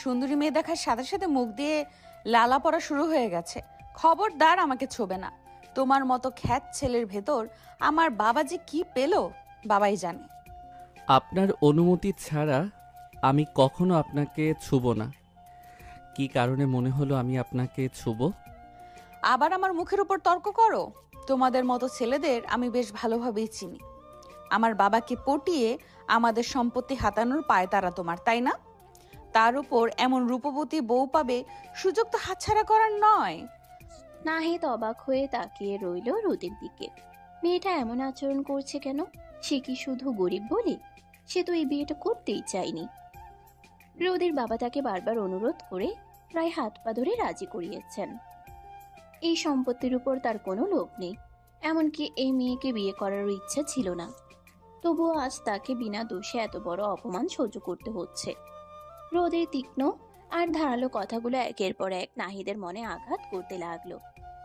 সুন্দরী মেয়ে দেখার সাথে সাথে মুখ দিয়ে লালা পড়া শুরু হয়ে গেছে। খবরদার আমাকে ছোবে না। তোমার মতো খ্যাত ছেলের ভেতর আমার বাবা যে কি পেল বাবাই জানে। আপনার অনুমতি ছাড়া আমি কখনো আপনাকে ছুব না। কি কারণে মনে হলো আমি আপনাকে ছুব? আবার আমার মুখের উপর তর্ক করো। তোমাদের মতো ছেলেদের আমি বেশ ভালোভাবেই চিনি। আমার বাবাকে পটিয়ে আমাদের সম্পত্তি হাতানোর পায়তারা তোমার, তাই না? তার উপর এমন রূপবতী বউ পাবে, সুযোগ তো হাতছাড়া করার নয়। নাহিদ অবাক হয়ে তাকিয়ে রইল রোদের দিকে। মেয়েটা এমন আচরণ করছে কেন? সে কি শুধু গরিব বলে? সে তো এই বিয়েটা করতেই চায়নি। রোদের বাবা তাকে বারবার অনুরোধ করে প্রায় হাত পা ধরে রাজি করিয়েছেন। এই সম্পত্তির উপর তার কোনো লোভ নেই, এমনকি এই মেয়েকে বিয়ে করারও ইচ্ছা ছিল না। তবুও আজ তাকে বিনা দোষে এত বড় অপমান সহ্য করতে হচ্ছে। রোদের তীক্ষ্ণ আর ধারালো কথাগুলো একের পর এক নাহিদের মনে আঘাত করতে লাগলো।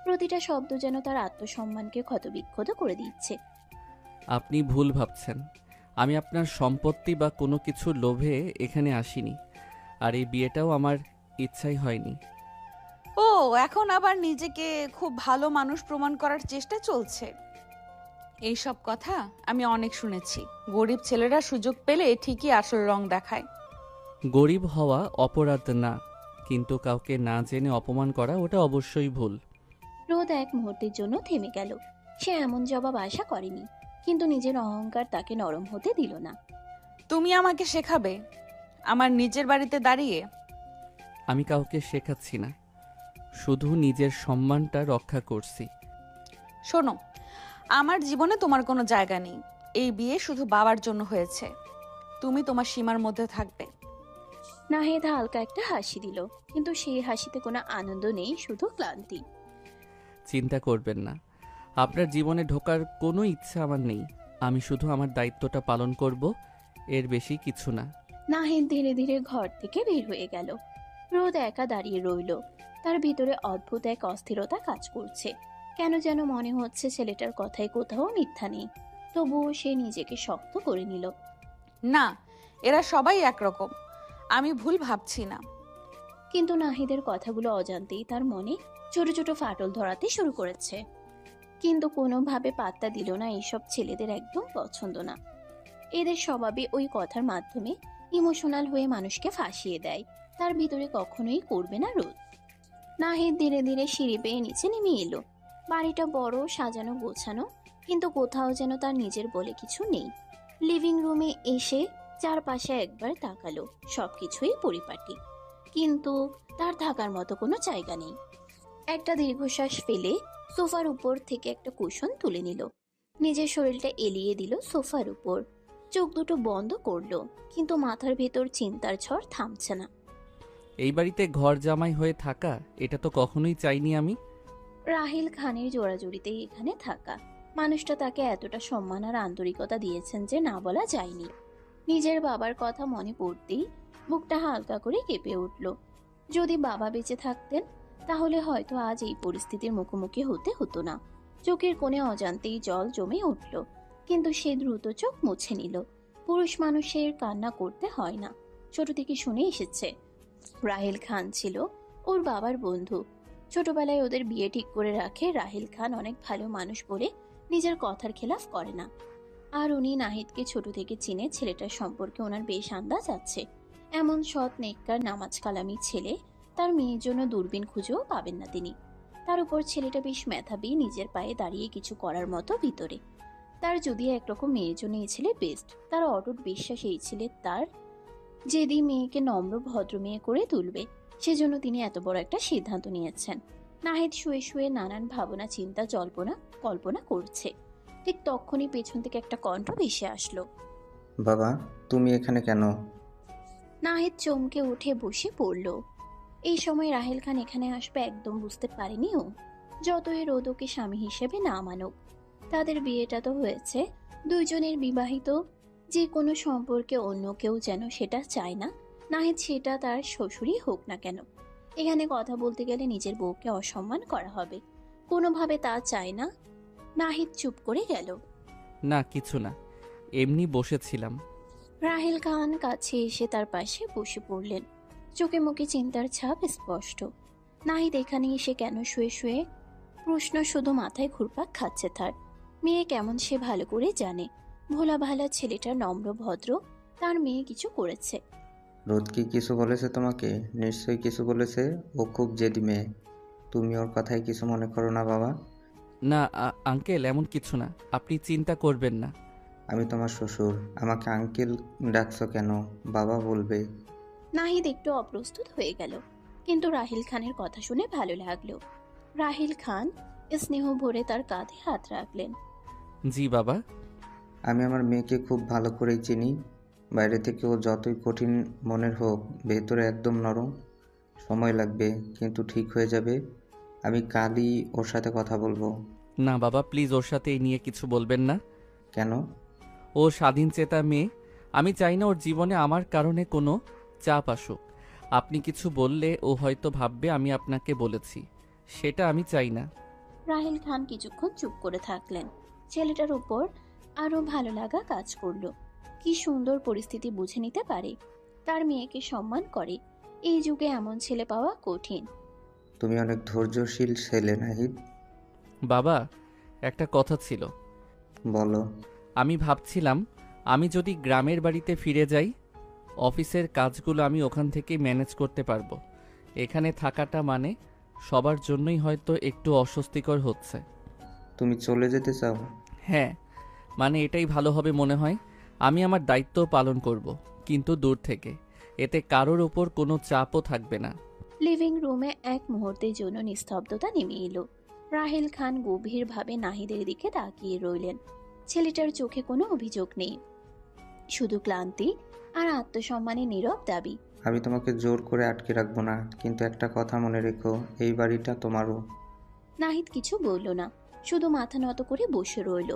প্রতিটা শব্দ যেন তার আত্মসম্মানকে ক্ষতবিক্ষত করে দিচ্ছে। আপনি ভুল ভাবছেন। আমি আপনার সম্পত্তি বা কোনো কিছুর লোভে এখানে আসিনি। আর এই বিয়েটাও আমার ইচ্ছাই হয়নি। ও, এখন আবার নিজেকে খুব ভালো মানুষ প্রমাণ করার চেষ্টা চলছে। এইসব কথা আমি অনেক শুনেছি। গরিব ছেলেরা সুযোগ পেলে ঠিকই আসল রং দেখায়। গরিব হওয়া অপরাধ না, কিন্তু কাউকে না জেনে অপমান করা ওটা অবশ্যই ভুল। রোদ এক মুহূর্তের জন্য থেমে গেল। সে এমন জবাব আশা করেনি, কিন্তু নিজের অহংকার তাকে নরম হতে দিল না। তুমি আমাকে শেখাবে আমার নিজের বাড়িতে দাঁড়িয়ে? আমি কাউকে শেখাচ্ছি না, শুধু নিজের সম্মানটা রক্ষা করছি। শোনো, আমার জীবনে তোমার কোনো জায়গা নেই। এই বিয়ে শুধু বাবার জন্য হয়েছে। তুমি তোমার সীমার মধ্যে থাকবে। নাহিদ হালকা একটা হাসি দিল, কিন্তু সেই হাসিতে কোনো আনন্দ নেই, শুধু ক্লান্তি। চিন্তা করবেন না, আপনার জীবনে ঢোকার কোনো ইচ্ছা আমার নেই। আমি শুধু আমার দায়িত্বটা পালন করব, এর বেশি কিছু না। নাহিদ ধীরে ধীরে ঘর থেকে বের হয়ে গেল। রোদ একা দাঁড়িয়ে রইল। তার ভিতরে অদ্ভুত এক অস্থিরতা কাজ করছে। কেন যেন মনে হচ্ছে ছেলেটার কথায় কোথাও মিথ্যা নেই। তবুও সে নিজেকে শক্ত করে নিল। না, এরা সবাই একরকম। আমি ভুল ভাবছি না। কিন্তু নাহিদের কথাগুলো অজান্তেই তার মনে ছোট ছোট ফাটল ধরাতে শুরু করেছে। কিন্তু কোনোভাবে পাত্তা দিল না। এইসব ছেলেদের একদম পছন্দ না। এদের স্বভাবে ওই কথার মাধ্যমে ইমোশনাল হয়ে মানুষকে ফাঁসিয়ে দেয়। তার ভিতরে কখনোই করবে না রোদ। নাহিদ ধীরে ধীরে সিঁড়ি বেয়ে নিচে নেমে এলো। বাড়িটা বড়, সাজানো গোছানো, কিন্তু কোথাও যেন তার নিজের বলে কিছু নেই। লিভিং রুমে এসে চারপাশে একবার তাকালো। সবকিছুই পরিপাটি, কিন্তু তার থাকার মতো কোনো জায়গা নেই। একটা দীর্ঘশ্বাস ফেলে সোফার উপর থেকে একটা কুশন তুলে নিল। নিজের শরীরটা এলিয়ে দিল সোফার উপর। চোখ দুটো বন্ধ করলো, কিন্তু মাথার ভেতর চিন্তার ঝড় থামছে না। এই বাড়িতে ঘর জামাই হয়ে থাকা, এটা তো কখনোই চাইনি আমি। রাহিল খানের জোড়াজুড়িতেই এখানে থাকা। মানুষটা তাকে এতটা সম্মান আর আন্তরিকতা দিয়েছেন যে না বলা যায়নি। নিজের বাবার কথা মনে পড়তেই বুকটা হালকা করে কেঁপে উঠল। যদি বাবা বেঁচে থাকতেন, তাহলে হয়তো আজ এই পরিস্থিতির মুখোমুখি হতে হতো না। চোখের কোণে অজান্তেই জল জমে উঠল, কিন্তু সে দ্রুত চোখ মুছে নিল। পুরুষ মানুষের কান্না করতে হয় না, ছোট থেকে শুনে এসেছে। রাহিল খান ছিল ওর বাবার বন্ধু। ছোটবেলায় ওদের বিয়ে ঠিক করে রাখে। রাহিল খান অনেক ভালো মানুষ বলে নিজের কথার খেলাফ করে না। আর উনি নাহিদকে ছোট থেকে চিনে। ছেলেটার সম্পর্কে ওনার বেশ আন্দাজ আছে। এমন সৎ নেককার নামাজ কালামি ছেলে তার মেয়ের জন্য দূরবীন খুঁজেও পাবেন না তিনি। তার উপর ছেলেটা বেশ মেধাবী, নিজের পায়ে দাঁড়িয়ে কিছু করার মতো ভিতরে। তার যদি একরকম মেয়ের জন্য এই ছেলে বেস্ট। তার অটুট বিশ্বাস এই ছেলে তার যেদি মেয়েকে নম্র ভদ্র মেয়ে করে তুলবে। সেজন্য তিনি এত বড় একটা সিদ্ধান্ত নিয়েছেন। নাহিদ শুয়ে শুয়ে নানান ভাবনা, চিন্তা, জল্পনা কল্পনা করছে। ঠিক তখনই পেছন থেকে একটা কণ্ঠ ভেসে আসলো। বাবা, তুমি এখানে কেন? নাহিদ চমকে উঠে বসে পড়ল। এই সময় রাহেল খান এখানে আসবে একদম বুঝতে পারেনি ও। যতই রোদ ওকে স্বামী হিসেবে না মানুক, তাদের বিয়েটা তো হয়েছে। দুইজনের বিবাহিত। যে কোনো সম্পর্কে অন্য কেউ যেন সেটা চায় না। নাহিদ সেটা তার শ্বশুরই হোক না কেন। এখানে কথা বলতে গেলে নিজের বউকে অসম্মান করা হবে। কোনোভাবে তা চায় না। নাহিদ চুপ করে গেল। না, কিছু না, এমনি বসেছিলাম। রাহেল খান কাছে এসে তার পাশে বসে পড়লেন। চোখে মুখে চিন্তার ছাপ স্পষ্ট। নাহিদ এখানে এসে কেন শুয়ে শুয়ে প্রশ্ন শুধু মাথায় ঘুরপাক খাচ্ছে তার। মেয়ে কেমন সে ভালো করে জানে। ভোলা ভালা ছেলেটা নম্র ভদ্র, তার মেয়ে কিছু করেছে। রোদ কি কিছু বলেছে তোমাকে? নিশ্চয়ই কিছু বলেছে। ও খুব জেদি মেয়ে। তুমি ওর কথায় কিছু মনে করো না বাবা। না আঙ্কেল, এমন কিছু না, আপনি চিন্তা করবেন না। আমি তোমার শ্বশুর, আমাকে আঙ্কেল ডাকছো কেন? বাবা বলবে। নাহিদ একটু অপ্রস্তুত হয়ে গেল, কিন্তু রাহিল খানের কথা শুনে ভালো লাগলো। রাহিল খান স্নেহ ভরে তার কাঁধে হাত রাখলেন। জি বাবা। আমি আমার মেয়েকে খুব ভালো করেই চিনি। বাইরে থেকে ও যতই কঠিন মনের হোক, ভেতরে একদম নরম। সময় লাগবে, কিন্তু ঠিক হয়ে যাবে। আমি কালই ওর সাথে কথা বলবো। না বাবা, প্লিজ ওর সাথে এই নিয়ে কিছু বলবেন না। কেন? ও স্বাধীন চেতা মেয়ে, আমি চাই না ওর জীবনে আমার কারণে কোনো চাপ আসুক। আপনি কিছু বললে ও হয়তো ভাববে আমি আপনাকে বলেছি, সেটা আমি চাই না। রাহিল খান কিছুক্ষণ চুপ করে থাকলেন। ছেলেটার উপর আরো ভালো লাগা কাজ করলো। কি সুন্দর পরিস্থিতি বুঝে নিতে পারে, তার মেয়েকে সম্মান করে। এই যুগে এমন ছেলে পাওয়া কঠিন। তুমি অনেক ধৈর্যশীল ছেলে নাহিদ। বাবা, একটা কথা ছিল। বলো। আমি ভাবছিলাম আমি যদি গ্রামের বাড়িতে ফিরে যাই, অফিসের কাজগুলো আমি ওখান থেকেই ম্যানেজ করতে পারবো। এখানে থাকাটা মানে সবার জন্যই হয়তো একটু অস্বস্তিকর হচ্ছে। তুমি চলে যেতে চাও? হ্যাঁ, মানে এটাই ভালো হবে মনে হয়। আমি আমার দায়িত্ব পালন করব, কিন্তু দূর থেকে। এতে কারোর ওপর কোনো চাপও থাকবে না। লিভিং রুমে এক মুহূর্তের জন্য নিস্তব্ধতা নেমে এলো। রাহিল খান গভীরভাবে নাহিদের দিকে তাকিয়ে রইলেন। ছেলেটার চোখে কোনো অভিযোগ নেই, শুধু ক্লান্তি আর আত্মসম্মানের নীরব দাবি। আমি তোমাকে জোর করে আটকে রাখবো না, কিন্তু একটা কথা মনে রেখো, এই বাড়িটা তোমারও। নাহিদ কিছু বলল না, শুধু মাথা নত করে বসে রইল।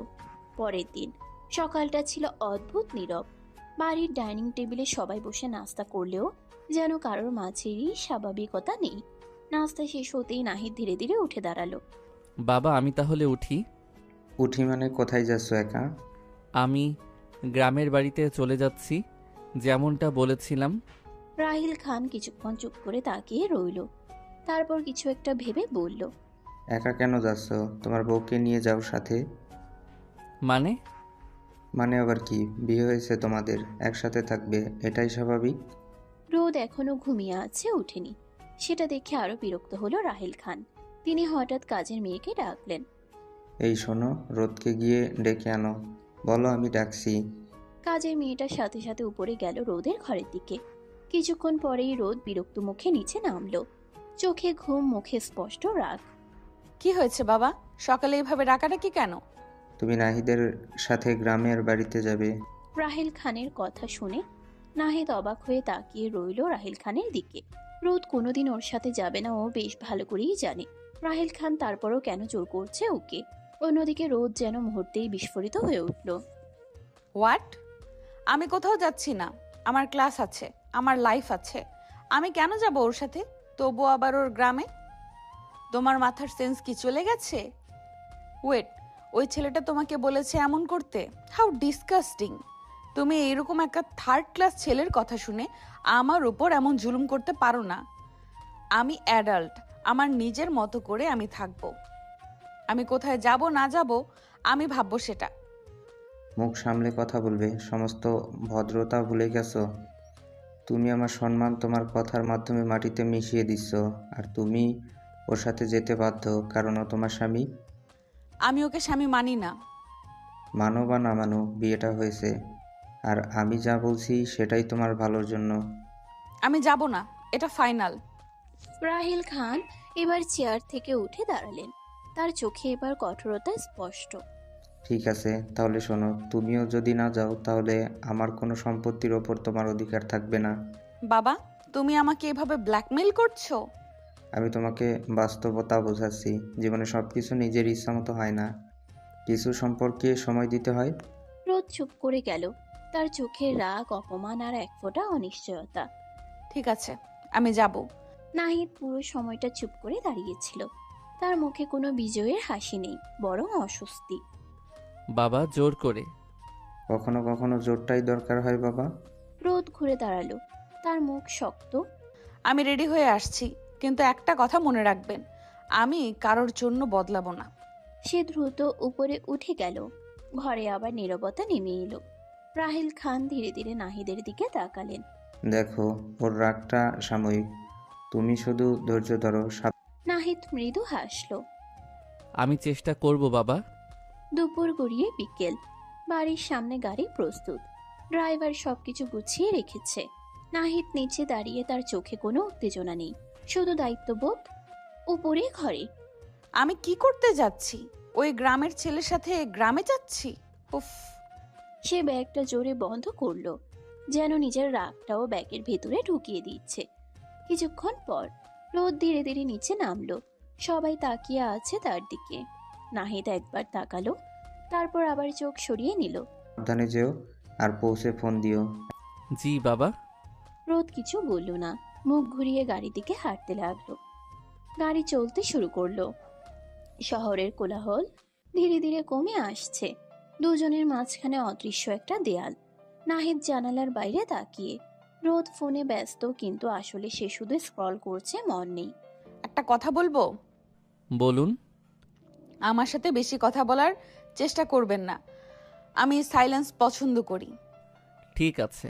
পরের দিন সকালটা ছিল অদ্ভুত নীরব। বাড়ির ডাইনিং টেবিলে সবাই বসে নাস্তা করলেও যেন কারোর মাঝেরই স্বাভাবিকতা নেই। নাস্তা শেষ হতেই নাহিদ ধীরে ধীরে উঠে দাঁড়ালো। বাবা, আমি তাহলে উঠি। উঠি মানে কোথায় যাচ্ছ একা? আমি গ্রামের বাড়িতে চলে যাচ্ছি, যেমনটা বলেছিলাম। রাহিল খান কিছুক্ষণ চুপ করে তাকিয়ে রইল, তারপর কিছু একটা ভেবে বলল, একা কেন যাচ্ছ? তোমার বউকে নিয়ে যাও সাথে। মানে? মানে আবার কি? বিয়ে হয়েছে তোমাদের, একসাথে থাকবে, এটাই স্বাভাবিক। রোদ এখনো ঘুমিয়ে আছে, ওঠেনি। সেটা দেখে আরো বিরক্ত হলো রাহিল খান। তিনি হঠাৎ কাজের মেয়েকে ডাকলেন। এই শোনো, রোদকে গিয়ে ডেকে আনো। বলো আমি ডাকছি। কাজের মেয়েটার সাথে সাথে উপরে গেল রোদের ঘরের দিকে। কিছুক্ষণ পরেই রোদ বিরক্ত মুখে নিচে নামলো। চোখে ঘুম, মুখে স্পষ্ট রাগ। কি হয়েছে বাবা, সকালে এইভাবে ডাকাডাকি কেন? তুমি নাহিদের সাথে গ্রামের বাড়িতে যাবে। রাহিল খানের কথা শুনে নাহিদ অবাক হয়ে তাকিয়ে রইল রাহিল খানের দিকে। রোদ কোনোদিন ওর সাথে যাবে না, ও বেশ ভালো করেই জানে। রাহিল খান তারপরও কেন জোর করছে ওকে। অন্যদিকে রোদ যেন মুহূর্তেই বিস্ফোরিত হয়ে উঠল। হোয়াট? আমি কোথাও যাচ্ছি না, আমার ক্লাস আছে, আমার লাইফ আছে। আমি কেন যাব ওর সাথে, তবু আবার ওর গ্রামে? তোমার মাথার সেন্স কি চলে গেছে? ওয়েট, ওই ছেলেটা তোমাকে বলেছে এমন করতে? How disgusting! তুমি এইরকম একটা থার্ড ক্লাস ছেলের কথা শুনে আমার উপর এমন জুলুম করতে পারো না। আমি অ্যাডাল্ট, আমার নিজের মতো করে আমি থাকবো। আমি কোথায় যাব না যাব আমি ভাববো সেটা। মুখ সামলে কথা বলবে, সমস্ত ভদ্রতা ভুলে গেছো। তুমি আমার সম্মান তোমার কথার মাধ্যমে মাটিতে মিশিয়ে দিচ্ছ। আর তুমি ওর সাথে যেতে বাধ্য, কারণ ও তোমার স্বামী। আমি ওকে স্বামী মানি না। মানো বা না মানো, বিয়েটা হয়েছে। আর আমি যা বলছি সেটাই তোমার ভালোর জন্য। আমি যাব না, এটা ফাইনাল। রাহিল খান এবার চেয়ার থেকে উঠে দাঁড়ালেন। তার চোখে এবার কঠোরতা স্পষ্ট। ঠিক আছে, তাহলে শোনো, তুমিও যদি না যাও তাহলে আমার কোনো সম্পত্তির ওপর তোমার অধিকার থাকবে না। বাবা, তুমি আমাকে এভাবে ব্ল্যাকমেল করছো? আমি তোমাকে বাস্তবতা বোঝাচ্ছি। জীবনে সব কিছু নিজের ইচ্ছা মতো হয় না, কিছু সম্পর্কে সময় দিতে হয়। রোদ চুপ করে গেল, তার চোখে রাগ, অপমান আর এক ফোঁটা অনিশ্চয়তা। ঠিক আছে, আমি যাব। নাহিদ পুরো সময়টা চুপ করে দাঁড়িয়েছিল। তার মুখে কোনো বিজয়ের হাসি নেই, বরং অস্বস্তি। বাবা, জোর করে। কখনো কখনো জোরটাই দরকার হয় বাবা। রোদ ঘুরে দাঁড়ালো, তার মুখ শক্ত। আমি রেডি হয়ে আসছি, কিন্তু একটা কথা মনে রাখবেন, আমি কারোর জন্য বদলাবো না। সে দ্রুত উপরে উঠে গেল। ঘরে আবার নীরবতা নেমে এলো। রাহিল খান ধীরে ধীরে নাহিদের দিকে তাকালেন। দেখো, ওর রাগটা সাময়িক, তুমি শুধু ধৈর্য ধরো। নাহিদ মৃদু হাসল। আমি চেষ্টা করব বাবা। দুপুর গড়িয়ে বিকেল। বাড়ির সামনে গাড়ি প্রস্তুত। ড্রাইভার সবকিছু গুছিয়ে রেখেছে। নাহিদ নিচে দাঁড়িয়ে, তার চোখে কোনো উত্তেজনা নেই, শুধু দায়িত্ববোধ। উপরে ঘরে আমি কি করতে যাচ্ছি? ওই গ্রামের ছেলের সাথে গ্রামে যাচ্ছি? উফ। সে ব্যাগটা জোরে বন্ধ করলো, যেন নিজের রাগটাও ব্যাগের ভেতরে ঢুকিয়ে দিচ্ছে। কিছুক্ষণ পর রোদ ধীরে ধীরে নিচে নামলো। সবাই তাকিয়ে আছে তার দিকে। নাহিদ একবার তাকালো, তারপর আবার চোখ সরিয়ে নিল। সাবধানে যেও, আর পৌঁছে ফোন দিও। জি বাবা। রোদ কিছু বলল না, মুখ ঘুরিয়ে গাড়ি দিকে হাঁটতে লাগলো। গাড়ি চলতে শুরু করলো। শহরের কোলাহল ধীরে ধীরে কমে আসছে। দুজনের মাঝখানে অদৃশ্য একটা দেয়াল। নাহিদ জানালার বাইরে তাকিয়ে। রোদ ফোনে ব্যস্ত, কিন্তু আসলে সে শুধু স্ক্রল করছে, মন নেই। একটা কথা বলবো? বলুন। আমার সাথে বেশি কথা বলার চেষ্টা করবেন না। আমি সাইলেন্স পছন্দ করি। ঠিক আছে।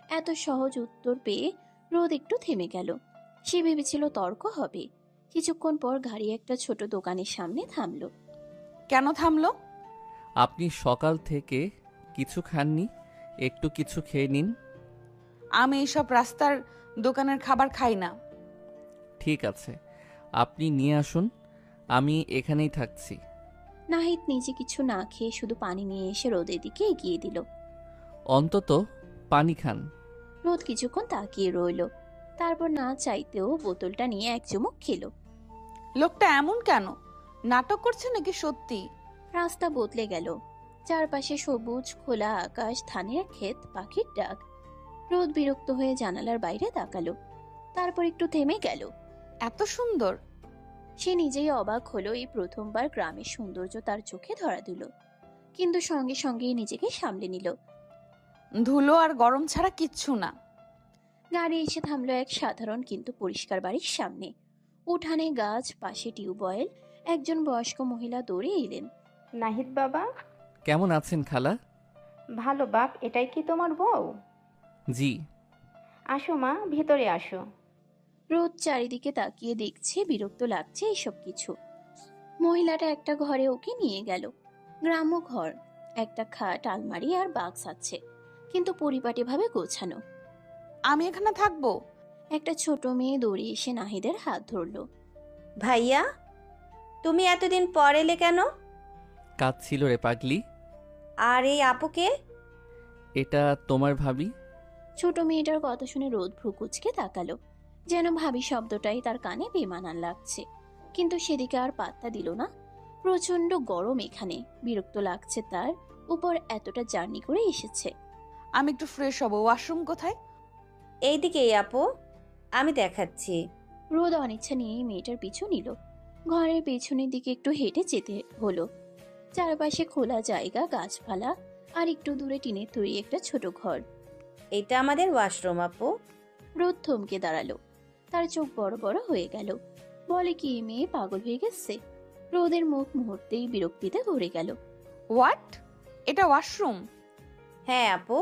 এত সহজ উত্তর পেয়ে রোদ একটু থেমে গেল। সে ভেবেছিল তর্ক হবে। কিছুক্ষণ পর গাড়ি একটা ছোট দোকানের সামনে থামলো। কেন থামলো? আপনি সকাল থেকে কিছু খাননি, একটু কিছু খেয়ে নিন। আমি এইসব রাস্তার দোকানের খাবার খাই না। ঠিক আছে, আপনি নিয়ে আসুন, আমি এখানেই থাকছি। নাহিদ নিজে কিছু না খেয়ে শুধু পানি নিয়ে এসে রোদের দিকে এগিয়ে দিল। অন্তত পানি খান। রোদ কিছুক্ষণ তাকিয়ে রইল, তারপর না চাইতেও বোতলটা নিয়ে এক চুমুক খেলো। লোকটা এমন কেন? নাটক করছে নাকি সত্যি? রাস্তা বদলে গেল। চারপাশে সবুজ খোলা আকাশ, ধানের ক্ষেত, পাখির ডাক। রোদ বিরক্ত হয়ে জানালার বাইরে তাকালো, তারপর একটু থেমে গেল। এত সুন্দর! সে নিজেই অবাক হলো, এই প্রথমবার গ্রামের সৌন্দর্য তার চোখে ধরা দিল। কিন্তু সঙ্গে সঙ্গেই নিজেকে সামলে নিল। ধুলো আর গরম ছাড়া কিচ্ছু না। গাড়ি এসে থামলো এক সাধারণ কিন্তু পরিষ্কার বাড়ির সামনে। উঠানে গাছ, পাশে টিউবওয়েল। একজন বয়স্ক মহিলা দৌড়ে এলেন। নাহিদ বাবা। কেমন আছেন খালা? ভালো বাপ, এটাই কি তোমার বউ? জি। আসো মা, ভিতরে আসো। রোদ চারিদিকে তাকিয়ে দেখছে, বিরক্ত লাগছে এসব কিছু। মহিলাটা একটা ঘরে ওকে নিয়ে গেল। গ্রাম্য ঘর, একটা খাট, আলমারি আর বাক্স আছে, কিন্তু পরিপাটিভাবে গোছানো। আমি এখানে থাকবো? একটা ছোট মেয়ে দৌড়ে এসে নাহিদের হাত ধরলো। ভাইয়া, তুমি এতদিন পর এলে কেন? কাজ ছিল রে পাগলি। আর এই আপুকে? এটা তোমার ভাবি। ছোট মেয়েটার কথা শুনে রোদ ভ্রু কুঁচকে তাকালো, যেন ভাবি শব্দটাই তার কানে বেমানান লাগছে। কিন্তু সেদিকে আর পাত্তা দিল না। প্রচন্ড গরম এখানে, বিরক্ত লাগছে তার উপর, এতটা জার্নি করে এসেছে। আমি একটু ফ্রেশ হব। ওয়াশরুম কোথায়? এইদিকেই আপু, আমি দেখাচ্ছি। রোদ অনিচ্ছা নিয়ে মেয়েটার পিছু নিল। ঘরের পেছনের দিকে একটু হেঁটে যেতে হলো। চারপাশে খোলা জায়গা, গাছপালা, আর একটু দূরে টিনের তৈরি একটা ছোট ঘর। এটা আমাদের ওয়াশরুম আপু। রোদ থমকে দাঁড়ালো, তার চোখ বড় বড় হয়ে গেল। বলে কি, মেয়ে পাগল হয়ে গেছে? রোদের মুখ মুহূর্তেই বিরক্তিতে ভরে গেল। হোয়াট? এটা ওয়াশরুম? হ্যাঁ আপু,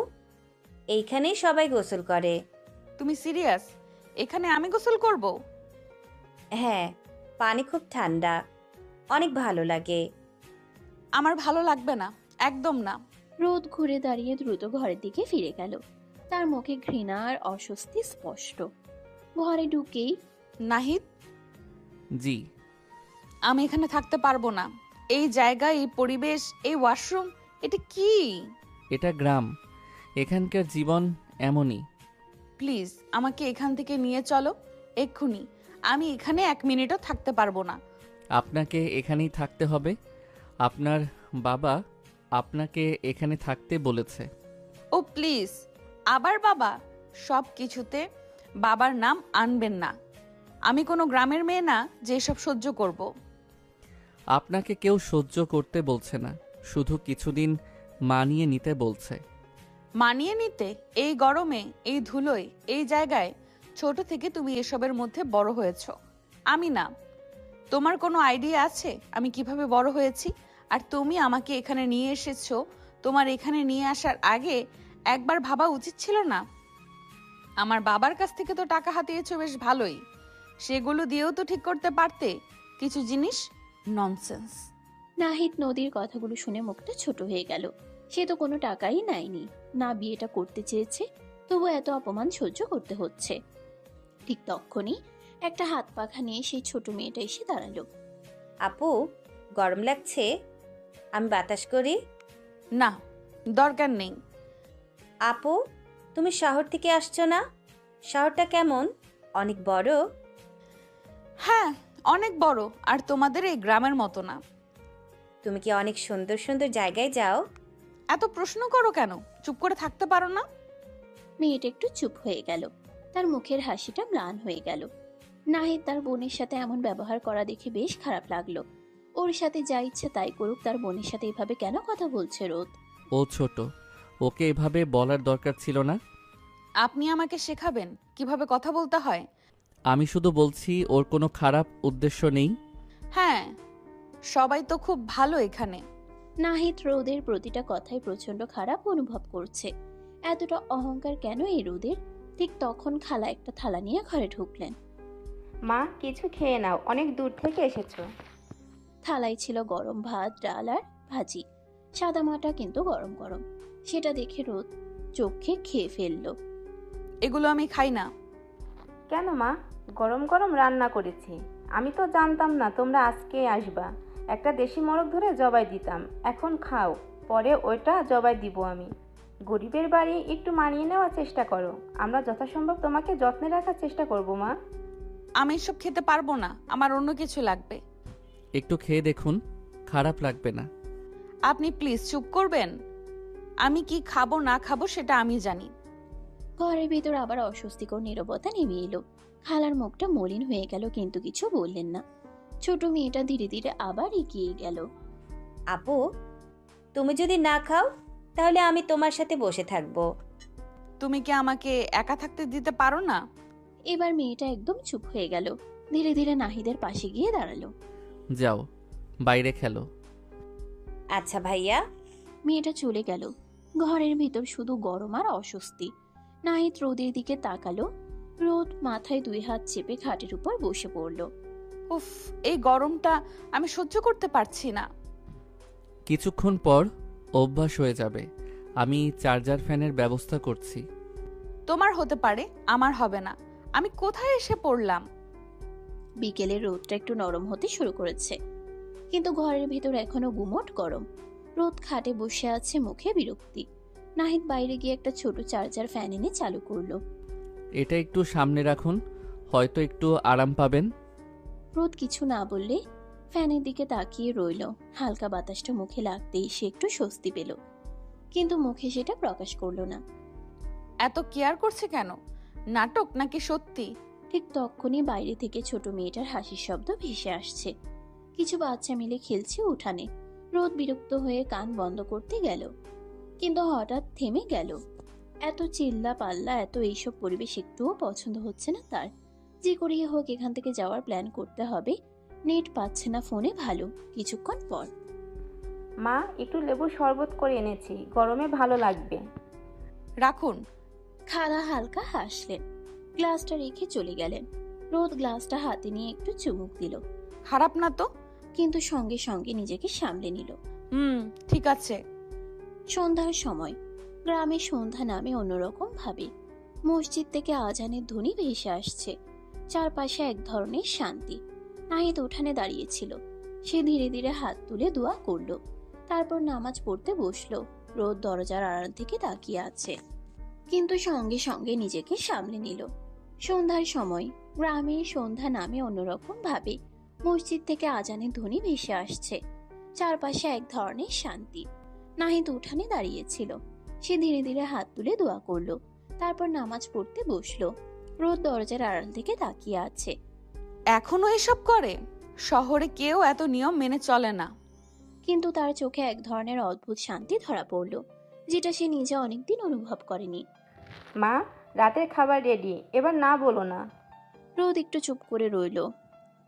এইখানেই সবাই গোসল করে। তুমি সিরিয়াস? এখানে আমি গোসল করব? হ্যাঁ, পানি খুব ঠান্ডা, অনেক ভালো লাগে। আমার ভালো লাগবে না, একদম না। রোদ ঘুরে দাঁড়িয়ে দ্রুত ঘরের দিকে ফিরে গেল। তার মুখে ঘৃণা আর অস্বস্তি স্পষ্ট। ঘরে ঢুকেই, নাহিদ, জি। আমি এখানে থাকতে পারবো না। এই জায়গা, এই পরিবেশ, এই ওয়াশরুম, এটা কি? এটা গ্রাম, এখানকার জীবন এমনই। প্লিজ আমাকে এখান থেকে নিয়ে চলো এক্ষুনি। আমি এখানে 1 মিনিটও থাকতে পারবো না। আপনাকে এখানেই থাকতে হবে। আপনার বাবা আপনাকে এখানে থাকতে বলেছে। ও প্লিজ, আবার বাবা? সব কিছুতে বাবার নাম আনবেন না। আমি কোনো গ্রামের মেয়ে না যে এসব সহ্য করব। আপনাকে কেউ সহ্য করতে বলছে না, শুধু কিছুদিন মানিয়ে নিতে বলছে। মানিয়ে নিতে? এই গরমে, এই ধুলোয়, এই জায়গায়? ছোট থেকে তুমি এসবের মধ্যে বড় হয়েছো, আমি না। তোমার কোনো আইডিয়া আছে আমি কিভাবে বড় হয়েছি? আর তুমি আমাকে এখানে নিয়ে এসেছো, তোমার এখানে নিয়ে আসার আগে একবার ভাবা উচিত ছিল না? আমার বাবার কাছ থেকে তো টাকা হাতিয়েছো বেশ ভালোই, সেগুলো দিয়েও তো ঠিক করতে পারতে কিছু জিনিস। ননসেন্স। নাহিদ নদীর কথাগুলো শুনে মুখটা ছোট হয়ে গেল। সে তো কোনো টাকাই নেয়নি, না বিয়েটা করতে চেয়েছে, তবু এত অপমান সহ্য করতে হচ্ছে। ঠিক তখনই একটা হাত পাখা নিয়ে সেই ছোট মেয়েটা এসে দাঁড়ালো। আপু, গরম লাগছে? আমি বাতাস করি? না, দরকার নেই। আপু, তুমি শহর থেকে আসছো না? শহরটা কেমন? অনেক বড়? হ্যাঁ, অনেক বড়, আর তোমাদের এই গ্রামের মতো না। তুমি কি অনেক সুন্দর সুন্দর জায়গায় যাও? এত প্রশ্ন করো কেন? চুপ করে থাকতে পারো না? মেয়েটা একটু চুপ হয়ে গেল। তার মুখের হাসিটা ম্লান হয়ে গেল। নাহিদ তার বোনের সাথে এমন ব্যবহার করা দেখে বেশ খারাপ লাগলো। ওর সাথে যা ইচ্ছে তাই করুক, তার বোনের সাথে এভাবে কেন কথা বলছে রোদ? ও ছোট, ওকে এভাবে বলার দরকার ছিল না। আপনি আমাকে শেখাবেন কিভাবে কথা বলতে হয়? আমি শুধু বলছি ওর কোনো খারাপ উদ্দেশ্য নেই। হ্যাঁ, সবাই তো খুব ভালো এখানে। নাহিদ রোদের প্রতিটা কথাই প্রচন্ড খারাপ অনুভব করছে। এতটা অহংকার কেন এই রোদের? ঠিক তখন খালা একটা থালা নিয়ে ঘরে ঢুকলেন। মা, কিছু খেয়ে নাও, অনেক দূর থেকে এসেছো। থালায় ছিল গরম ভাত, ডাল আর ভাজি, সাদামাটা কিন্তু গরম গরম। সেটা দেখে রোদ চোখে খেয়ে ফেললো। এগুলো আমি খাই না। কেন মা? গরম গরম রান্না করেছি। আমি তো জানতাম না তোমরা আজকে আসবা। একটা দেশি মোরগ ধরে জবাই দিতাম, এখন খাও, পরে ওইটা জবাই দিব আমি। গরিবের বাড়ি, একটু মানিয়ে নেওয়ার চেষ্টা করো। আমরা যথাসম্ভব তোমাকে যত্নে রাখার চেষ্টা করব মা। আমি এসব খেতে পারবো না, আমার অন্য কিছু লাগবে। একটু খেয়ে দেখুন, খারাপ লাগবে না। আপনি প্লিজ চুপ করবেন? আমি কি খাবো না খাবো সেটা আমি জানি। ঘরের ভিতর আবার অস্বস্তিকর নীরবতা নেমে এলো। খালার মুখটা মলিন হয়ে গেল, কিন্তু কিছু বললেন না। ছোট মেয়েটা ধীরে ধীরে আবার এগিয়ে গেল। আপু, তুমি যদি না খাও তাহলে আমি তোমার সাথে বসে থাকবো। তুমি কি আমাকে একা থাকতে দিতে পারো না? এবার মেয়েটা একদম চুপ হয়ে গেল। ধীরে ধীরে নাহিদের পাশে গিয়ে দাঁড়ালো। যাও, বাইরে খেলো। আচ্ছা ভাইয়া। মেয়েটা চলে গেল। ঘরের ভিতর শুধু গরম আর অস্বস্তি। নাহিদ রোদের দিকে তাকালো। রোদ মাথায় 2 হাত চেপে খাটের উপর বসে পড়ল। উফ, এই গরমটা আমি সহ্য করতে পারছি না। কিছুক্ষণ পর অভ্যাস হয়ে যাবে। আমি চার্জার ফ্যানের ব্যবস্থা করছি। তোমার হতে পারে, আমার হবে না। আমি কোথায় এসে পড়লাম? বিকেলের রোদটা একটু নরম হতে শুরু করেছে, কিন্তু ঘরের ভিতর এখনো গুমোট গরম। রোদ খাটে বসে আছে, মুখে বিরক্তি। নাহিদ বাইরে গিয়ে একটা ছোট চার্জার ফ্যান এনে চালু করলো। এটা একটু সামনে রাখুন, হয়তো একটু আরাম পাবেন। রোদ কিছু না বললে ফ্যানের দিকে তাকিয়ে রইল। হালকা বাতাসটা মুখে লাগতেই সে একটু স্বস্তি পেল, কিন্তু মুখে সেটা প্রকাশ করলো না। এত কেয়ার করছে কেন? নাটক নাকি সত্যি? ঠিক তখনই বাইরে থেকে ছোট মেয়েটার হাসির শব্দ ভেসে আসছে। কিছু বাচ্চা মিলে খেলছে উঠানে। রোদ বিরক্ত হয়ে কান বন্ধ করতে গেল, কিন্তু হঠাৎ থেমে গেল। এত চিল্লা পাল্লা, এত এইসব পরিবেশ একটুও পছন্দ হচ্ছে না তার। যে করেই হোক এখান থেকে যাওয়ার প্ল্যান করতে হবে। নেট পাচ্ছে না ফোনে ভালো। কিছুক্ষণ পর মা, একটু লেবু শরবত করে এনেছি, গরমে ভালো লাগবে। রাখুন। খালা হালকা হাসলেন, গ্লাসটা রেখে চলে গেলেন। রোদ গ্লাসটা হাতে নিয়ে একটু চুমুক দিল, খারাপ না তো? কিন্তু সঙ্গে সঙ্গে নিজেকে সামলে নিল। ঠিক আছে। সন্ধ্যার সময় গ্রামে সন্ধ্যা নামে অন্যরকম ভাবে। মসজিদ থেকে আজানের ধ্বনি ভেসে আসছে। চারপাশে এক ধরনের শান্তি। নাহিদ উঠানে দাঁড়িয়েছিল। সে ধীরে ধীরে হাত তুলে দোয়া করলো, তারপর নামাজ পড়তে বসলো। রোদ দরজার আড়াল থেকে তাকিয়ে আছে, কিন্তু সঙ্গে সঙ্গে নিজেকে সামলে নিল। সন্ধ্যার সময় গ্রামে সন্ধ্যা নামে অন্যরকম ভাবে। মসজিদ থেকে আজানের ধ্বনি ভেসে আসছে। চারপাশে এক ধরনের শান্তি। নাহিদ উঠানে দাঁড়িয়েছিল। সে ধীরে ধীরে হাত তুলে দোয়া করলো, তারপর নামাজ পড়তে বসলো। রোদ দরজার আড়াল থেকে তাকিয়ে আছে। এখনো এসব করে? শহরে কেউ এত নিয়ম মেনে চলে না। কিন্তু তার চোখে এক ধরনের অদ্ভুত শান্তি ধরা পড়ল, যেটা সে নিজে অনেকদিন অনুভব করেনি। মা, রাতের খাবার রেডি, এবার না বলো না। রোদ একটু চুপ করে রইল।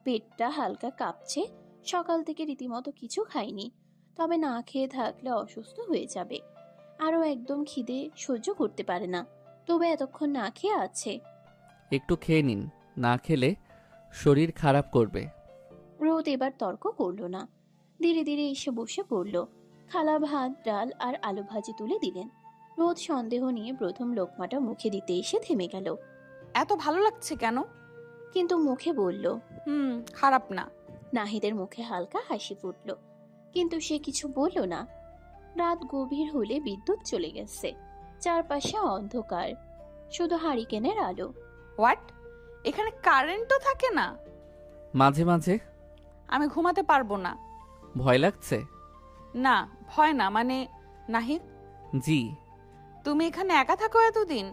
পেটটা হালকা কাঁপছে, সকাল থেকে রীতিমতো কিছু খায়নি, তবে না খেয়ে থাকলে অসুস্থ হয়ে যাবে। আরও একদম খিদে সহ্য করতে পারে না, তবে এতক্ষণ না খেয়ে আছে। একটু খেয়ে নিন, না খেলে শরীর খারাপ করবে। রোদ এবার তর্ক করল না, ধীরে ধীরে এসে বসে পড়ল। খালা ভাত, ডাল আর আলু ভাজি তুলে দিলেন। রোদ সন্দেহ নিয়ে প্রথম লোকমাটা মুখে দিতে এসে থেমে গেল, এত ভালো লাগছে কেন? কিন্তু মুখে বলল। খারাপ না। নাহিদের মুখে হালকা হাসি ফুটল, কিন্তু সে কিছু বলল না। রাত গভীর হলে বিদ্যুৎ চলে গেছে, চারপাশে অন্ধকার, শুধু হারিকেনের আলো। হোয়াট? এখানে কারেন্টও থাকে না? মাঝে মাঝে। আমি ঘুমাতে পারবো না। ভয় লাগছে? না, ভয় না, মানে নাহিদ, জি। তুমি এখানে একা থাকো এতদিন?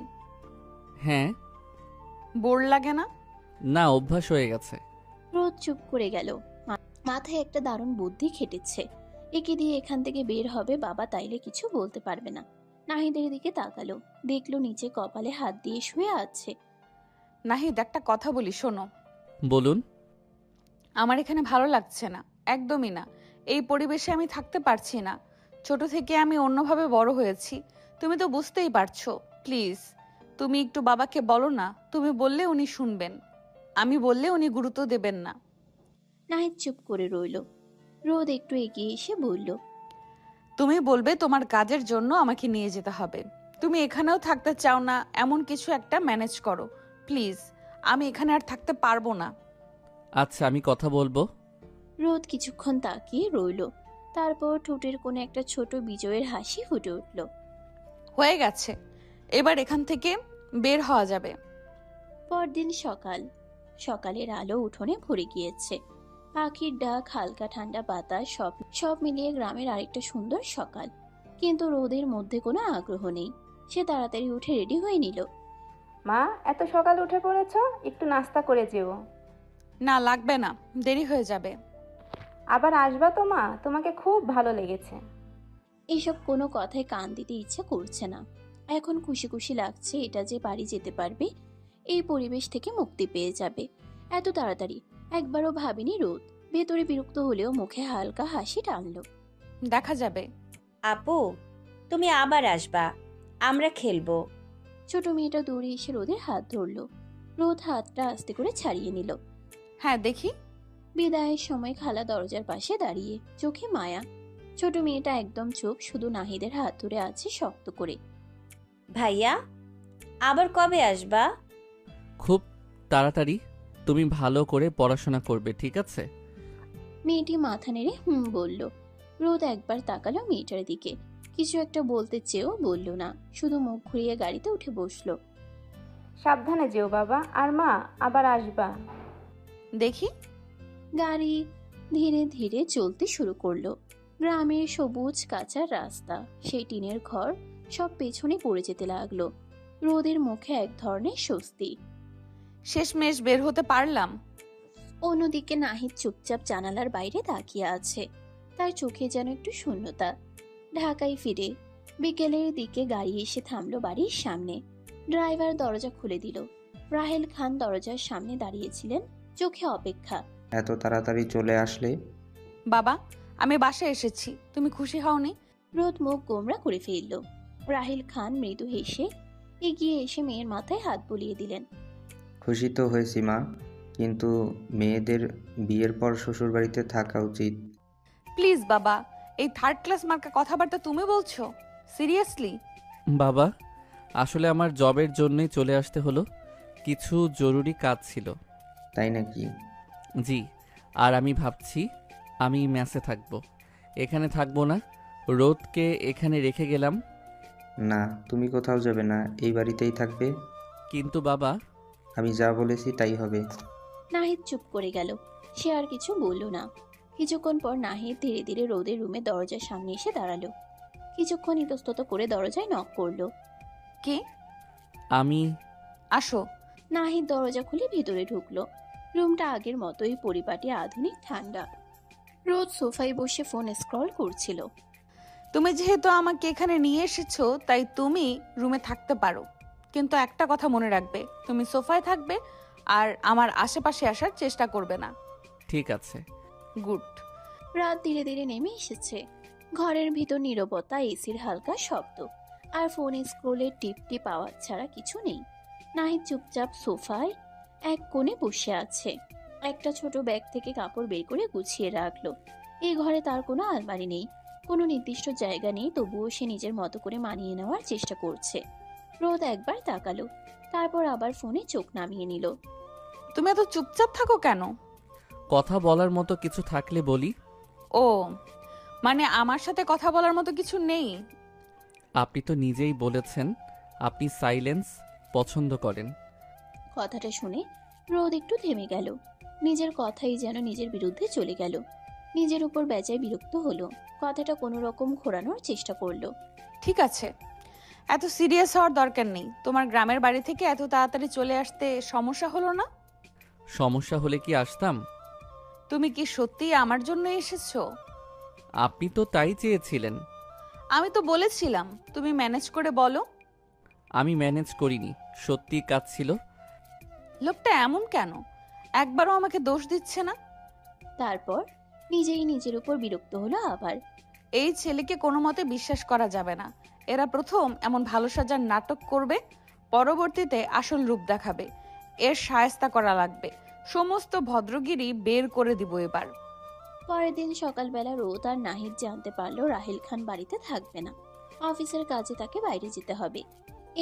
হ্যাঁ। বোর লাগে না? না, অভ্যাস হয়ে গেছে। রোদ চুপ করে গেল। মাথায় একটা দারুণ বুদ্ধি খেটেছে। একে দিয়ে এখান থেকে বের হবে বাবা তাইলে কিছু বলতে পারবে না। নাহিদের দিকে তাকালো, দেখলো নিচে কপালে হাত দিয়ে শুয়ে আছে। নাহিদ, একটা কথা বলি, শোনো। বলুন। আমার এখানে ভালো লাগছে না, একদমই না। এই পরিবেশে আমি থাকতে পারছি না। ছোট থেকে আমি অন্যভাবে বড় হয়েছি, তুমি তো বুঝতেই পারছো। প্লিজ তুমি একটু বাবাকে বলো না। তুমি বললে উনি শুনবেন, আমি বললে উনি গুরুত্ব দেবেন না। নাহিদ চুপ করে রইল। রোদ একটু এগিয়ে এসে বলল, তুমি বলবে তোমার কাজের জন্য আমাকে নিয়ে যেতে হবে। তুমি এখানেও থাকতে চাও না, এমন কিছু একটা ম্যানেজ করো প্লিজ। আমি এখানে আর থাকতে পারবো না। আচ্ছা, আমি কথা বলবো। রোদ কিছুক্ষণ তাকিয়ে রইল, তারপর ঠোঁটের কোণে একটা ছোট বিজয়ের হাসি ফুটে উঠল। হয়ে গেছে, এবার এখান থেকে বের হওয়া যাবে। পরদিন সকাল। সকালের আলো উঠোনে ভরে গিয়েছে, পাখির ডাক, হালকা ঠান্ডা বাতাস, সব মিলিয়ে গ্রামের আরেকটা সুন্দর সকাল। কিন্তু রোদের মধ্যে কোনো আগ্রহ নেই। সে তাড়াতাড়ি উঠে রেডি হয়ে নিল। মা, এত সকালে উঠে পড়েছ, একটু নাস্তা করে যেও। না, লাগবে না, দেরি হয়ে যাবে। আবার আসবা তো মা, তোমাকে খুব ভালো লেগেছে। এইসব কোনো কথায় কান দিতে ইচ্ছে করছে না। এখন খুশি খুশি লাগছে, এটা যে বাড়ি যেতে পারবে, এই পরিবেশ থেকে মুক্তি পেয়ে যাবে। এত তাড়াতাড়ি একবারও ভাবিনি রোদ। ভেতরে বিরক্ত হলেও মুখে হালকা হাসি টানলো। দেখা যাবে। আপু, তুমি আবার আসবা, আমরা খেলবো। ছোট মেয়েটা দৌড়ে এসে রোদের হাত ধরলো। রোদ হাতটা আস্তে করে ছাড়িয়ে নিল। হ্যাঁ, দেখি। বিদায়ের সময় খালা দরজার পাশে দাঁড়িয়ে, চোখে মায়া। ছোট মেয়েটা একদম চুপ, শুধু নাহিদের হাত ধরে আছে শক্ত করে। ভাইয়া, আবার কবে আসবা? খুব তাড়াতাড়ি। তুমি ভালো করে পড়াশোনা করবে, ঠিক আছে? মেয়েটি মাথা নেড়ে বলল। রোদ একবার তাকালো মেয়েটার দিকে, কিছু একটা বলতে চেয়েও বলল না, শুধু মুখ ঘুরিয়ে গাড়িতে উঠে বসলো। সাবধানে যেও বাবা, আর মা, আবার আসবা। দেখি। গাড়ি ধীরে ধীরে চলতে শুরু করলো। গ্রামের সবুজ কাঁচা রাস্তা, সেই টিনের ঘর, সব পেছনে পড়ে যেতে লাগলো। রোদের মুখে এক ধরনের স্বস্তি। শেষমেশ বের হতে পারলাম। অন্যদিকে নাহিদ চুপচাপ জানালার বাইরে তাকিয়ে আছে, তার চোখে যেন একটু শূন্যতা। ঢাকায় ফিরে বিকেলের দিকে গাড়ি এসে থামলো বাড়ির সামনে। ড্রাইভার দরজা খুলে দিল। রাহেল খান দরজার সামনে দাঁড়িয়েছিলেন, চোখে অপেক্ষা। এত তাড়াতাড়ি চলে আসলে? বাবা, আমি বাসায় এসেছি, তুমি খুশি হওনি? রোদ মুখ গোমরা করে ফেলল। রাহেল খান মৃদু হেসে এগিয়ে এসে মেয়ের মাথায় হাত বুলিয়ে দিলেন। খুশি তো হয়েছি মা, কিন্তু মেয়েদের বিয়ের পর শ্বশুরবাড়িতে থাকা উচিত। প্লিজ বাবা, এই থার্ড ক্লাস মার্কা কথাবার্তা তুমি বলছো? সিরিয়াসলি? বাবা, আসলে আমার জবের জন্যই চলে আসতে হলো, কিছু জরুরি কাজ ছিল। তাই নাকি? জি। আর আমি ভাবছি আমি ম্যাসে থাকবো, এখানে থাকবো না। রোদকে এখানে রেখে গেলাম। না, তুমি কোথাও যাবে না, এই বাড়িতেই থাকবে। কিন্তু বাবা। আমি যা বলেছি তাই হবে। নাহিদ চুপ করে গেল, সে আর কিছু বলল না। কিছুক্ষণ পর নাহিদ ধীরে ধীরে রোদের রুমে দরজার সামনে এসে দাঁড়ালো। কিছুক্ষণ ইতস্তত করে দরজায় নক করলো। কে? আমি। আসো। নাহিদ দরজা খুলে ভিতরে ঢুকলো। রুমটা আগের মতোই পরিপাটি, আধুনিক, ঠান্ডা। রোদ সোফায় বসে ফোন স্ক্রল করছিল। তুমি যেহেতু আমাকে এখানে নিয়ে এসেছো, তাই তুমি রুমে থাকতে পারো, কিন্তু একটা কথা মনে রাখবে, তুমি সোফায় থাকবে আর আমার আশেপাশে আসার চেষ্টা করবে না। ঠিক আছে। গুড। রাত ধীরে ধীরে নেমে এসেছে। ঘরের ভিতর নীরবতা, এসির হালকা শব্দ আর ফোনে স্ক্রোলের টিপ টিপ আওয়াজ ছাড়া কিছু নেই। নাহিদ চুপচাপ সোফায় এক কোণে বসে আছে। একটা ছোট ব্যাগ থেকে কাপড় বের করে গুছিয়ে রাখলো। এই ঘরে তার কোনো আলমারি নেই, কোনো নির্দিষ্ট জায়গা নেই, তবুও সে নিজের মতো করে মানিয়ে নেওয়ার চেষ্টা করছে। রোদ একবার তাকালো, তারপর আবার ফোনে চোখ নামিয়ে নিল। তুমি এত চুপচাপ থাকো কেন? কথা বলার মতো কিছু থাকলে বলি। ও, মানে আমার সাথে কথা বলার মতো কিছু নেই? আপনি তো নিজেই বলেছেন আপনি সাইলেন্স পছন্দ করেন। কথাটা শুনে রোদ একটু থেমে গেল। নিজের কথাই যেন নিজের বিরুদ্ধে চলে গেল। নিজের উপর বেজায় বিরক্ত হলো। কথাটা কোনো রকম ঘোরানোর চেষ্টা করলো। ঠিক আছে, এত সিরিয়াস হওয়ার দরকার নেই। তোমার গ্রামের বাড়ি থেকে এত তাড়াতাড়ি চলে আসতে সমস্যা হলো না? সমস্যা হলে কি আসতাম? তুমি কি সত্যিই আমার জন্য এসেছো? আপনি তো তাই চেয়েছিলেন। আমি তো বলেছিলাম তুমি ম্যানেজ করে বলো। আমি ম্যানেজ করিনি, সত্যি কাজ ছিল। লোকটা এমন কেন? একবারও আমাকে দোষ দিচ্ছে না। তারপর নিজেই নিজের উপর বিরক্ত হলো আবার। এই ছেলেকে কোনো মতে বিশ্বাস করা যাবে না। এরা প্রথম এমন ভালো সাজার নাটক করবে, পরবর্তীতে আসল রূপ দেখাবে। এর শায়েস্তা করা লাগবে। সমস্ত ভদ্রগিরি বের করে দিব এবার। পরের দিন সকালবেলা রোদ আর নাহিদ জানতে পারলো রাহিল খান বাড়িতে থাকবে না। অফিসের কাজে তাকে বাইরে যেতে হবে।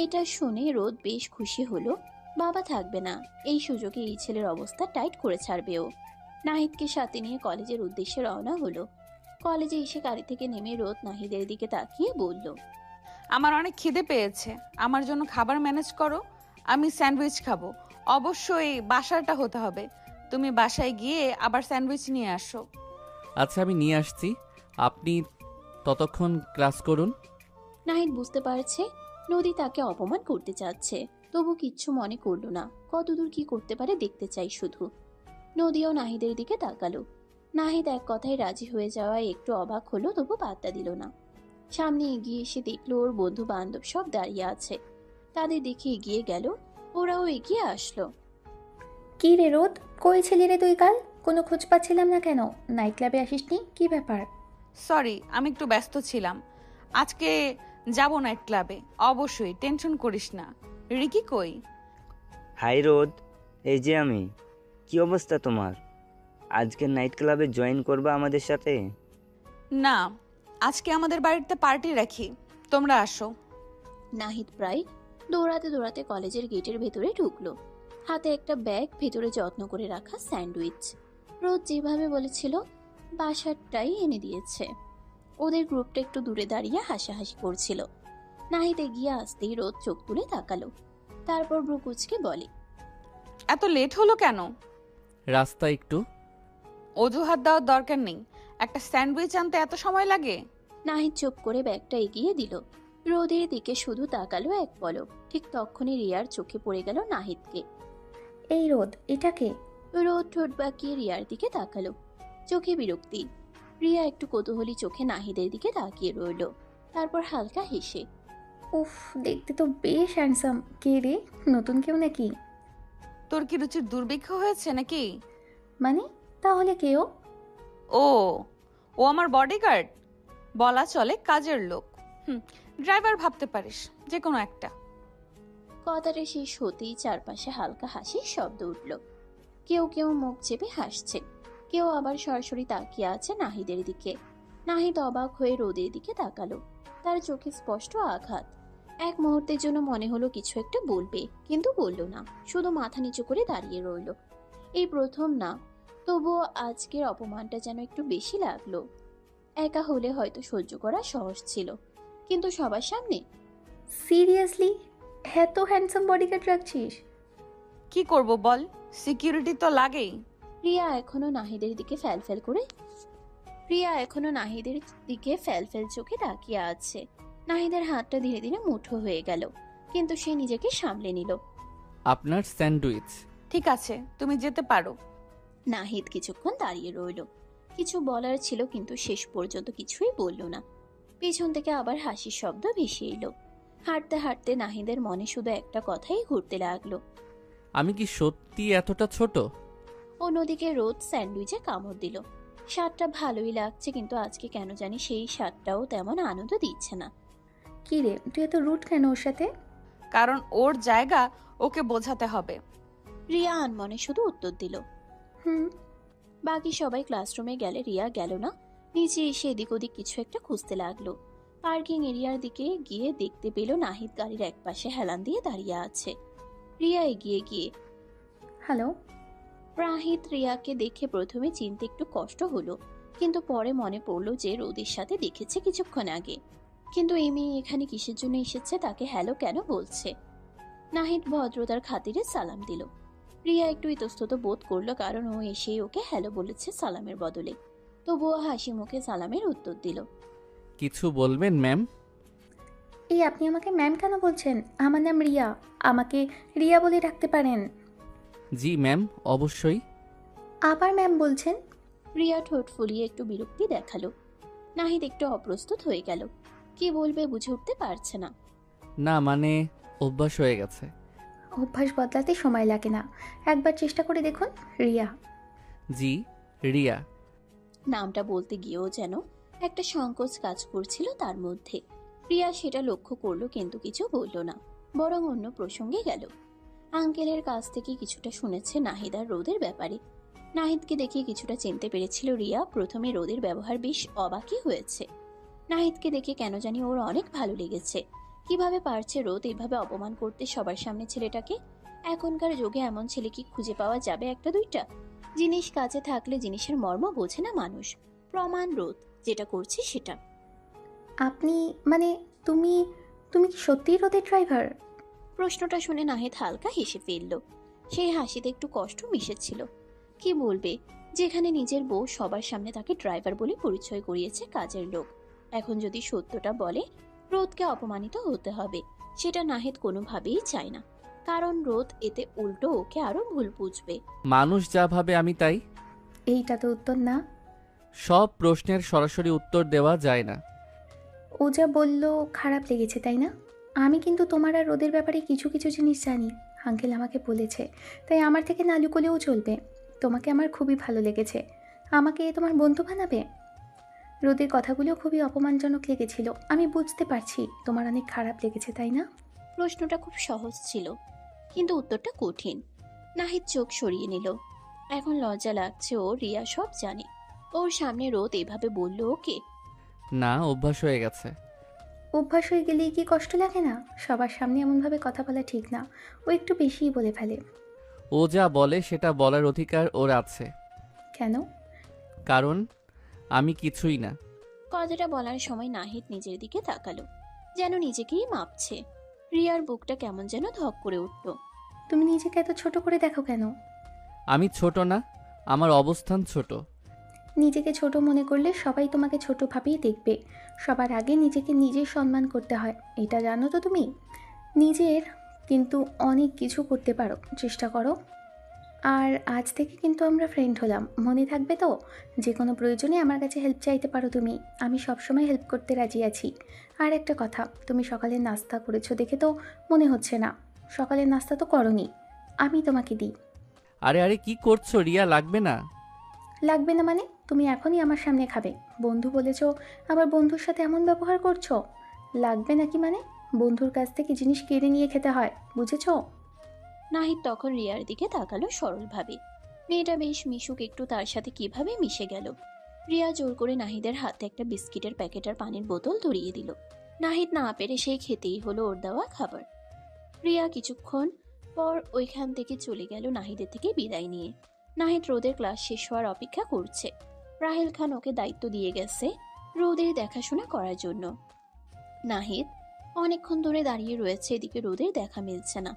এটা শুনে রোদ বেশ খুশি হলো। বাবা থাকবে না, এই সুযোগে এই ছেলের অবস্থা টাইট করে ছাড়বে ও। নাহিদকে সাথে নিয়ে কলেজের উদ্দেশ্যে রওনা হলো। কলেজে এসে গাড়ি থেকে নেমে রোদ নাহিদের দিকে তাকিয়ে বলল, আমার অনেক খিদে পেয়েছে, আমার জন্য খাবার ম্যানেজ করো। আমি স্যান্ডউইচ খাবো। অবশ্যই বাসাটা হতে হবে। তুমি বাসায় গিয়ে আবার স্যান্ডউইচ নিয়ে আসো। আচ্ছা, আমি নিয়ে আসছি, আপনি ততক্ষণ ক্লাস করুন। নাহিদ বুঝতে পারছে নদী তাকে অপমান করতে চাচ্ছে, তবু কিচ্ছু মনে করলো না। কতদূর কি করতে পারে দেখতে চাই শুধু। নদীও নাহিদের দিকে তাকালো। নাহিদ এক কথায় রাজি হয়ে যাওয়ায় একটু অবাক হলো, তবু পাত্তা দিল না। সামনে এগিয়ে এসে দেখলো ওর বন্ধু বান্ধব সব দাঁড়িয়ে আছে। তাদের দেখে এগিয়ে গেল, ওরাও এগিয়ে আসলো। কি রে রোদ, কই ছিলি রে তুই কাল? কোনো খোঁজ পাচ্ছিলাম না কেন? নাইট ক্লাবে আসিসনি, কি ব্যাপার? সরি, আমি একটু ব্যস্ত ছিলাম। আজকে যাব নাইট ক্লাবে। অবশ্যই, টেনশন করিস না। রিকি কই? হাই রোদ, এই যে আমি। কি অবস্থা তোমার? আজকে নাইট ক্লাবে জয়েন করবা আমাদের সাথে? না, আজকে আমাদের বাড়িতে পার্টি রাখি, তোমরা আসো। নাহিদ প্রায় দৌড়াতে দৌড়াতে কলেজের গেটের ভেতরে ঢুকলো। হাতে একটা ব্যাগ, ভেতরে যত্ন করে রাখা স্যান্ডউইচ। রোদ যেভাবে বলেছিল বাসারটাই এনে দিয়েছে। ওদের গ্রুপটা একটু দূরে দাঁড়িয়ে হাসাহাসি করছিল। নাহিদ এগিয়ে আসতেই রোদ চোখ তুলে তাকালো। তারপর ব্রু কুচকে বলে, এত লেট হলো কেন? রাস্তা একটু। অজুহাত দেওয়ার দরকার নেই। একটা স্যান্ডউইচ আনতে এত সময় লাগে? নাহিদ চুপ করে ব্যাগটা এগিয়ে দিল। রোদের দিকে শুধু তাকালো এক পলক। ঠিক তখনই রিয়ার চোখে পড়ে গেল নাহিদকে। এই রোদ, এটাকে? রোদ ঠোঁট বাঁকিয়ে রিয়ার দিকে তাকালো, চোখে বিরক্তি। রিয়া একটু কৌতূহলী চোখে নাহিদের দিকে তাকিয়ে রইল, তারপর হালকা হেসে, উফ, দেখতে তো বেশ হ্যান্ডসাম। কে রে, নতুন কেউ নাকি? তোর কি রুচির দুর্ভিক্ষ হয়েছে নাকি? মানে তাহলে কেউ? ও ও আমার বডিগার্ড, বলা চলে কাজের লোক। ড্রাইভার ভাবতে পারিস, যে কোনো একটা। কথাটা শেষ হতেই চারপাশে হালকা হাসির শব্দ উঠল। কেউ কেউ মুখ চেপে হাসছে, কেউ আবার সরাসরি তাকিয়ে আছে নাহিদের দিকে। নাহিদ অবাক হয়ে রোদের দিকে তাকালো। তার চোখে স্পষ্ট আঘাত। এক মুহূর্তের জন্য মনে হলো কিছু একটা বলবে, কিন্তু বলল না, শুধু মাথা নিচু করে দাঁড়িয়ে রইল। এই প্রথম না, তবুও আজকের অপমানটা যেন একটু বেশি লাগলো। একা হলে হয়তো সহ্য করা সহজ ছিল, কিন্তু সবার সামনে? সিরিয়াসলি এত হ্যান্ডসাম বডিগার্ড রাখছিস? কি করব বল, সিকিউরিটি তো লাগেই। রিয়া এখনো নাহিদের দিকে ফ্যালফেল চোখে তাকিয়ে আছে। নাহিদের হাতটা ধীরে ধীরে মুঠো হয়ে গেল, কিন্তু সে নিজেকে সামলে নিল। আপনার স্যান্ডউইচ। ঠিক আছে, তুমি যেতে পারো। নাহিদ কিছুক্ষণ দাঁড়িয়ে রইল। কিছু বলার ছিল, কিন্তু শেষ পর্যন্ত কিছুই বলল না। পেছন থেকে আবার হাসির শব্দ ভেসে এলো। হাঁটতে হাঁটতে নাহিদের মনে শুধু একটা কথাই ঘুরতে লাগলো। আমি কি সত্যি এতটা ছোট? অন্যদিকে রোদ স্যান্ডউইচে কামড় দিল। স্বাদটা ভালোই লাগছে, কিন্তু আজকে কেন জানি সেই স্বাদটাও তেমন আনন্দ দিচ্ছে না। কি রে, তুই এত রুট কেন ওর সাথে? কারণ ওর জায়গা ওকে বোঝাতে হবে। রিয়া আনমনে শুধু উত্তর দিল। হুম। বাকি সবাই ক্লাসরুমে গেলে রিয়া গেল না। নিচে এসে এদিক ওদিক কিছু একটা খুঁজতে লাগলো। পার্কিং এরিয়ার দিকে গিয়ে দেখতে পেল নাহিদ গাড়ির একপাশে হেলান দিয়ে দাঁড়িয়ে আছে। রিয়া এগিয়ে গিয়ে, হ্যালো। নাহিদ রিয়াকে দেখে প্রথমে চিনতে একটু কষ্ট হলো, কিন্তু পরে মনে পড়লো যে রোদের সাথে দেখেছে কিছুক্ষণ আগে। কিন্তু এই মেয়ে এখানে কিসের জন্য এসেছে, তাকে হ্যালো কেন বলছে? নাহিদ ভদ্রতার খাতিরে সালাম দিল। রিয়া একটু ইতস্তত বোধ করলো, কারণ ও এসেই ওকে হ্যালো বলেছে সালামের বদলে। তবুও হাসি মুখে সালামের উত্তর দিল। কিছু বলবেন ম্যাম? এই আপনি আমাকে ম্যাম কেন বলছেন? আমার নাম রিয়া, আমাকে রিয়া বলে ডাকতে পারেন। জি ম্যাম, অবশ্যই। আবার ম্যাম বলছেন? রিয়া ঠোঁট ফুলিয়ে একটু বিরক্তি দেখালো। নাহিদ একটু অপ্রস্তুত হয়ে গেল, কি বলবে বুঝে উঠতে পারছে না। না মানে অভ্যাস হয়ে গেছে। অভ্যাস বদলাতে সময় লাগে না, একবার চেষ্টা করে দেখুন। রিয়া। জি, রিয়া। নামটা বলতে গিয়েও যেন একটা সংকোচ কাজ করছিল তার মধ্যে। রিয়া সেটা লক্ষ্য করলো, কিন্তু কিছু বলল না, বরং অন্য প্রসঙ্গে গেল। আঙ্কেলের কাছ থেকে কিছুটা শুনেছে নাহিদ আর রোদের ব্যাপারে। নাহিদকে দেখে কিছুটা চিনতে পেরেছিল রিয়া। প্রথমে রোদের ব্যবহার বেশ অবাকই হয়েছে। নাহিদকে দেখে কেন জানি ওর অনেক ভালো লেগেছে। কিভাবে পারছে রোদ এইভাবে অপমান করতে সবার সামনে ছেলেটাকে? এখনকার যুগে এমন ছেলে কি খুঁজে পাওয়া যাবে একটা দুইটা? জিনিস কাছে থাকলে জিনিসের মর্ম বোঝে না মানুষ। প্রমাণ রোদ, যেটা করছি সেটা। আপনি মানে তুমি তুমি কি সত্যিই রোদের ড্রাইভার? প্রশ্নটা শুনে নাহিদ হালকা হেসে ফেলল। সেই হাসিতে একটু কষ্ট মিশেছিল। কি বলবে, যেখানে নিজের বউ সবার সামনে তাকে ড্রাইভার বলে পরিচয় করিয়েছে কাজের লোক, এখন যদি সত্যটা বলে রোদকে অপমানিত হতে হবে, সেটা নাহিদ কোনোভাবেই চায় না। কারণ রোদ এতে উল্টো ওকে আরো ভুল বুঝবে। মানুষ যা ভাবে আমি তাই। এইটা তো উত্তর না। সব প্রশ্নের সরাসরি উত্তর দেওয়া যায় না। ও যা বলল খারাপ লেগেছে তাই না? আমি কিন্তু তোমার আর রোদের ব্যাপারে কিছু কিছু জিনিস জানি, আঙ্কেল আমাকে বলেছে, তাই আমার থেকে না লুকোলেও চলবে। তোমাকে আমার খুবই ভালো লেগেছে, আমাকে তোমার বন্ধু বানাবে? রোদের কথাগুলো খুবই অপমানজনক লেগেছিল, আমি বুঝতে পারছি তোমার অনেক খারাপ লেগেছে তাই না? প্রশ্নটা খুব সহজ ছিল, কিন্তু উত্তরটা কঠিন। নাহিদ চোখ সরিয়ে নিল। এখন লজ্জা লাগছে, ও রিয়া সব জানে। ওর সামনে রোদ এভাবে বলল ওকে। না, অভ্যাস হয়ে গেছে। অভ্যাস হয়ে গেলেই কি কষ্ট লাগে না? সবার সামনে এমনভাবে কথা বলা ঠিক না, ও একটু বেশিই বলে ফেলে। ও যা বলে সেটা বলার অধিকার ওর আছে। কেন? কারণ আমি কিছুই না। কথাটা বলার সময় নাহিদ নিজের দিকে তাকালো, যেন নিজেকেই মাপছে। রিয়ার বুকটা কেমন যেন ধক করে উঠল। তুমি নিজেকে এত ছোট করে দেখো কেন? আমি ছোট না, আমার অবস্থান ছোট। নিজেকে ছোট মনে করলে সবাই তোমাকে ছোট ভাবেই দেখবে। সবার আগে নিজেকে নিজের সম্মান করতে হয়, এটা জানো তো তুমি? নিজের কিন্তু অনেক কিছু করতে পারো, চেষ্টা করো। আর আজ থেকে কিন্তু আমরা ফ্রেন্ড হলাম, মনে থাকবে তো? যে কোনো প্রয়োজনে আমার কাছে হেল্প চাইতে পারো তুমি, আমি সবসময় হেল্প করতে রাজি আছি। আর একটা কথা, তুমি সকালে নাস্তা করেছো দেখে তো মনে হচ্ছে না। সকালের নাস্তা তো করোনি, আমি তোমাকে দিই। আরে আরে কি করছো রিয়া, লাগবে না। লাগবে না মানে? তুমি এখনই আমার সামনে খাবে, বন্ধু বলেছো, আবার বন্ধুর সাথে এমন ব্যবহার করছো। লাগবে নাকি মানে? বন্ধুর কাছ থেকে জিনিস কেড়ে নিয়ে খেতে হয়, বুঝেছো? নাহিদ তখন রিয়ার দিকে তাকালো সরলভাবে। মেয়েটা বেশ মিশুক, একটু তার সাথে কিভাবে মিশে গেল। রিয়া জোর করে নাহিদের হাতে একটা বিস্কিটের প্যাকেট আর পানির বোতল ধরিয়ে দিল। নাহিদ না পেরে সেই খেতেই হলো ওর দেওয়া খাবার। রিয়া কিছুক্ষণ পর ওইখান থেকে চলে গেল নাহিদের থেকে বিদায় নিয়ে। নাহিদ রোদের ক্লাস শেষ হওয়ার অপেক্ষা করছে। রাহেল খান ওকে দায়িত্ব দিয়ে গেছে রোদের দেখাশোনা করার জন্য। নাহিদ অনেকক্ষণ ধরে দাঁড়িয়ে রয়েছে, এদিকে রোদের দেখা মিলছে না।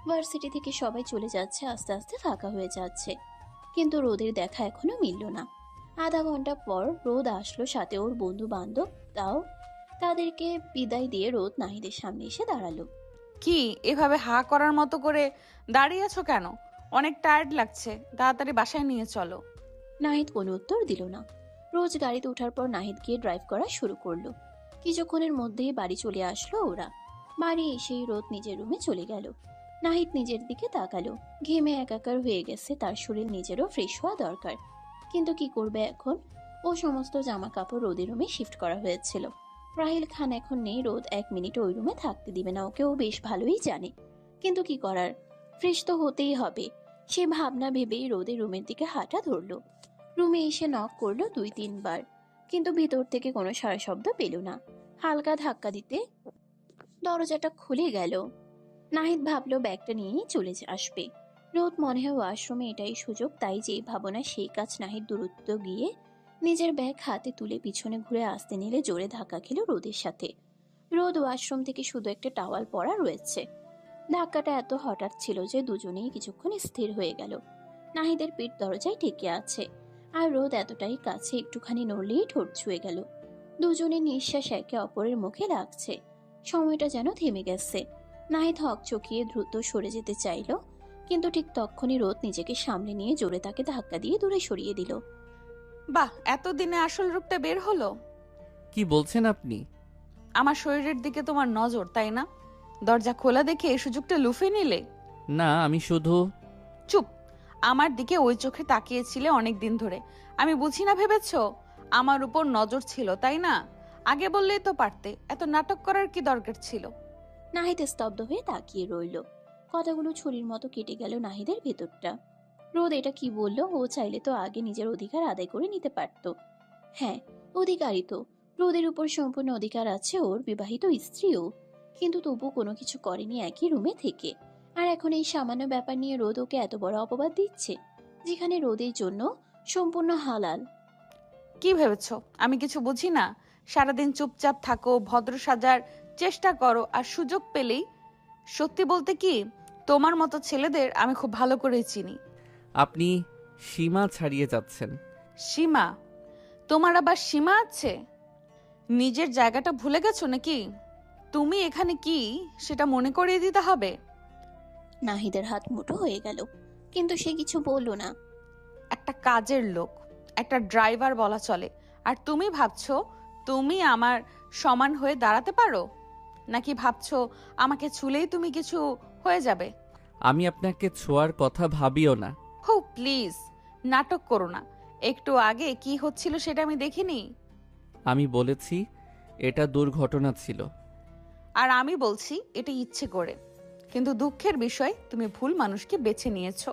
ভার্সিটি থেকে সবাই চলে যাচ্ছে, আস্তে আস্তে ফাঁকা হয়ে যাচ্ছে, কিন্তু রোদের দেখা এখনো মিলল না। আধা ঘন্টা পর রোদ আসলো, সাথে ওর বন্ধু বান্ধব। তাও তাদেরকে বিদায় দিয়ে রোদ নাহিদের সামনে এসে দাঁড়ালো। কি এভাবে হা করার মতো করে দাঁড়িয়ে আছো কেন? অনেক টায়ার্ড লাগছে, তাড়াতাড়ি বাসায় নিয়ে চলো। নাহিদ কোনো উত্তর দিল না। রোজ গাড়িতে ওঠার পর নাহিদ গিয়ে ড্রাইভ করা শুরু করলো। কিছুক্ষণের মধ্যেই বাড়ি চলে আসলো ওরা। বাড়ি এসেই রোদ নিজের রুমে চলে গেল। নাহিদ নিজের দিকে তাকালো। ঘেমে একাকার হয়ে গেছে, তার শরীর নিজেরও ফ্রেশ হওয়া দরকার। কিন্তু কি করবে এখন? ও সমস্ত জামা কাপড় রোদের রুমে শিফট করা হয়েছিল। রাহিল খান এখন নেই, রোদ 1 মিনিট ওই রুমে থাকতে দিবে না ওকে, ও বেশ ভালোই জানে। কিন্তু কি করার, ফ্রেশ তো হতেই হবে। সে ভাবনা ভেবেই রোদের রুমের দিকে হাঁটা ধরলো। রুমে এসে নক করলো 2-3 বার, কিন্তু ভিতর থেকে কোনো সাড়া শব্দ পেল না। হালকা ধাক্কা দিতে দরজাটা খুলে গেল। নাহিদ ভাবলো ব্যাগটা নিয়েই চলে আসবে। রোদ মনে হয় ওয়াশরুমে এটাই সুযোগ, তাই যেই ভাবনা সেই কাজ। নাহিদ দূরত্ব গিয়ে নিজের ব্যাগ হাতে তুলে পিছনে ঘুরে আসতে নিলে জোরে ধাক্কা খেল রোদের সাথে। রোদ ওয়াশরুম থেকে শুধু একটা টাওয়াল পরা রয়েছে। ধাক্কাটা এত হঠাৎ ছিল যে দুজনেই কিছুক্ষণ স্থির হয়ে গেল। নাহিদের পিঠ দরজায় ঠেকে আছে, আর রোদ এতটাই কাছে একটুখানি নড়লেই ঠোঁট ছুঁয়ে গেল। দুজনের নিঃশ্বাস একে অপরের মুখে লাগছে। সময়টা যেন থেমে গেছে। নাহিদ হক চকিয়ে দ্রুত সরে যেতে চাইল, কিন্তু ঠিক তখনই রোদ নিজেকে সামলে নিয়ে জোরে তাকে ধাক্কা দিয়ে দূরে সরিয়ে দিল। বাহ, এতদিনে আসল রূপটা বের হলো। কি বলছেন আপনি? আমার শরীরের দিকে তোমার নজর, তাই না? দরজা খোলা দেখে এই সুযোগটা লুফে নিলে। না, আমি শুধু... চুপ। আমার দিকে ওই চোখে তাকিয়েছিলে অনেক দিন ধরে। আমি বুঝি না ভেবেছো আমার উপর নজর ছিল, তাই না? আগে বললেই তো পারতে, এত নাটক করার কি দরকার ছিল? নাহিদ স্তব্ধ হয়ে তাকিয়ে রইল। কথাগুলো ছুরির মতো কেটে গেল নাহিদের ভেতরটা। রোদ এটা কি বলল? ও চাইলে তো আগে নিজের অধিকার আদায় করে নিতে পারত। হ্যাঁ, অধিকারই তো। রোদের উপর সম্পূর্ণ অধিকার আছে ওর, বিবাহিত স্ত্রীও। কিন্তু তবু কোনো কিছু করেনি একই রুমে থেকে। আর এখন এই সামান্য ব্যাপার নিয়ে রোদ ওকে এত বড় অপবাদ দিচ্ছে, যেখানে রোদের জন্য সম্পূর্ণ হালাল। কি ভেবেছো আমি কিছু বুঝি না? সারাদিন চুপচাপ থাকো, ভদ্র সাজার চেষ্টা করো, আর সুযোগ পেলেই... সত্যি বলতে কি, তোমার মতো ছেলেদের আমি খুব ভালো করেই চিনি। আপনি সীমা ছাড়িয়ে যাচ্ছেন। সীমা? তোমার আবার সীমা আছে? নিজের জায়গাটা ভুলে গেছো নাকি? তুমি এখানে কি সেটা মনে করিয়ে দিতে হবে। নাহিদের হাত মুঠো হয়ে গেল, কিন্তু সে কিছু বলল না। একটা কাজের লোক, একটা ড্রাইভার বলা চলে, আর তুমি ভাবছো তুমি আমার সমান হয়ে দাঁড়াতে পারো? নাকি ভাবছো আমাকে ছুলেই তুমি কিছু হয়ে যাবে? আমি আপনাকে ছোঁয়ার কথা ভাবিও না। হো প্লিজ, নাটক করো না। একটু আগে কি হচ্ছিল সেটা আমি দেখিনি। আমি বলেছি এটা দুর্ঘটনা ছিল। আর আমি বলছি এটা ইচ্ছে করে। কিন্তু দুঃখের বিষয়, তুমি ভুল মানুষকে বেছে নিয়েছো।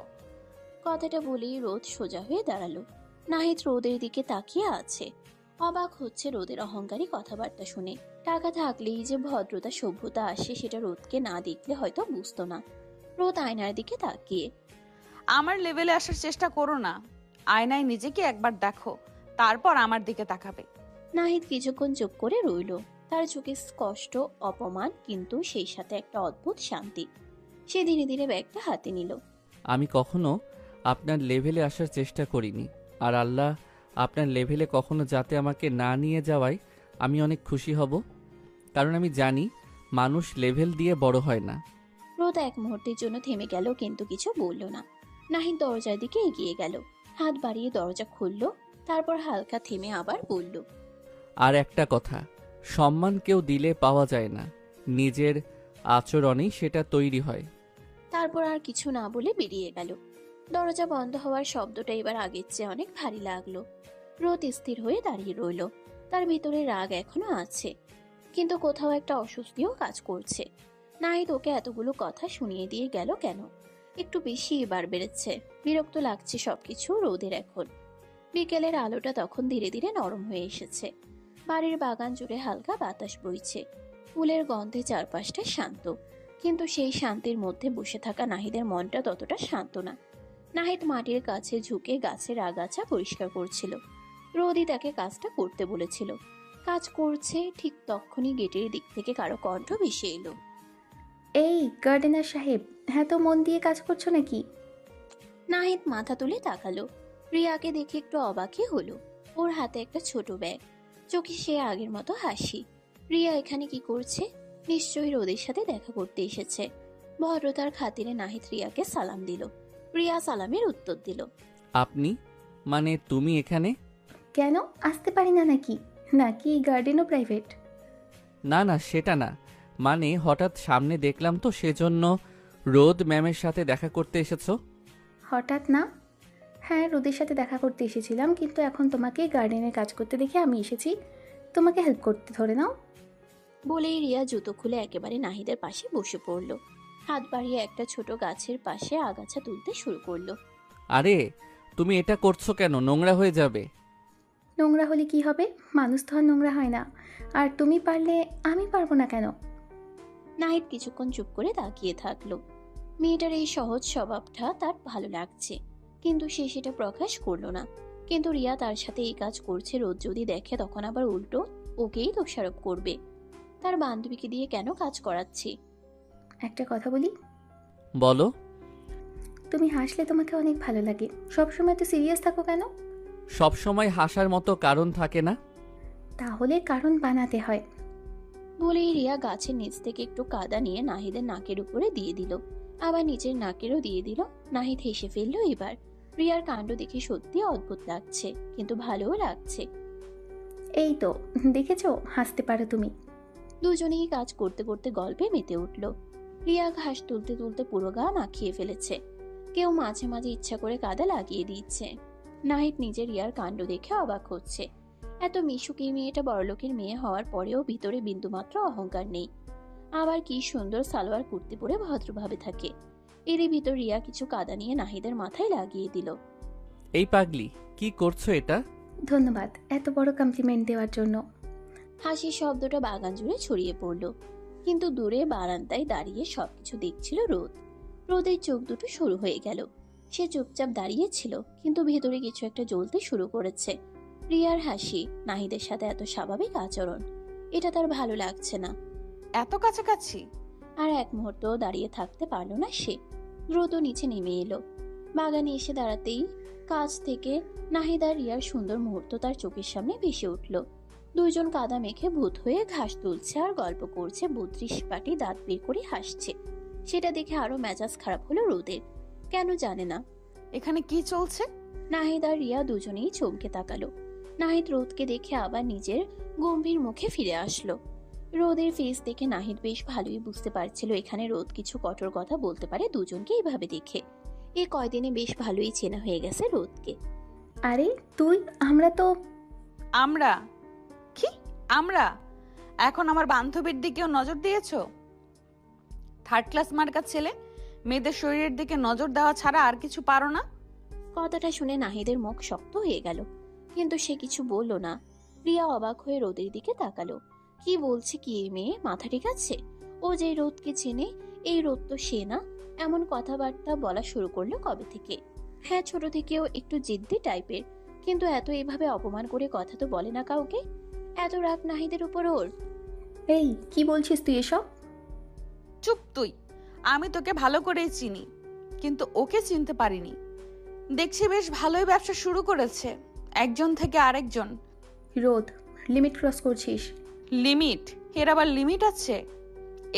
কথাটা বলেই রোদ সোজা হয়ে দাঁড়ালো। নাহিদ রোদের দিকে তাকিয়ে আছে, অবাক হচ্ছে রোদের অহংকারী কথাবার্তা শুনে। টাকা থাকলেই যে ভদ্রতা সভ্যতা আসে সেটা রোদকে না দেখলে হয়তো বুঝতো না। রোদ আয়নার দিকে তাকিয়ে, আমার লেভেলে আসার চেষ্টা করো না। আয়নায় নিজেকে একবার দেখো, তারপর আমার দিকে তাকাবে। নাহিদ কিছুক্ষণ চুপ করে রইল। তার চোখে স্পষ্ট অপমান, কিন্তু সেই সাথে একটা অদ্ভুত শান্তি। সে ধীরে ধীরে ব্যাগটা হাতে নিল। আমি কখনো আপনার লেভেলে আসার চেষ্টা করিনি, আর আল্লাহ আপনার লেভেলে কখনো যাতে আমাকে না নিয়ে যাওয়ায় আমি অনেক খুশি হব, কারণ আমি জানি মানুষ লেভেল দিয়ে বড় হয় না। রোদ এক মুহূর্তের জন্য থেমে গেল, কিন্তু কিছু বলল না। নাহিদ দরজার দিকে এগিয়ে গেল, হাত বাড়িয়ে দরজা খুলল, তারপর হালকা থেমে আবার বলল, আর একটা কথা, সম্মান কেউ দিলে পাওয়া যায় না, নিজের আচরণেই সেটা তৈরি হয়। তারপর আর কিছু না বলে বেরিয়ে গেল। দরজা বন্ধ হওয়ার শব্দটা এবার আগের চেয়ে অনেক ভারী লাগলো। রোদ স্থির হয়ে দাঁড়িয়ে রইল। তার ভিতরে রাগ এখনো আছে, কিন্তু কোথাও একটা অস্বস্তিও কাজ করছে। নাহিদ ওকে এতগুলো কথা শুনিয়ে দিয়ে গেল কেন? একটু বেশি এবার বেড়েছে। বিরক্ত লাগছে সবকিছু রোদের এখন। বিকেলের আলোটা তখন ধীরে ধীরে নরম হয়ে এসেছে। বাড়ির বাগান জুড়ে হালকা বাতাস বইছে, ফুলের গন্ধে চারপাশটা শান্ত। কিন্তু সেই শান্তির মধ্যে বসে থাকা নাহিদের মনটা ততটা শান্ত না। নাহিদ মাটির কাছে ঝুঁকে গাছের আগাছা পরিষ্কার করছিল। রোদই তাকে কাজটা করতে বলেছিল। কাজ করছে, ঠিক তখনই গেটের দিক থেকে কারো কণ্ঠ ভেসে এলো। এই গার্ডেনার সাহেব, হ্যাঁ তো মন দিয়ে কাজ করছো নাকি? নাহিদ মাথা তুলে তাকালো। রিয়াকে দেখে একটু অবাকই হলো। ওর হাতে একটা ছোট ব্যাগ, চোখে সে আগের মতো হাসি। রিয়া এখানে কি করছে? নিশ্চয়ই রোদের সাথে দেখা করতে এসেছে। ভদ্রতার খাতিরে নাহিদ রিয়াকে সালাম দিল। রিয়া সালামের উত্তর দিল। আপনি মানে তুমি এখানে? কেন, আসতে পারি না নাকি? নাকি এই গার্ডেনও প্রাইভেট? না না, সেটা না, মানে হঠাৎ সামনে দেখলাম তো সেজন্য। রোদ ম্যামের সাথে দেখা করতে এসেছো? হঠাৎ না। হ্যাঁ, রোদের সাথে দেখা করতে এসেছিলাম, কিন্তু এখন তোমাকে গার্ডেনে কাজ করতে দেখে আমি এসেছি তোমাকে হেল্প করতে। ধরে নাও। বলেই রিয়া জুতো খুলে একেবারে নাহিদের পাশে বসে পড়ল। হাত বাড়িয়ে একটা ছোট গাছের পাশে আগাছা তুলতে শুরু করলো। আরে তুমি এটা করছো কেন? নোংরা হয়ে যাবে। নোংরা হলে কি হবে? মানুষ তো আর নোংরা হয় না। আর তুমি পারলে আমি পারবো না কেন? নাহিদ কিছুক্ষণ চুপ করে তাকিয়ে থাকলো। মেয়েটার এই সহজ স্বভাবটা তার ভালো লাগছে, কিন্তু সে সেটা প্রকাশ করলো না। কিন্তু রিয়া তার সাথে এই কাজ করছে, রোজ যদি দেখে তখন আবার উল্টো ওকেই দোষারোপ করবে। তার বান্ধবীকে দিয়ে কেন কাজ করাচ্ছি? একটা কথা বলি? বলো। তুমি হাসলে তোমাকে অনেক ভালো লাগে। সবসময় তো সিরিয়াস থাকো কেন? সব সময় হাসার মতো কারণ থাকে না। তাহলে কারণ বানাতে হয়। বলেই রিয়া গাছের নিচ থেকে একটু কাদা নিয়ে নাহিদের নাকের উপরে দিয়ে দিল, আবার নিচের নাকেরও দিয়ে দিল। নাহিদ হেসে ফেললো এবার। রিয়ার কাণ্ড দেখে সত্যি অদ্ভুত লাগছে, কিন্তু ভালোও লাগছে। এই তো দেখেছো, হাসতে পারো তুমি। দুজনেই কাজ করতে করতে গল্পে মেতে উঠল। রিয়া ঘাস তুলতে তুলতে পুরো গা মাখিয়ে ফেলেছে। কেউ মাঝে মাঝে ইচ্ছা করে কাদা লাগিয়ে দিচ্ছে। নাহিদ নিজে রিয়ার কাণ্ড দেখে অবাক হচ্ছে। এত মিশুকি মেয়েটা বড়লোকের মেয়ে হওয়ার পরেও ভিতরে বিন্দুমাত্র অহংকার নেই। আবার কি সুন্দর সালোয়ার কুর্তি পরে ভদ্রভাবে থাকে। এরই ভিতর রিয়া কিছু কাদা নিয়ে নাহিদের মাথায় লাগিয়ে দিল। এই পাগলি, কি করছো এটা? ধন্যবাদ এত বড় কমপ্লিমেন্ট দেওয়ার জন্য। হাসির শব্দটা বাগান জুড়ে ছড়িয়ে পড়ল। কিন্তু দূরে বারান্দায় দাঁড়িয়ে সবকিছু দেখছিল রোদ। রোদের চোখ দুটো শুরু হয়ে গেল। সে চুপচাপ দাঁড়িয়ে ছিল, কিন্তু ভেতরে কিছু একটা জ্বলতে শুরু করেছে। রিয়ার হাসি, নাহিদের সাথে এত স্বাভাবিক আচরণ, এটা তার ভালো লাগছে না। এত কাছাকাছি? আর এক মুহূর্ত দাঁড়িয়ে থাকতে পারল না সে। দ্রুত নিচে নেমে এলো। বাগানে এসে দাঁড়াতেই কাছ থেকে নাহিদ আর রিয়ার সুন্দর মুহূর্ত তার চোখের সামনে ভেসে উঠল। দুইজন কাদা মেখে ভূত হয়ে ঘাস তুলছে আর গল্প করছে, 32 পাটি দাঁত বের করে হাসছে। সেটা দেখে আরো মেজাজ খারাপ হলো রোদের। কেন জানে না। এখানে কি চলছে? নাহিদ আর রিয়া দুজনেই চমকে তাকালো। নাহিদ রোদকে দেখে আবার নিজের গম্ভীর মুখে ফিরে আসলো। রোদের ফেস দেখে নাহিদ বেশ ভালোই বুঝতে পারছিল এখানে রোদ কিছু কঠোর কথা বলতে পারে দুজনকে এইভাবে দেখে। এই কয়দিনে বেশ ভালোই চেনা হয়ে গেছে রোদকে। আরে তুই, আমরা তো। আমরা? কি আমরা? এখন আমার বান্ধবীর দিকেও নজর দিয়েছো? থার্ড ক্লাস মার্কা ছেলে, মেয়েদের শরীরের দিকে নজর দেওয়া ছাড়া আর কিছু পারো না? কথাটা শুনে নাহিদের মুখ শক্ত হয়ে গেল, কিন্তু সে কিছু বলল না। রিয়া অবাক হয়ে রোদের দিকে তাকালো। কি বলছে কি এই মেয়ে, মাথা ঠিক আছে? ও যে রোদকে চেনে, এই রোদ তো সে না। এমন কথাবার্তা বলা শুরু করলো কবে থেকে? হ্যাঁ, ছোট থেকেও একটু জিদ্দি টাইপের, কিন্তু এত এভাবে অপমান করে কথা তো বলে না কাউকে। এত রাগ নাহিদের উপর ওর। এই কি বলছিস তুই এসব? চুপ তুই। আমি তোকে ভালো করেই চিনি, কিন্তু ওকে চিনতে পারিনি। দেখছি বেশ ভালোই ব্যবসা শুরু করেছে, একজন থেকে আরেকজন। রোদ, লিমিট ক্রস করছিস। লিমিট? এর আবার লিমিট আছে?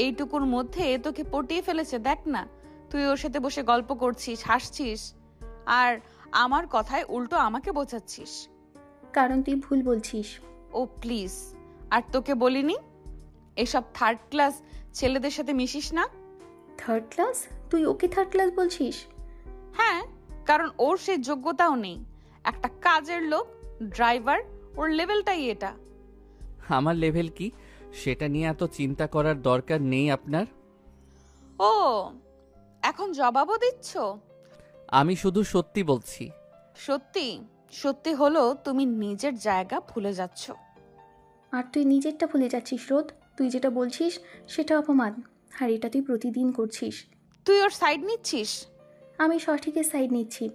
এইটুকুর মধ্যে তোকে পটিয়ে ফেলেছে, দেখ না। তুই ওর সাথে বসে গল্প করছিস, হাসছিস, আর আমার কথায় উল্টো আমাকে বোঝাচ্ছিস। কারণ তুই ভুল বলছিস। ও প্লিজ, আর তোকে বলিনি এসব থার্ড ক্লাস ছেলেদের সাথে মিশিস না? Third class? তুই ওকে থার্ড ক্লাস বলছিস? হ্যাঁ, কারণ ওর সেই যোগ্যতাও নেই। একটা কাজের লোক, ড্রাইভার, ওর লেভেলটাই এটা। আমার লেভেল কি সেটা নিয়ে এত চিন্তা করার দরকার নেই আপনার। ও, এখন জবাবও দিচ্ছ? আমি শুধু সত্যি বলছি। সত্যি? সত্যি হলো তুমি নিজের জায়গা ভুলে যাচ্ছ। আর তুই নিজেরটা ভুলে যাচ্ছিস রোদ। তুই যেটা বলছিস সেটা অপমান, আর এটা তুই প্রতিদিন করছিস। তুই ওর সাইড নিচ্ছিস? আমি সঠিকের সাইড নিচ্ছি।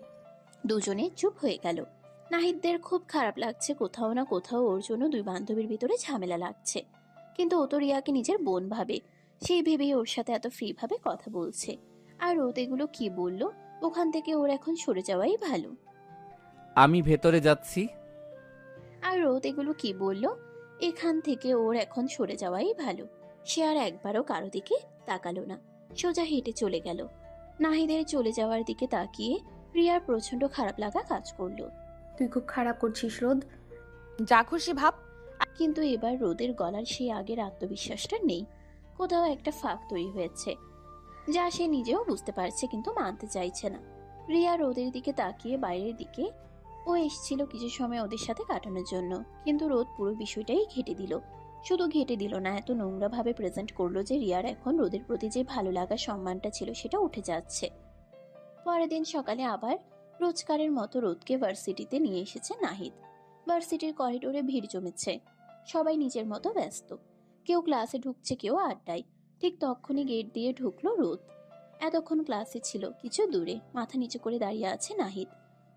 দুজনে চুপ হয়ে গেল। নাহিদদের খুব খারাপ লাগছে, কোথাও না কোথাও ওর জন্য দুই বান্ধবীর ভিতরে ঝামেলা লাগছে। কিন্তু ও তো রিয়াকে নিজের বোন ভাবে, সেই ভেবেই ওর সাথে এত ফ্রি ভাবে কথা বলছে। আর রোদ এগুলো কি বললো, ওখান থেকে ওর এখন সরে যাওয়াই ভালো। আমি ভেতরে যাচ্ছি। আর রোদ এগুলো কি বললো, এখান থেকে ওর এখন সরে যাওয়াই ভালো। সে আর একবারও কারো দিকে তাকালো না, সোজা হেঁটে চলে গেল। নাহিদের চলে যাওয়ার দিকে তাকিয়ে রিয়ার প্রচন্ড খারাপ লাগা কাজ করলো। তুই খুব খারাপ করছিস রোদ। যা খুশি ভাব। কিন্তু এবার রোদের গলার সেই আগের আত্মবিশ্বাসটা নেই। কোথাও একটা ফাঁক তৈরি হয়েছে, যা সে নিজেও বুঝতে পারছে কিন্তু মানতে চাইছে না। রিয়া রোদের দিকে তাকিয়ে বাইরের দিকে। ও এসেছিল কিছু সময় ওদের সাথে কাটানোর জন্য, কিন্তু রোদ পুরো বিষয়টাই ঘেঁটে দিল। শুধু ঘেঁটে দিল না, এত নোংরা ভাবে প্রেজেন্ট করলো যে রিয়ার এখন রোদের প্রতি যে ভালো লাগা সম্মানটা ছিল সেটা উঠে যাচ্ছে। পরের দিন সকালে আবার রোজকারের মতো রোদকে ভার্সিটিতে নিয়ে এসেছে নাহিদ। ভার্সিটির করিডোরে ভিড় জমেছে, সবাই নিজের মতো ব্যস্ত। কেউ ক্লাসে ঢুকছে, কেউ আড্ডায়। ঠিক তখনই গেট দিয়ে ঢুকলো রোদ। এতক্ষণ ক্লাসে ছিল কিছু দূরে, মাথা নিচু করে দাঁড়িয়ে আছে নাহিদ।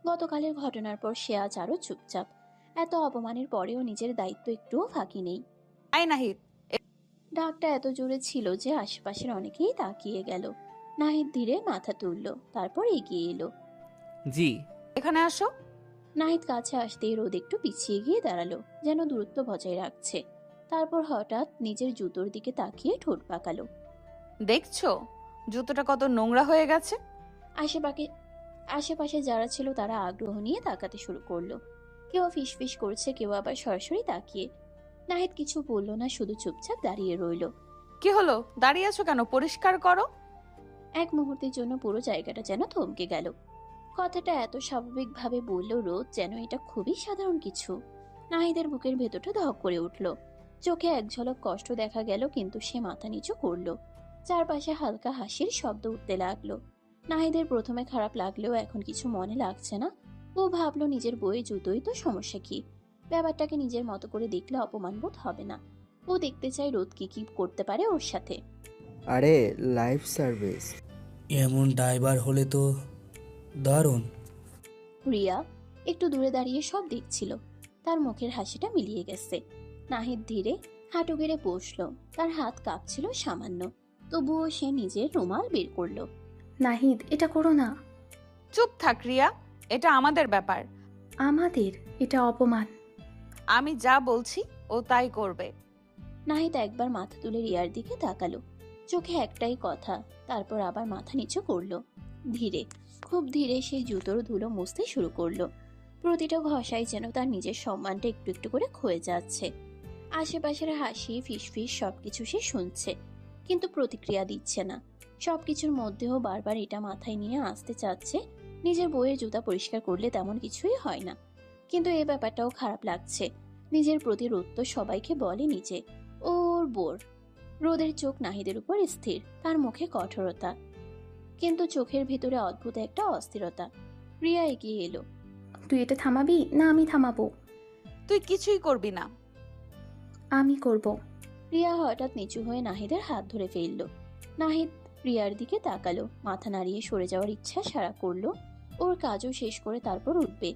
গতকালের ঘটনার পর সে আজ আরো চুপচাপ। এত অপমানের পরেও নিজের দায়িত্ব একটুও ফাঁকি নেই। আই নাহিদ, ডাকটা এত জোরে ছিল যে আশেপাশের অনেকেই তাকিয়ে গেল। নাহিদ ধীরে মাথা তুলল, তারপর এগিয়ে এলো। জি। এখানে আসো। নাহিদ কাছে আসতেই রোদ একটু পিছিয়ে গিয়ে দাঁড়ালো, যেন দূরত্ব বজায় রাখছে। তারপর হঠাৎ নিজের জুতোর দিকে তাকিয়ে ঠোঁট পাকালো। দেখছো জুতোটা কত নোংরা হয়ে গেছে? আশেপাশে যারা ছিল তারা আগ্রহ নিয়ে তাকাতে শুরু করলো। কেউ ফিসফিস করছে, কেউ আবার সরাসরি তাকিয়ে। নাহিদ কিছু বলল না, শুধু চুপচাপ দাঁড়িয়ে রইল। কি হলো, দাঁড়িয়ে আছো কেন? পরিষ্কার করো। এক মুহূর্তের জন্য পুরো জায়গাটা যেন থমকে গেল। কথাটা এত স্বাভাবিকভাবে বলল রোদ, যেন এটা খুবই সাধারণ কিছু। নাহিদের বুকের ভেতরটা ধক করে উঠল। চোখে এক ঝলক কষ্ট দেখা গেল, কিন্তু সে মাথা নিচু করলো। চারপাশে হালকা হাসির শব্দ উঠতে লাগলো। নাহিদের প্রথমে খারাপ লাগলেও এখন কিছু মনে লাগছে না। ও ভাবলো নিজের বইয়ের জুতোই তো, সমস্যা কি? ব্যাপারটাকে নিজের মতো করে দেখলে অপমান বোধ হবে না। ও দেখতে চায় রোদ কি কি করতে পারে ওর সাথে। আরে লাইফ সার্ভিস, এমন ড্রাইভার হলে তো দারুণ। রিয়া একটু দূরে দাঁড়িয়ে সব দেখছিল। তার মুখের হাসিটা মিলিয়ে গেছে। নাহিদ ধীরে হাঁটু গেড়ে বসলো। তার হাত কাঁপছিল সামান্য, তবুও সে নিজের রুমাল বের করলো। নাহিদ, এটা করো না। চুপ থাক রিয়া, এটা আমাদের ব্যাপার। আমাদের? এটা অপমান। আমি যা বলছি ও তাই করবে। নাহিদ একবার মাথা তুলে রিয়ার দিকে তাকালো। চোখে একটাই কথা, তারপর আবার মাথা নিচু করলো। ধীরে, খুব ধীরে সে জুতোর ধুলো মুছতে শুরু করলো। প্রতিটা ঘষায় যেন তার নিজের সম্মানটা একটু একটু করে ক্ষয়ে যাচ্ছে। আশেপাশের হাসি ফিসফিস সবকিছু সে শুনছে, কিন্তু প্রতিক্রিয়া দিচ্ছে না। সবকিছুর মধ্যেও বারবার এটা মাথায় নিয়ে আসতে চাচ্ছে, নিজের বইয়ের জুতা পরিষ্কার করলে তেমন কিছুই হয় না। কিন্তু এই ব্যাপারটাও খারাপ লাগছে। নিজের প্রতি রোদ তো সবাইকে বলে নিজে ওর বোর। রোদের চোখ নাহিদের উপর স্থির, তার মুখে কঠোরতা, কিন্তু চোখের ভিতরে অদ্ভুত একটা অস্থিরতা। রিয়া এগিয়ে এলো। তুই এটা থামাবি না আমি থামাবো? তুই কিছুই করবি না। আমি করব। রিয়া হঠাৎ নিচু হয়ে নাহিদের হাত ধরে ফেলল। নাহিদ রিয়ার দিকে তাকালো, মাথা নাড়িয়ে সরে যাওয়ার ইচ্ছা সারা করলো। ওর কাজও শেষ করে তারপর উঠবে,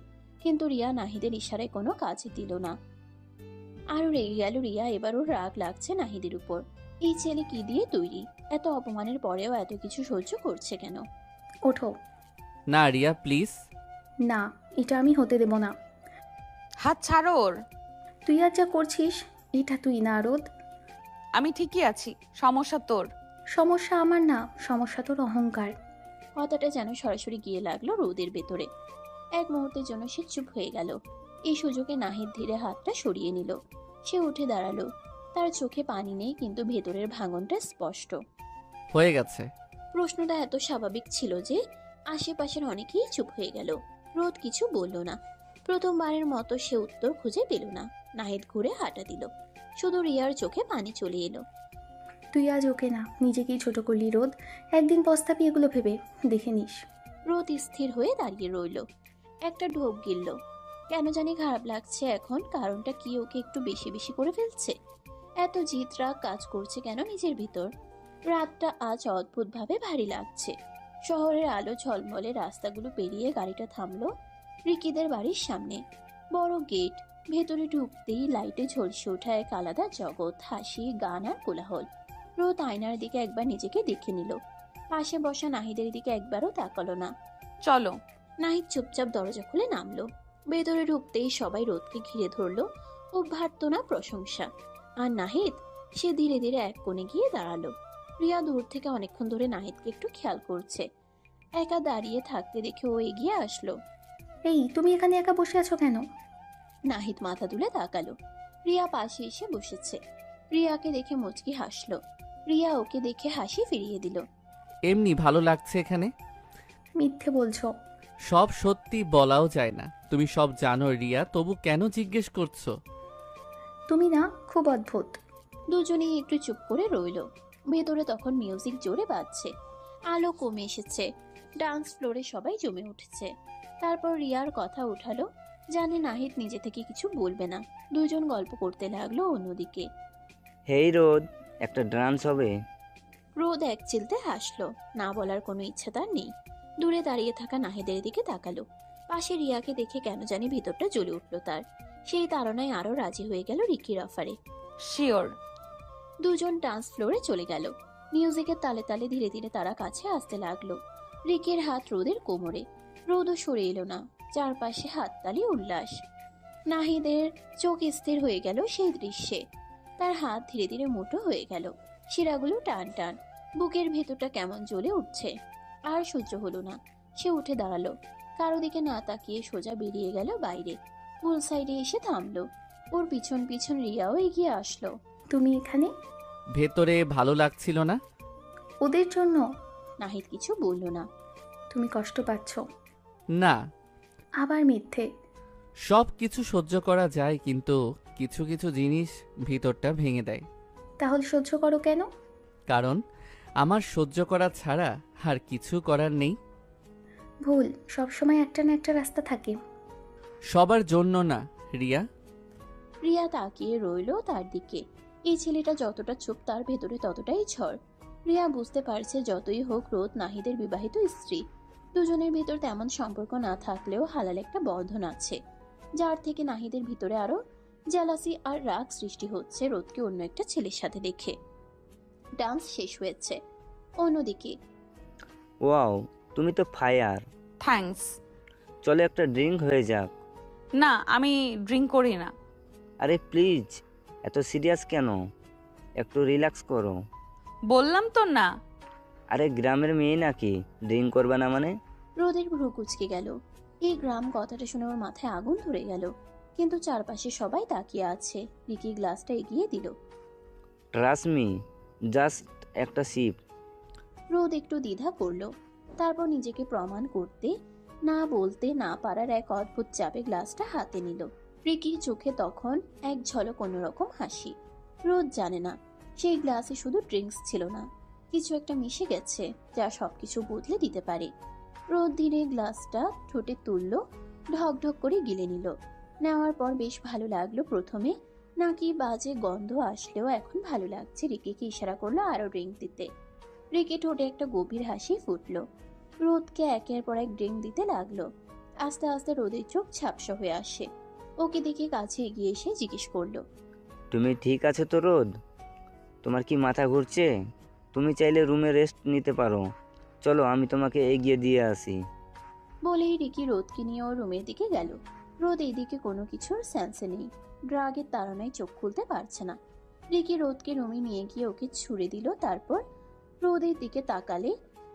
কিন্তু রিয়া নাহিদের ইশারায় কোনো কাজই দিল না। আরো রেগে গেল রিয়া। এবার ওর রাগ লাগছে নাহিদের উপর। এই ছেলে কি দিয়ে তৈরি? এত অপমানের পরেও এত কিছু সহ্য করছে কেন? ওঠো। না রিয়া প্লিজ। না, এটা আমি হতে দেব না। হাত ছাড়ো ওর। তুই আর যা করছিস, এটা তুই না রোদ। আমি ঠিকই আছি, সমস্যা তোর। সমস্যা আমার না, সমস্যা তোর অহংকার। কথাটা যেন সরাসরি গিয়ে লাগলো রোদের ভেতরে। এক মুহূর্তের জন্য সে চুপ হয়ে গেল। এই সুযোগে নাহিদ ধীরে হাতটা সরিয়ে নিল। সে উঠে দাঁড়ালো। তার চোখে পানি নেই, কিন্তু ভেতরের ভাঙনটা স্পষ্ট। হয়ে গেছে। প্রশ্নটা এত স্বাভাবিক ছিল যে আশেপাশের অনেকেই চুপ হয়ে গেল। রোদ কিছু বলল না। প্রথমবারের মতো সে উত্তর খুঁজে পেল না। নাহিদ ঘুরে হাঁটা দিল। শুধু রিয়ার চোখে পানি চলে এলো। তুই আজ ওকে না, নিজেকেই ছোট করলি রোদ। একদিন পস্তাবি এগুলো ভেবে, দেখে নিস। রোদ স্থির হয়ে দাঁড়িয়ে রইল। একটা ঢোক গিলল। কেন জানি খারাপ লাগছে এখন। কারণটা কি? ওকে একটু বেশি বেশি করে ফেলছে? এত জিদ রাগ কাজ করছে কেন নিজের ভিতর? রাতটা আজ অদ্ভুতভাবে ভারী লাগছে। শহরের আলো ঝলমলে রাস্তাগুলো পেরিয়ে গাড়িটা থামলো রিকিদের বাড়ির সামনে। বড় গেট। ভেতরে ঢুকতেই লাইটে ঝলসে ওঠা এক আলাদা জগৎ, হাসি, গান আর কোলাহল। রোদ আয়নার দিকে একবার নিজেকে দেখে নিল। পাশে বসা নাহিদের দিকে একবারও তাকালো না। চলো। নাহিদ চুপচাপ দরজা খুলে নামলো। ভেতরে ঢুকতেই সবাই রোদকে ঘিরে ধরলো। অভ্যর্থনা, প্রশংসা। আর নাহিদ, সে ধীরে ধীরে এক কোণে গিয়ে দাঁড়ালো। রিয়া দূর থেকে অনেকক্ষণ ধরে নাহিদকে একটু খেয়াল করছে। একা দাঁড়িয়ে থাকতে দেখে ও এগিয়ে আসলো। এই, তুমি এখানে একা বসে আছো কেন? নাহিদ মাথা তুলে তাকালো। রিয়া পাশে এসে বসেছে। রিয়াকে দেখে মুচকি হাসলো। রিয়া ওকে দেখে হাসি ফিরিয়ে দিল। এমনি ভালো লাগছে এখানে। মিথ্যে বলছো। সব সত্যি বলাও যায় না, তুমি সব জানো রিয়া, তবু কেন জিজ্ঞেস করছো? তুমি না খুব অদ্ভুত। দুজনেই একটু চুপ করে রইল। ভেতরে তখন মিউজিক জোরে বাজছে, আলো কমে এসেছে, ডান্স ফ্লোরে সবাই জমে উঠেছে। তারপর রিয়ার কথা উঠালো, জানে নাহিদ নিজে থেকে কিছু বলবে না। দুজন গল্প করতে লাগলো অন্যদিকে। হেই রোদ, একটা ডান্স হবে? রোদ এক চিলতে হাসলো, না বলার কোনো ইচ্ছা তার নেই। দূরে দাঁড়িয়ে থাকা নাহিদের দিকে তাকালো। পাশে রিয়াকে দেখে কেন জানি ভিতরটা জ্বলে উঠল তার। সেই তাড়নায় আরো রাজি হয়ে গেল রিকির অফারে। শিওর। দুজন ডান্স ফ্লোরে চলে গেল। মিউজিকের তালে তালে ধীরে ধীরে তারা কাছে আসতে লাগলো। রিকের হাত রোদের কোমরে, রোদও সরে এলো না। চারপাশে হাততালি, উল্লাস। নাহিদের চোখ স্থির হয়ে গেল সেই দৃশ্যে। তার হাত ধীরে ধীরে মোটো হয়ে গেল, শিরাগুলো টান টান, বুকের ভেতরটা কেমন জ্বলে উঠছে। আর সহ্য হলো না, সে উঠে দাঁড়ালো। কারো দিকে না তাকিয়ে সোজা বেরিয়ে গেল বাইরে। পুল সাইডে এসে থামলো। ওর পিছন পিছন রিয়াও এগিয়ে আসলো। তুমি এখানে? ভেতরে ভালো লাগছিল না? ওদের জন্য? নাহিদ কিছু বলল না। তুমি কষ্ট পাচ্ছ? না। আবার মিথ্যে। সব কিছু সহ্য করা যায়, কিন্তু কিছু কিছু জিনিস ভিতরটা ভেঙে দেয়। তাহলে সহ্য করো কেন? কারণ আমার সহ্য করা ছাড়া আর কিছু করার নেই। ভুল, সবসময় একটা না একটা রাস্তা থাকে। সবার জন্য না রিয়া। রিয়া তাকিয়ে রইল তার দিকে। এই ছেলেটা যতটা চুপ, তার ভেতরে ততটাই ঝড়। রিয়া বুঝতে পারছে যতই হোক রোদ নাহিদের বিবাহিত স্ত্রী। দুজনের ভিতর তেমন সম্পর্ক না থাকলেও হালাল একটা বন্ধন আছে, যার থেকে নাহিদের ভিতরে আরো জেলাসি আর রাগ সৃষ্টি হচ্ছে রোদকে অন্য একটা ছেলের সাথে দেখে। ডান্স শেষ হয়েছে। অন্যদিকে, ওয়াও, তুমি তো ফায়ার। থ্যাঙ্কস। চলো একটা ড্রিঙ্ক হয়ে যাক। না, আমি ড্রিঙ্ক করি না। আরে প্লিজ, এত সিরিয়াস কেন? একটু রিল্যাক্স করো। বললাম তো না। আরে গ্রামের মেয়ে নাকি, ড্রিঙ্ক করবে না মানে? রোদের ভ্রু কুঁচকে গেল। এই গ্রাম কথাটা শুনে ওর মাথায় আগুন ধরে গেল। কিন্তু চারপাশে সবাই তাকিয়ে আছে। রিকি গ্লাসটা এগিয়ে দিল। ট্রাস্ট মি, জাস্ট একটা সিপ। রোদ একটু দ্বিধা করলো, তারপর নিজেকে প্রমাণ করতে না বলতে না পারার এক অদ্ভুত চাপে গ্লাসটা হাতে নিল। রিকির চোখে তখন এক ঝলক অন্যরকম হাসি। রোদ জানে না, সেই গ্লাসে শুধু ড্রিঙ্কস ছিল না, কিছু একটা মিশে গেছে যা সবকিছু বদলে দিতে পারে। রোদ ধীরে গ্লাসটা ঠোঁটে তুলল, ঢকঢক করে গিলে নিল। নেওয়ার পর বেশ ভালো লাগলো প্রথমে, নাকি বাজে গন্ধ আসলেও এখন ভালো লাগছে। রিকিকে ইশারা করলো আরো ড্রিঙ্ক দিতে। রিকি ঠোঁটে একটা গভীর হাসি ফুটলো। রোদকে একের পর এক ড্রিঙ্ক দিতে লাগলো। আস্তে আস্তে রোদের চোখ ঝাপসা হয়ে আসে। ওকে দেখে কাছে এগিয়ে এসে জিজ্ঞেস করলো, তুমি ঠিক আছে তো রোদ? তোমার কি মাথা ঘুরছে? তুমি চাইলে রুমে রেস্ট নিতে পারো। চলো আমি তোমাকে এগিয়ে দিয়ে আসি। বলেই রিকি রোদকে নিয়ে ওর রুমের দিকে গেল। রোদ এইদিকে কোনো কিছুর সেন্সে নেই, ড্রাগের তাড়নায় চোখ খুলতে পারছে না। রিকি রোদকে রুমে নিয়ে গিয়ে ওকে ছুড়ে দিল। তারপর রোদের দিকে তাকালে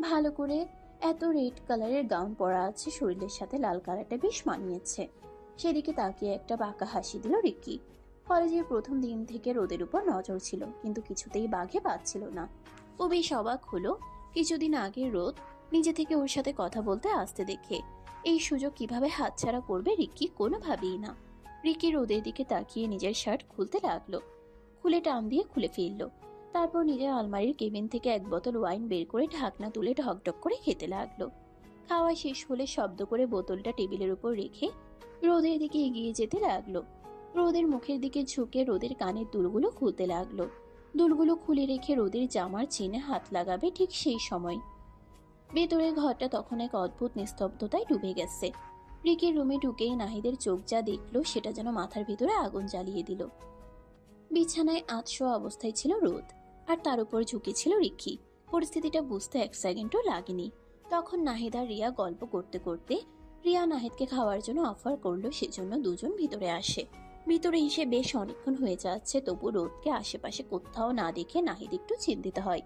ভালো করে এত রেড কালারের গাউন পরা আছে, শরীরের সাথে লাল কালারটা বেশ মানিয়েছে। সেদিকে তাকিয়ে একটা বাঁকা হাসি দিল রিকি। কলেজের প্রথম দিন থেকে রোদের উপর নজর ছিল, কিন্তু কিছুতেই বাঘে পাচ্ছিল না। ও বেশ অবাক হলো কিছুদিন আগে রোদ নিজে থেকে ওর সাথে কথা বলতে আসতে দেখে। এই সুযোগ কিভাবে হাতছাড়া করবে রিকি কোনোভাবেই না। রিকি রোদের দিকে তাকিয়ে নিজের শার্ট খুলতে লাগলো, খুলে টান দিয়ে খুলে ফেললো। তারপর নিজের আলমারির কেবিন থেকে এক বোতল ওয়াইন বের করে ঢাকনা তুলে ঢকঢক করে খেতে লাগলো। খাওয়া শেষ হলে শব্দ করে বোতলটা টেবিলের উপর রেখে রোদের দিকে এগিয়ে যেতে লাগলো। রোদের মুখের দিকে ঝুঁকে রোদের কানের দুলগুলো খুলতে লাগলো। দুলগুলো খুলে রেখে রোদের জামার চেনে হাত লাগাবে ঠিক সেই সময় ভেতরের ঘরটা তখন এক অদ্ভুত নিস্তব্ধতায় ডুবে গেছে। রিকির রুমে ঢুকেই নাহিদের চোখ যা দেখলো সেটা যেন মাথার ভিতরে আগুন জ্বালিয়ে দিল। বিছানায় আতশোয়া অবস্থায় ছিল রোদ, আর তার উপর ঝুঁকে ছিল রিকি। পরিস্থিতিটা বুঝতে এক সেকেন্ডও লাগেনি। তখন নাহিদ আর রিয়া গল্প করতে করতে রিয়া নাহিদকে খাওয়ার জন্য অফার করলো, সেজন্য দুজন ভিতরে আসে। ভিতরে এসে বেশ অনেকক্ষণ হয়ে যাচ্ছে, তবু রোদকে আশেপাশে কোথাও না দেখে নাহিদ একটু চিন্তিত হয়।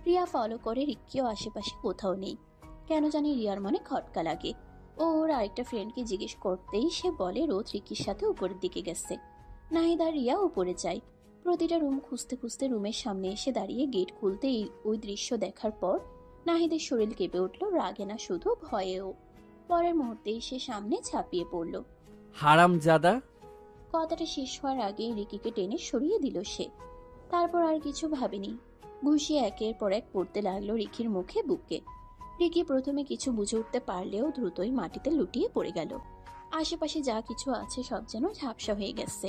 রিয়া ফলো করে, রিক্কিও আশেপাশে কোথাও নেই। কেন জানি রিয়ার মনে খটকা লাগে। ও ওর আরেকটা ফ্রেন্ডকে জিজ্ঞেস করতেই সে বলে রোদ রিক্কির সাথে উপরের দিকে গেছে। নাহিদ আর রিয়া উপরে যায়। প্রতিটা রুম খুঁজতে খুঁজতে রুমের সামনে এসে দাঁড়িয়ে গেট খুলতেই ওই দৃশ্য দেখার পর নাহিদের শরীর কেঁপে উঠল, রাগে না শুধু ভয়েও। পরের মুহূর্তেই সে সামনে ঝাঁপিয়ে পড়ল। হারামজাদা! কথাটা শেষ হওয়ার আগেই রিকিকে টেনে সরিয়ে দিল সে। তারপর আর কিছু ভাবেনি, ঘুষি একের পর এক পড়তে লাগলো রিকির মুখে, বুকে। রিকি প্রথমে কিছু বুঝে উঠতে পারলেও দ্রুতই মাটিতে লুটিয়ে পড়ে গেল। আশেপাশে যা কিছু আছে সব যেন ঝাপসা হয়ে গেছে।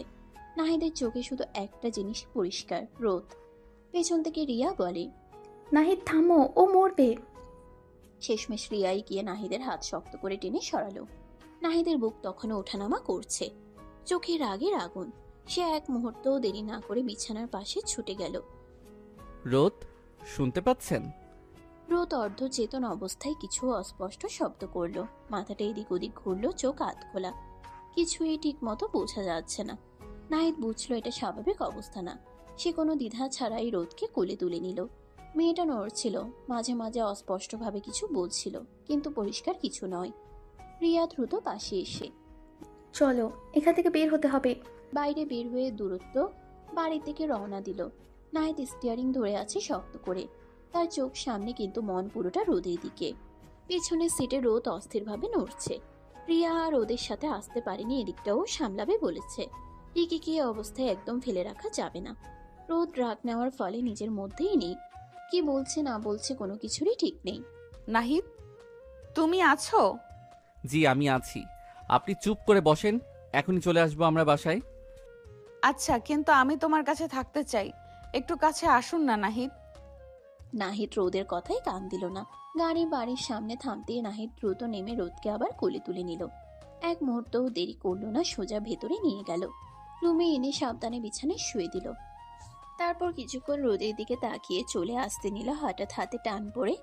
নাহিদের চোখে শুধু একটা জিনিস পরিষ্কার, রোদ। পেছন থেকে রিয়া বলে, নাহিদ থামো, ও মরবে। শেষমেশ রিয়াই গিয়ে নাহিদের হাত শক্ত করে টেনে সরালো। নাহিদের বুক তখনও ওঠানামা করছে, চোখে রাগের আগুন। সে এক মুহূর্তও দেরি না করে বিছানার পাশে ছুটে গেল। রোদ, শুনতে পাচ্ছেন? রোদ অর্ধ চেতন অবস্থায় কিছু অস্পষ্ট শব্দ করলো, মাথাটা এদিক ওদিক ঘুরলো, চোখ আধ খোলা, কিছুই ঠিক মতো বোঝা যাচ্ছে না। নাহিদ বুঝলো এটা স্বাভাবিক অবস্থা না। সে কোনো দ্বিধা ছাড়াই রোদকে কোলে তুলে নিল। মেয়েটা নড়ছিল, মাঝে মাঝে অস্পষ্টভাবে কিছু বলছিল, কিন্তু পরিষ্কার কিছু নয়। রিয়া দ্রুত পাশে এসে, চলো, এখান থেকে বের হতে হবে। বাইরে বের হয়ে দূরত্ব বাড়ির দিকে রওনা দিল। নাহিদ স্টিয়ারিং ধরে আছে শক্ত করে, তার চোখ সামনে কিন্তু মন পুরোটা রোদের দিকে। পেছনের সিটে রোদ অস্থিরভাবে নড়ছে। রিয়া আর রোদের সাথে আসতে পারেনি, এদিকটাও সামলাবে বলেছে। রিকিকে এই অবস্থায় একদম ফেলে রাখা যাবে না। রোদ রাগ নেওয়ার ফলে নিজের মধ্যেই নেই, কি বলছে না বলছে কোনো কিছুরই ঠিক নেই। নাহিদ, তুমি আছো? জি, আমি আছি। আপনি চুপ করে বসেন, এখনই চলে আসবো আমরা বাসায়। আচ্ছা, কিন্তু আমি তোমার কাছে থাকতে চাই। একটু কাছে আসুন না নাহিদ। নাহিদ রোদের কথাই কান দিল না। গাড়ি বাড়ির সামনে থামতে নাহিদ দ্রুত নেমে রোদকে আবার কোলে তুলে নিল। এক মুহূর্তও দেরি করলো না, সোজা ভেতরে নিয়ে গেল। রুমে এনে সাবধানে বিছানায় শুয়ে দিল। তারপর কিছুক্ষণ রোদের দিকে তাকিয়ে চলে আসতে নিল। হঠাৎ হাতে টান পড়ে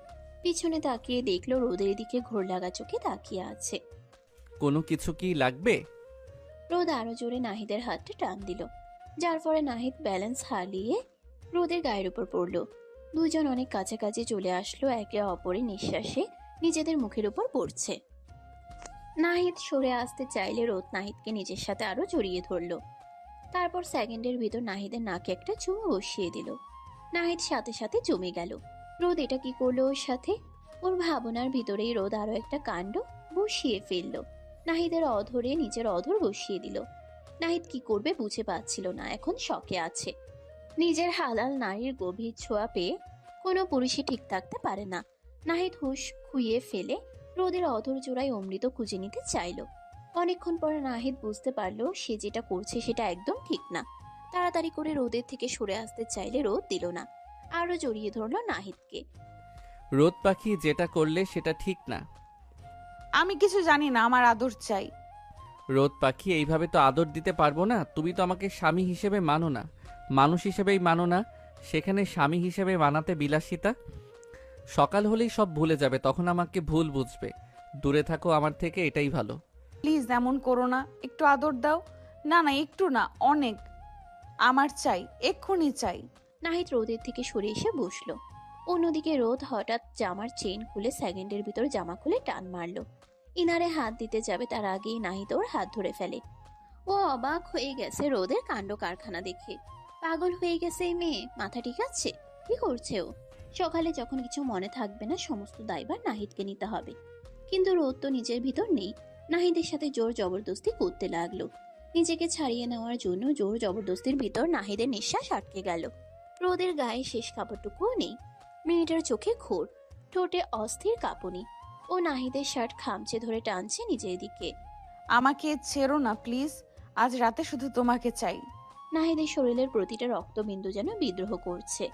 পিছনে তাকিয়ে দেখলো রোদের দিকে ঘোর লাগা চোখে তাকিয়ে আছে। কোনো কিছু কি লাগবে? রোদ আরো জোরে নাহিদের হাতটা টান দিল, যার ফলে নাহিদ ব্যালেন্স হারিয়ে রোদের গায়ের উপর পড়ল। দুজন অনেক কাছাকাছি চলে আসলো, একে অপরের নিঃশ্বাসে নিজেদের মুখের উপর পড়ছে। নাহিদ সরে আসতে চাইলে রোদ নাহিদকে নিজের সাথে আরো জড়িয়ে ধরল। তারপর সেকেন্ডের ভিতর নাহিদের নাকে একটা চুমু বসিয়ে দিল। নাহিদ সাথে সাথে জমে গেল। রোদ এটা কি করলো ওর সাথে? ওর ভাবনার ভিতরেই রোদ আরো একটা কাণ্ড বসিয়ে ফেললো। নাহিদের অধরে নিজের অধর বসিয়ে দিল। নাহিদ কি করবে বুঝে পাচ্ছিল না, এখন শকে আছে। নিজের হালাল নারীর গভীর ছোঁয়া পেয়ে কোনো পুরুষই ঠিক থাকতে পারে না। নাহিদ হুঁশ খুইয়ে ফেলে রোদের অধর জোড়ায় অমৃত খুঁজে নিতে চাইল। অনেকক্ষণ পরে নাহিদ বুঝতে পারলো সে যেটা করছে সেটা একদম ঠিক না। তাড়াতাড়ি করে রোদের থেকে সরে আসতে চাইলে রোদ দিল না, আরো জড়িয়ে ধরলো নাহিদকে। রোদ পাখি, যেটা করলে সেটা ঠিক না। আমি কিছু জানি না, আমার আদর চাই। রোদ পাখি, এইভাবে তো আদর দিতে পারবো না। তুমি তো আমাকে স্বামী হিসেবে মানো না, মানুষ হিসেবেই মানো না। সেখানে স্বামী হিসেবে মানাতে বিলাসিতা। সকাল হলেই সব ভুলে যাবে, তখন আমাকে ভুল বুঝবে। দূরে থাকো আমার থেকে, এটাই ভালো। প্লিজ এমন করো না, একটু আদর দাও। না না, একটু না, অনেক। আমার চাই, এক্ষুনি চাই। নাহিদ রোদের থেকে সরে এসে বসলো। অন্যদিকে রোদ হঠাৎ জামার চেইন খুলে সেকেন্ডের ভিতর জামা খুলে টান মারলো। ইনারে হাত দিতে যাবে তার আগেই নাহিদ ওর হাত ধরে ফেলে। ও অবাক হয়ে গেছে রোদের কাণ্ড কারখানা দেখে। পাগল হয়ে গেছে এই মেয়ে, মাথা ঠিক আছে? কি করছে ও? সকালে যখন কিছু মনে থাকবে না, সমস্ত দায়ভার নাহিদকে নিতে হবে। কিন্তু রোদ তো নিজের ভিতর নেই। নাহিদের সাথে জোর জবরদস্তি করতে লাগলো। নিজেকে ছাড়িয়ে নেওয়ার জন্য জোর জবরদস্তির ভিতর নাহিদের নিঃশ্বাস আটকে গেল। রোদের গায়ে শেষ কাপড়টুকুও নেই। মেয়েটার চোখে ঘোর, ঠোঁটে অস্থির কাঁপুনি। ও নাহিদের শার্ট খামচে ধরে টানছে নিজের দিকে। আমাকে ছেড়ো না প্লিজ, আজ রাতে শুধু তোমাকে চাই। নাহিদের শরীরের প্রতিটা রক্তবিন্দু যেন বিদ্রোহ করছে।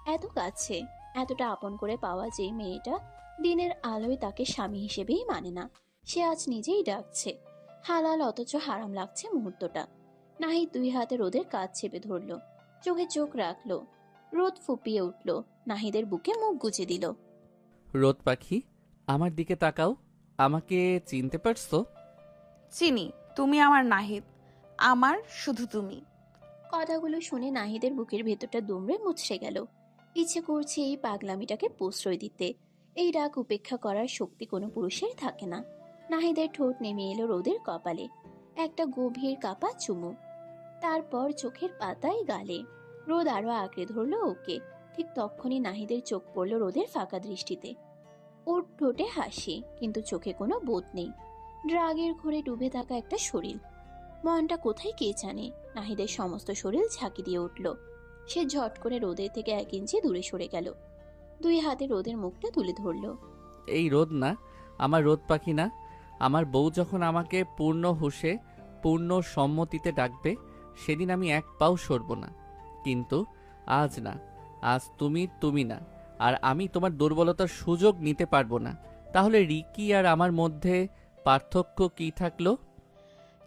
এত কাছে, এতটা আপন করে পাওয়া যে মেয়েটা দিনের আলোয় তাকে স্বামী হিসেবেই মানে না, সে আজ নিজেই ডাকছে। হালাল অথচ হারাম লাগছে মুহূর্তটা। নাহিদ দুই হাতে রোদের কাঁধ চেপে ধরলো, চোখে চোখ রাখলো। রোদ ফুপিয়ে উঠল, নাহিদের বুকে মুখ গুজে দিল। রোদ পাখি, আমার দিকে তাকাও। আমাকে চিনতে পারছো? চিনি, তুমি আমার নাহিদ, আমার শুধু তুমি। কথাগুলো শুনে নাহিদের বুকের ভেতরটা দুমড়ে মুচড়ে গেল। ইচ্ছে করছে এই পাগলামিটাকে প্রশ্রয় দিতে। এই রাগ উপেক্ষা করার শক্তি কোনো পুরুষের থাকে না। নাহিদের ঠোঁট নেমে এলো রোদের কপালে, একটা গভীর কাপা চুমু, তারপর চোখের পাতায় গালে। রোদ আরো আঁকড়ে ধরলো ওকে। ঠিক তখনই নাহিদের চোখ পড়ল রোদের ফাঁকা দৃষ্টিতে। ওর ঠোঁটে হাসি, কিন্তু চোখে কোনো বোধ নেই। ড্রাগের ঘোরে ডুবে থাকা একটা শরীর। মনটা কোথায় কে জানে। নাহিদের সমস্ত শরীর ঝাঁকি দিয়ে উঠল। সে ঝট করে রোদের থেকে 1 ইঞ্চি দূরে সরে গেল। 2 হাতে রোদের মুখটা তুলে ধরল। এই রোদ না, আমার রোদ পাখি না। আমার বউ যখন আমাকে পূর্ণ হুঁশে পূর্ণ সম্মতিতে ডাকবে, সেদিন আমি 1 পাও সরব না। কিন্তু আজ না, আজ তুমি না, আর আমি তোমার দুর্বলতার সুযোগ নিতে পারবো না। তাহলে রিকি আর আমার মধ্যে পার্থক্য কি থাকলো?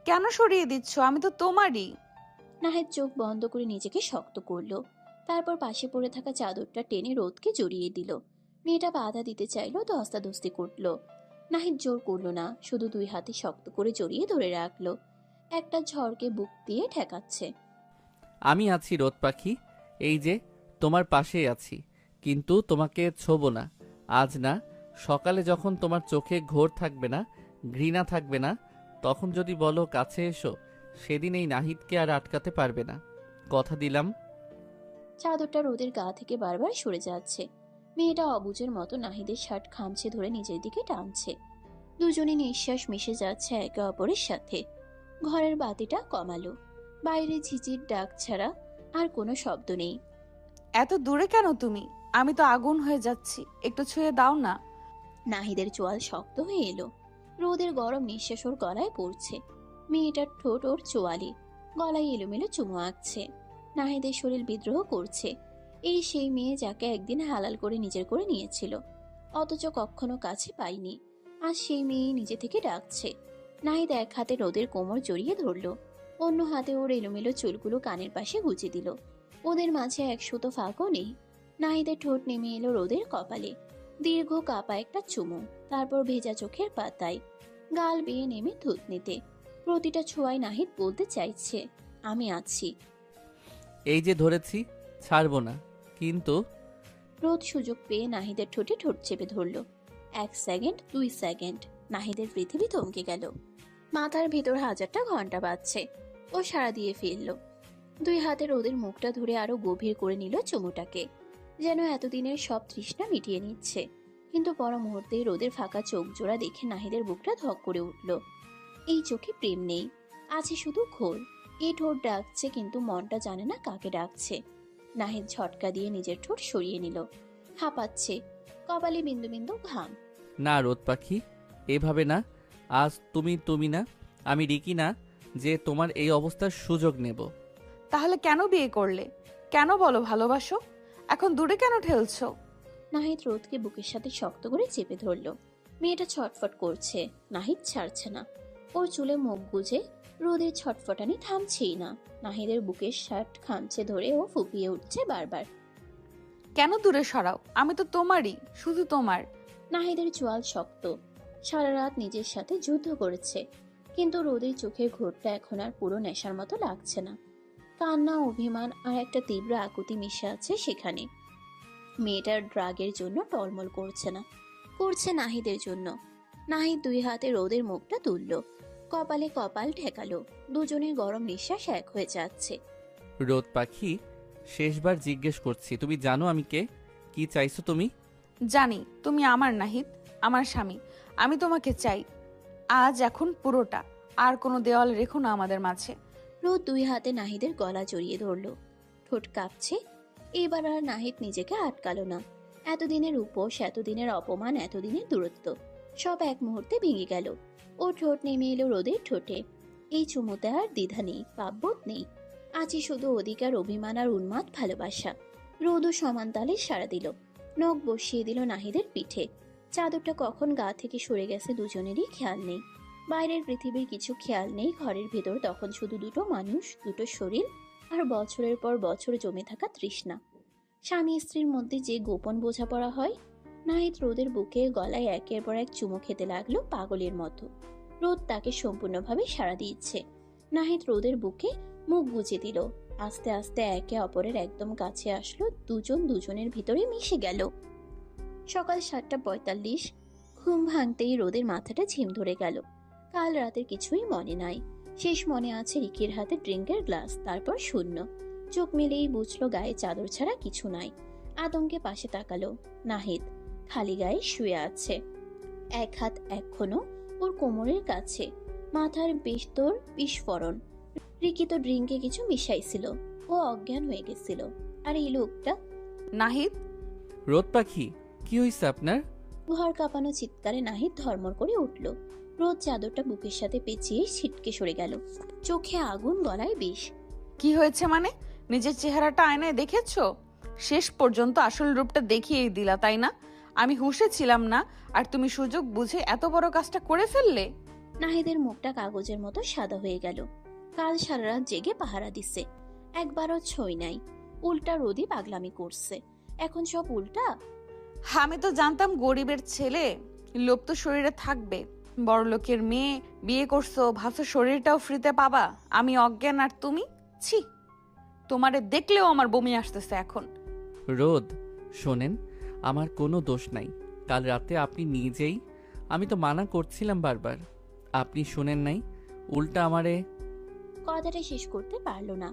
কেন সরিয়ে দিচ্ছ? আমি তো তোমারই। নাহিদ চোখ বন্ধ করে নিজেকে শক্ত করলো। তারপর পাশে পড়ে থাকা চাদরটা টেনে রোদকে জড়িয়ে দিল। মেয়েটা বাধা দিতে চাইলো, ধস্তাধস্তি করলো। নাহিদ জোর করলো না, শুধু 2 হাতে শক্ত করে জড়িয়ে ধরে রাখলো। একটা ঝড়কে বুক দিয়ে ঠেকাচ্ছে। আমি আছি রোদ পাখি, এই যে তোমার পাশেই আছি, কিন্তু তোমাকে ছোবো না। আজ না, সকালে যখন তোমার চোখে ঘোর থাকবে না, ঘৃণা থাকবে না, তখন যদি বলো কাছে এসো, সেদিন এই নাহিদকে আর আটকাতে পারবে না। কথা দিলাম। চাদরটা রোদের গা থেকে বারবার সরে যাচ্ছে। মেয়েটা অবুঝের মতো নাহিদের শার্ট খামচে ধরে নিজের দিকে টানছে। দুজনে নিঃশ্বাস মিশে যাচ্ছে একে অপরের সাথে। ঘরের বাতিটা কমালো। বাইরে ঝিঝির ডাক ছাড়া আর কোনো শব্দ নেই। এত দূরে কেন তুমি? আমি তো আগুন হয়ে যাচ্ছি, একটু ছুঁয়ে দাও না। নাহিদের চোয়াল শক্ত হয়ে এলো। রোদের গরম নিঃশ্বাস ওর গলায় পড়ছে। মেয়েটার ঠোঁট ওর চোয়ালে, গলায় এলোমেলো চুমু আঁকছে। নাহিদের শরীর বিদ্রোহ করছে। এই সেই মেয়ে যাকে একদিন হালাল করে নিজের করে নিয়েছিল, অথচ কখনো কাছে পাইনি। আজ সেই মেয়ে নিজে থেকে ডাকছে। নাহিদ 1 হাতে রোদের কোমর জড়িয়ে ধরল, অন্য হাতে ওর এলোমেলো চুলগুলো কানের পাশে গুজে দিল। ওদের মাঝে 1 সুতো ফাঁকও নেই। নাহিদের ঠোঁট নেমে এলো রোদের কপালে। দীর্ঘ কাপা একটা চুমু, তারপর ভেজা চোখের পাতায়, গাল বেয়ে নেমে থুতনিতে। প্রতিটা ছোঁয়ায় নাহিদ বলতে চাইছে, আমি আছি। এই যে ধরেছি, ছাড়বো না। কিন্তু রোদ সুযোগ পেয়ে নাহিদের ঠোঁটে ঠোঁট চেপে ধরল। 1 সেকেন্ড, 2 সেকেন্ড, নাহিদের পৃথিবী থমকে গেল। মাথার ভেতর 1000টা ঘন্টা বাজছে। ও সাড়া দিয়ে ফেলল। 2 হাতে রোদের মুখটা ধরে আরো গভীর করে নিল চুমুটাকে, যেন এতদিনের সব তৃষ্ণা মিটিয়ে নিচ্ছে। কিন্তু পর মুহূর্তেই রোদের ফাঁকা চোখ জোড়া দেখে নাহিদের বুকটা ধক করে উঠল। এই চোখে প্রেম নেই, আছে শুধু ঘোর। এই ঠোঁট ডাকছে, কিন্তু মনটা জানে না কাকে ডাকছে। নাহিদ ঝটকা দিয়ে নিজের ঠোঁট সরিয়ে নিল। হাঁপাচ্ছে, কপালে বিন্দু বিন্দু ঘাম। না রোদ পাখি, এভাবে না। আজ তুমি না, আমি রিকি না, যে তোমার এই অবস্থার সুযোগ নেব। তাহলে কেন বিয়ে করলে? কেন বলো ভালোবাসো? এখন দূরে কেন ঠেলছো? নাহিদ রোদকে বুকের সাথে শক্ত করে চেপে ধরল। মেয়েটা ছটফট করছে, নাহিদ ছাড়ছে না। ওর চুলে মুখ গুজে রোদের ছটফটানি থামছেই না। নাহিদের বুকের শার্ট খামচে ধরে ও ফুপিয়ে উঠছে বারবার। কেন দূরে সরাও? আমি তো তোমারই, শুধু তোমার। নাহিদের চোয়াল শক্ত। সারা রাত নিজের সাথে যুদ্ধ করেছে, কিন্তু রোদের চোখের ঘোরটা এখন আর পুরো নেশার মতো লাগছে না। কান্না, অভিমান আর একটা তীব্র আকুতি মিশে আছে সেখানে। মেয়েটার ড্রাগের জন্য টলমল করছে না, করছে নাহিদের জন্য। নাহিদ 2 হাতে রোদের মুখটা তুলল, কপালে কপাল ঠেকালো। দুজনের গরম নিঃশ্বাস এক হয়ে যাচ্ছে। রোদ পাখি, শেষবার জিজ্ঞেস করছি, তুমি জানো আমি কে? কি চাইছো তুমি? জানি তুমি আমার নাহিদ, আমার স্বামী। আমি তোমাকে চাই, আজ এখন পুরোটা। আর কোনো দেওয়াল রেখো না আমাদের মাঝে। রোদ 2 হাতে নাহিদের গলা জড়িয়ে ধরল। ঠোঁট কাঁপছে। এবার আর নাহিদ নিজেকে আটকালো না। এতদিনের উপোস, এতদিনের অপমান, এতদিনের দূরত্ব সব এক মুহূর্তে ভেঙে গেল। ও ঠোঁট নেমে এলো রোদের ঠোঁটে। এই চুমুতে আর দ্বিধা নেই, পাপবোধ নেই। আছে শুধু অধিকার, অভিমান আর উন্মাদ ভালোবাসা। রোদও সমান তালে সাড়া দিল। নখ বসিয়ে দিল নাহিদের পিঠে। চাদরটা কখন গা থেকে সরে গেছে দুজনেরই খেয়াল নেই। বাইরের পৃথিবীর কিছু খেয়াল নেই। ঘরের ভেতর তখন শুধু 2টো মানুষ, 2টো শরীর, আর বছরের পর বছর জমে থাকা তৃষ্ণা। স্বামী স্ত্রীর মধ্যে যে গোপন বোঝাপড়া হয়। নাহিদ রোদের বুকে গলায় একের পর এক চুমু খেতে লাগলো পাগলের মতো। রোদ তাকে সম্পূর্ণভাবে সাড়া দিচ্ছে। নাহিদ রোদের বুকে মুখ গুজে দিল। আস্তে আস্তে একে অপরের একদম কাছে আসলো। দুজন দুজনের ভিতরে মিশে গেল। সকাল 7:45। ঘুম ভাঙতেই রোদের মাথাটা ঝিম ধরে গেল। কাল রাতের কিছুই মনে নাই। শেষ মনে আছে রিকির হাতে ড্রিঙ্কের গ্লাস, তারপর শূন্য। চোখ মেলেই বুঝলো গায়ে চাদর ছাড়া কিছু নাই। আতঙ্কে পাশে তাকালো। নাহিদ খালি গায়ে শুয়ে আছে, এক হাত এখনো ওর কোমরের কাছে, মাথার বেস্তর বিস্ফোরণ। রিকি তো ড্রিঙ্কে কিছু মিশাইছিল, ও অজ্ঞান হয়ে গেছিল। আর এই লোকটা? নাহিদ, রোদ পাখি, কি হয়েছে আপনার? ঘর কাঁপানো চিৎকারে নাহিদ ধর্মর করে উঠল। রোদ চাদরটা বুকের সাথে পেঁচিয়ে ছিটকে সরে গেল, চোখে আগুন, গলায় বিষ। কি হয়েছে মানে? নিজের চেহারাটা আয়নায় দেখেছো? শেষ পর্যন্ত আসল রূপটা দেখিয়েই দিলা, তাই না? আমি হুঁশে ছিলাম না, আর তুমি সুযোগ বুঝে এত বড় কাজটা করে ফেললে। নাহিদের মুখটা কাগজের মতো সাদা হয়ে গেল। কাল সারা রাত জেগে পাহারা দিছে, একবারও ছই নাই। উল্টা রোদই পাগলামি করছে, এখন সব উল্টা। আমি তো জানতাম গরিবের ছেলে, লোভ তো শরীরে থাকবে। বড় লোকের মেয়ে বিয়ে করছো, ভাবছো শরীরটাও ফ্রিতে পাবা। আমি অজ্ঞান আর তুমি? ছি, তোমারে দেখলেও আমার বমি আসতেছে এখন। রোদ শোনেন, আমার কোনো দোষ নাই। কাল রাতে আপনি নিজেই, আমি তো মানা করছিলাম বারবার, আপনি শোনেন নাই, উল্টা আমারে। কথাটা শেষ করতে পারলো না।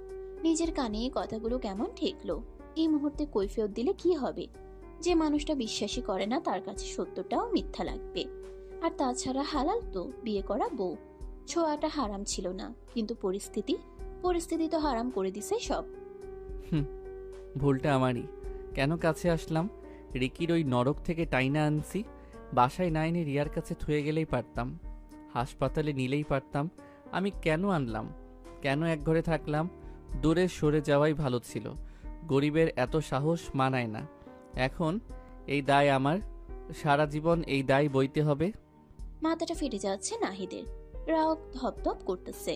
নিজের কানে কথাগুলো কেমন ঠেকলো। এই মুহূর্তে কৈফিয়ত দিলে কি হবে? যে মানুষটা বিশ্বাসই করে না, তার কাছে সত্যটাও মিথ্যা লাগবে। আর তাছাড়া হালাল তো বিয়ে করা বউ, ছোঁয়াটা হারাম ছিল না, কিন্তু পরিস্থিতি তো হারাম করে দিছে সব। ভুলটা আমারই। কেন কাছে আসলাম? রিকির ওই নরক থেকে টাইনা আনছি, বাসায় না এনে রিয়ার কাছে থুয়ে গেলেই পারতাম, হাসপাতালে নিলেই পারতাম। আমি কেন আনলাম? কেন এক ঘরে থাকলাম? দূরে সরে যাওয়াই ভালো ছিল। গরিবের এত সাহস মানায় না। এখন এই দায় আমার, সারা জীবন এই দায় বইতে হবে। মাথাটা ফেটে যাচ্ছে নাহিদের, রাগ ধপধপ করতেছে,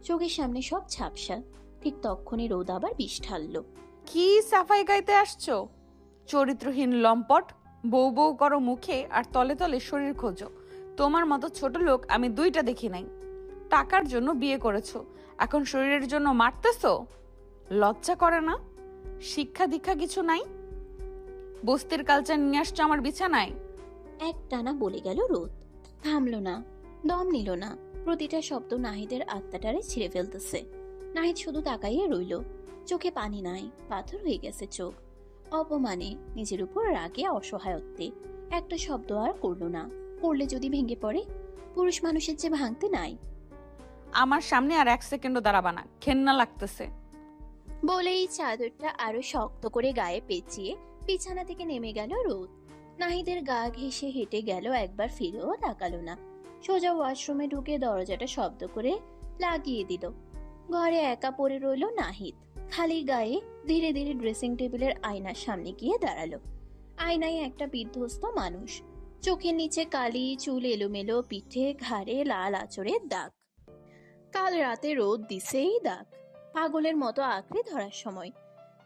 চোখের সামনে সব ঝাপসা। ঠিক তক্ষণি রোদ আবার বিষ ঢাললো। কি সাফাই গাইতে আসছো? চরিত্রহীন লম্পট, বউ বউ করো মুখে আর তলে তলে শরীর খোঁজো। তোমার মতো ছোট লোক আমি দুইটা দেখি নাই। টাকার জন্য বিয়ে করেছো, এখন শরীরের জন্য মারতেছো? লজ্জা করে না? শিক্ষা দীক্ষা কিছু নাই? বস্তির কালচার নিয়ে আসছো আমার বিছানায়। এক টানা বলে গেল রোদ, থামলো না, দম নিল না। প্রতিটা শব্দ নাহিদের আত্মাটারে ছিঁড়ে ফেলতেছে। নাহিদ শুধু তাকাইয়ে রইল, চোখে পানি নাই, পাথর হয়ে গেছে চোখ। অপমানে, নিজের উপর রাগে, অসহায়ত্বে একটা শব্দ আর করলো না। করলে যদি ভেঙে পড়ে? পুরুষ মানুষের যে ভাঙতে নাই। আমার সামনে আর এক সেকেন্ডও দাঁড়াবা না, ঘেন্না লাগতেছে। বলেই চাদরটা আরো শক্ত করে গায়ে পেঁচিয়ে বিছানা থেকে নেমে গেল রোদ। নাহিদের গা ঘেঁষে হেঁটে গেল, একবার ফিরেও তাকালো না। সোজা ওয়াশরুমে ঢুকে দরজাটা শব্দ করে লাগিয়ে দিল। ঘরে একা পড়ে রইল নাহিদ, খালি গায়ে। ধীরে ধীরে ড্রেসিং টেবিলের আয়নার সামনে গিয়ে দাঁড়ালো। আয়নায় একটা বিধ্বস্ত মানুষ, চোখের নিচে কালি, চুল এলোমেলো, পিঠে ঘাড়ে লাল আঁচড়ের দাগ। কাল রাতে রোদ দিছে এই দাগ, পাগলের মতো আঁকড়ে ধরার সময়।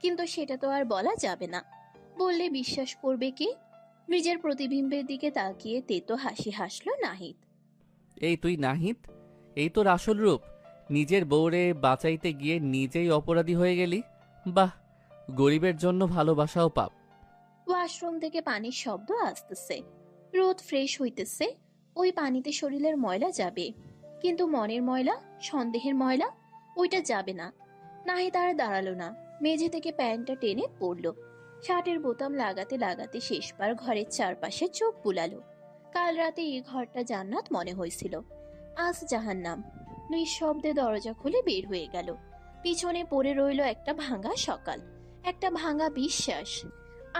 কিন্তু সেটা তো আর বলা যাবে না, বললে বিশ্বাস করবে কে? নিজের প্রতিবিম্বের দিকে তাকিয়ে তেতো হাসি হাসলো নাহিদ। এই তুই নাহিদ? এই তোর আসল রূপ? নিজের বউরে বাঁচাইতে গিয়ে নিজেই অপরাধী হয়ে গেলি। বাহ, গরিবের জন্য ভালোবাসাও পাপ। ওয়াশরুম থেকে পানির শব্দ আসতেছে। রোদ ফ্রেশ হইতেছে। ওই পানিতে শরীরের ময়লা যাবে, কিন্তু মনের ময়লা, সন্দেহের ময়লা, ওইটা যাবে না। নাহিদ আর দাঁড়ালো না, মেঝে থেকে প্যান্টটা টেনে পড়লো। শার্টের বোতাম লাগাতে লাগাতে শেষবার ঘরের চারপাশে চোখ বুলালো। কাল রাতে এই ঘরটা জান্নাত মনে হয়েছিল, আজ জাহান্নাম। নিঃশব্দে দরজা খুলে বের হয়ে গেল। পিছনে পড়ে রইল একটা ভাঙা সকাল, একটা ভাঙা বিশ্বাস,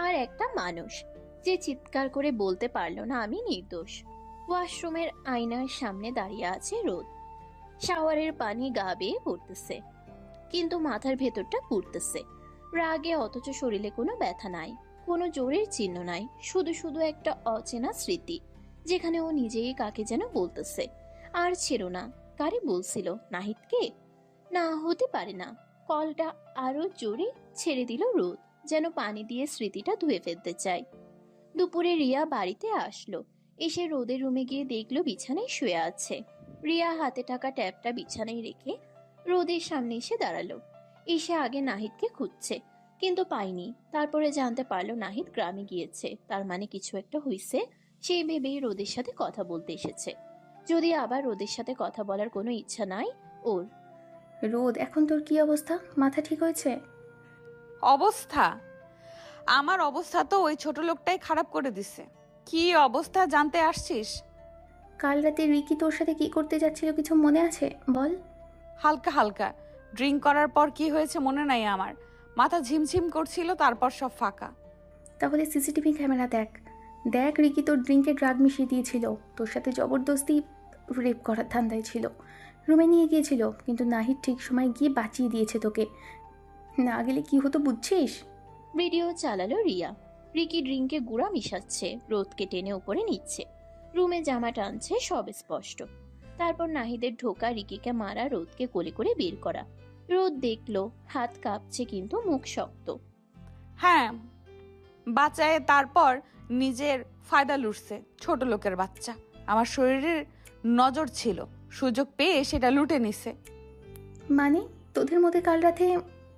আর একটা মানুষ যে চিৎকার করে বলতে পারলো না আমি নির্দোষ। ওয়াশরুমের আয়নার সামনে দাঁড়িয়ে আছে রোদ। শাওয়ারের পানি গা বেয়ে পড়তেছে, কিন্তু মাথার ভেতরটা পুড়তেছে রাগে। অথচ শরীরে কোনো ব্যথা নাই, কোনো জোরের চিহ্ন নাই, শুধু শুধু একটা অচেনা স্মৃতি, যেখানে ও নিজেই কাকে যেন বলতেছে। আর ছিল না, কারে বলছিল? নাহিদকে? না, হতে পারে না। কলটা আরো জোরে ছেড়ে দিল রোদ, যেন পানি দিয়ে স্মৃতিটা ধুয়ে ফেলতে চায়। দুপুরে রিয়া বাড়িতে আসলো। এসে রোদের রুমে গিয়ে দেখলো বিছানায় শুয়ে আছে। রিয়া হাতে থাকা ট্যাপটা বিছানায় রেখে রোদের সামনে এসে দাঁড়ালো। এসে আগে নাহিদকে খুঁজছে, কিন্তু পাইনি। তারপরে জানতে পারলো নাহিদ গ্রামে গিয়েছে, তার মানে কিছু একটা হইছে। সেই ভেবেই রোদের সাথে কথা বলতে এসেছে, যদি আবার রোদের সাথে কথা বলার কোনো ইচ্ছা নাই ওর। রোদ, এখন তোর কি অবস্থা? মাথা ঠিক হয়েছে? অবস্থা? আমার অবস্থা তো ওই ছোট লোকটাই খারাপ করে দিছে। কি অবস্থা জানতে আসছিস? কাল রাতে রিকি তোর সাথে কি করতে যাচ্ছিল কিছু মনে আছে বল? হালকা হালকা ড্রিঙ্ক করার পর কি হয়েছে মনে নাই আমার। মাথা ঝিমঝিম করছিল, তারপর সব ফাঁকা। তাহলে সিসিটিভি ক্যামেরা দেখ। দেখ রিকি তোর ড্রিঙ্কে ড্রাগ মিশিয়ে দিয়েছিল, তোর সাথে জবরদস্তি রেপ করার ধান্দায় ছিল। রুমে নিয়ে গিয়েছিল, কিন্তু নাহিদ ঠিক সময় গিয়ে বাঁচিয়ে দিয়েছে তোকে। না গেলে কি হতো বুঝছিস? ভিডিও চালালো রিয়া। রিকি ড্রিঙ্কে গুঁড়া মিশাচ্ছে, রোদকে টেনে উপরে নিচ্ছে, রুমে জামা টানছে, সব স্পষ্ট। তারপর নাহিদের ঢোকা, রিকিকে মারা, রোদকে কোলে করে বের করা। রোদ দেখলো হাত কাঁপছে কিন্তু মুখ শক্ত। হ্যাঁ, বাঁচায় তারপর নিজের ফায়দা লুটছে। ছোট লোকের বাচ্চা। আমার শরীরের নজর ছিল, সুযোগ পেয়ে সেটা লুটে নিছে। মানে তোদের মধ্যে কাল রাতে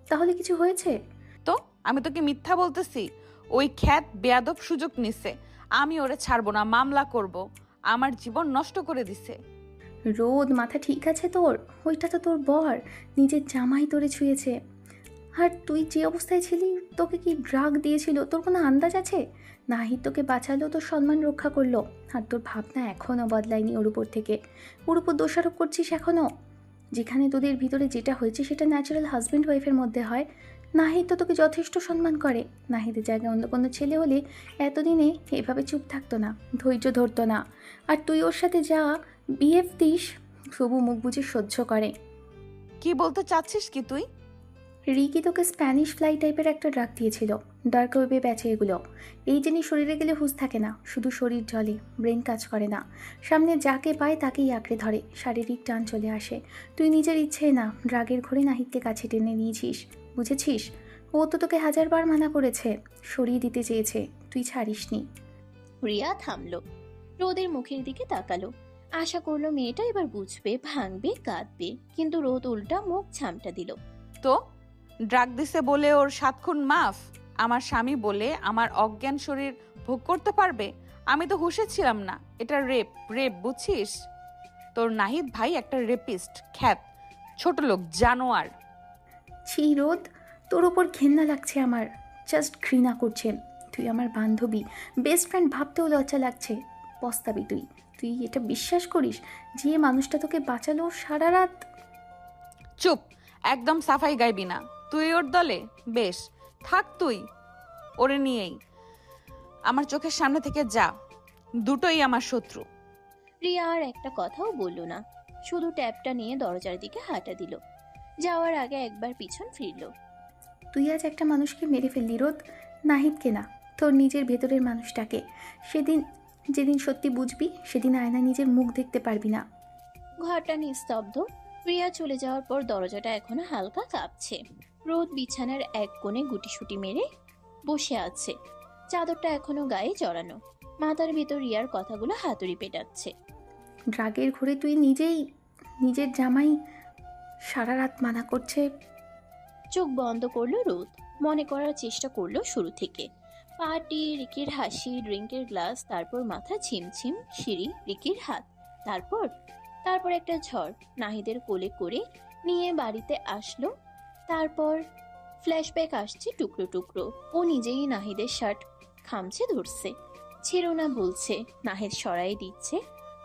তাহলে কিছু হয়েছে? তো আমি তোকে মিথ্যা বলতেছি? ওই খ্যাত বেয়াদব সুযোগ নিছে। আমি ওরে ছাড়বো না, মামলা করব। আমার জীবন নষ্ট করে দিছে। রোদ, মাথা ঠিক আছে তোর? ওইটা তো তোর বর, নিজের জামাই তোরে ছুঁয়েছে। আর তুই যে অবস্থায় ছিলি, তোকে কি ড্রাগ দিয়েছিল তোর কোনো আন্দাজ আছে? নাহিদ তোকে বাঁচালো, তোর সম্মান রক্ষা করলো, আর তোর ভাবনা এখনও বদলায়নি ওর উপর থেকে। ওর উপর দোষারোপ করছিস এখনও। যেখানে তোদের ভিতরে যেটা হয়েছে সেটা ন্যাচারাল হাজব্যান্ড ওয়াইফের মধ্যে হয়। নাহিদ তো তোকে যথেষ্ট সম্মান করে। নাহিদের জায়গায় অন্য কোনো ছেলে হলে এতদিনে এভাবে চুপ থাকতো না, ধৈর্য ধরতো না। আর তুই ওর সাথে যা বিহেভ দিস, তবু মুখ বুঝে সহ্য করে। কি বলতে চাচ্ছিস কি তুই? রিকি তোকে স্প্যানিশ ফ্লাই টাইপের একটা ড্রাগ দিয়েছিল, ডার্ক ওয়েবে বেচে এগুলো। এই জিনিস শরীরে গেলে হুঁশ থাকে না, শুধু শরীর জ্বলে, ব্রেন কাজ করে না। সামনে যাকে পায় তাকেই আঁকড়ে ধরে, শারীরিক টান চলে আসে। তুই নিজের ইচ্ছে না, ড্রাগের ঘরে নাহিদকে কাছে টেনে নিয়েছিস, বুঝেছিস? ও তো তোকে 1000 বার মানা করেছে, সরিয়ে দিতে চেয়েছে, তুই ছাড়িসনি। রিয়া থামলো, রোদের মুখের দিকে তাকালো। আশা করলো মেয়েটা এবার বুঝবে, ভাঙবে, কাঁদবে, কিন্তু রোদ উল্টা মুখ ছামটা দিল। তো ড্রাগ দিছে বলে ওর 7 খুন মাফ? আমার স্বামী বলে আমার অজ্ঞান শরীর ভোগ করতে পারবে? আমি তো হুঁশে ছিলাম না। এটা রেপ, রেপ, বুঝছিস? তোর নাহিদ ভাই একটা রেপিস্ট, খ্যাত, ছোট লোক, জানোয়ার। ছি রোদ, তোর ওপর ঘেন্না লাগছে আমার, জাস্ট ঘৃণা করছে। তুই আমার বান্ধবী, বেস্ট ফ্রেন্ড ভাবতেও লজ্জা লাগছে। পস্তাবি তুই। তুই এটা বিশ্বাস করিস যে মানুষটা তোকে বাঁচালো সারা রাত? চুপ, একদম সাফাই গাইবি না। তুই ওর দলে? বেশ, থাক তুই ওরে নিয়েই। আমার চোখের সামনে থেকে যা, দুটোই আমার শত্রু। রিয়া আর একটা কথাও বলল না, শুধু ট্যাবটা নিয়ে দরজার দিকে হাঁটা দিল। যাওয়ার আগে একবার পিছন ফিরল। তুই আজ একটা মানুষকে মেরে ফেললি রোদ, নাহিদকে না, তোর নিজের ভেতরের মানুষটাকে। যেদিন সত্যি বুঝবি, সেদিন আয়না নিজের মুখ দেখতে পারবি না। ঘরটা নিস্তব্ধ। রিয়া চলে যাওয়ার পর দরজাটা এখনো হালকা কাঁপছে। রোদ বিছানার এক কোণে গুটিসুটি মেরে বসে আছে, চাদরটা এখনো গায়ে জড়ানো। মাথার ভিতর রিয়ার কথাগুলো হাতুড়ি পেটাচ্ছে। ড্রাগের ঘরে তুই নিজের জামাই সারা রাত মানা করছে। চোখ বন্ধ করলো রোদ, মনে করার চেষ্টা করলো শুরু থেকে। পার্টি, রিকির হাসি, ড্রিঙ্কের গ্লাস, তারপর মাথা ছিমছিম, সিঁড়ি, রিকির হাত, তারপর একটা ঝড় নাহিদের কোলে করে নিয়ে বাড়িতে আসলো। তারপর ফ্ল্যাশব্যাক আসছে টুকরো টুকরো। ও নিজেই নাহিদের শার্ট খামছে ধরছে, ছেড়ো না বলছে, নাহিদ সরাই দিচ্ছে।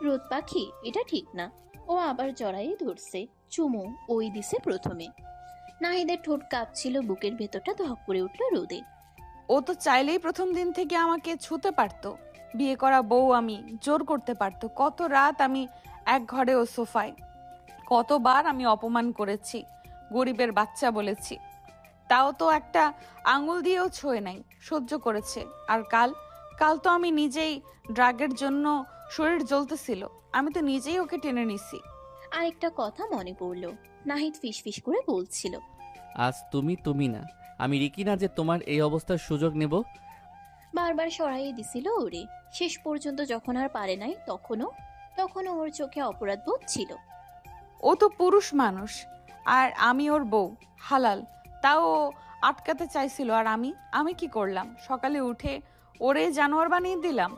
রোদ পাখি, এটা ঠিক না। ও আবার জড়াই ধরছে, চুমু ওই দিছে প্রথমে। নাহিদের ঠোঁট কাঁপছিল, বুকের ভেতরটা ধক করে উঠল রোদে। ও তো চাইলেই প্রথম দিন থেকে আমাকে ছুতে পারতো। বিয়ে করা বউ আমি, জোর করতে পারতো। কত রাত আমি এক ঘরে ও সোফায়, কতবার আমি অপমান করেছি, গরিবের বাচ্চা বলেছি। তাও তো একটা আঙুল দিয়েও ছোঁয় নাই, সহ্য করেছে। আর কাল তো আমি নিজেই ড্রাগের জন্য শরীর জ্বলতেছিল, আমি তো নিজেই ওকে টেনে নিছি। আরেকটা কথা মনে পড়ল, নাহিদ ফিসফিস করে বলছিল, আজ তুমি না, আমি রিকি না যে তোমার এই অবস্থার সুযোগ নেব। বারবার সরাইয়ে দিছিল ওরে। শেষ পর্যন্ত যখন আর পারে নাই, তখনও ওর চোখে অপরাধ বোধ ছিল। ও তো পুরুষ মানুষ, আর আমি ওর বউ, হালাল। তাও ও আটকাতে চাইছিল, আর আমি কি করলাম? সকালে উঠে ওরে জানোয়ার বানিয়ে দিলাম।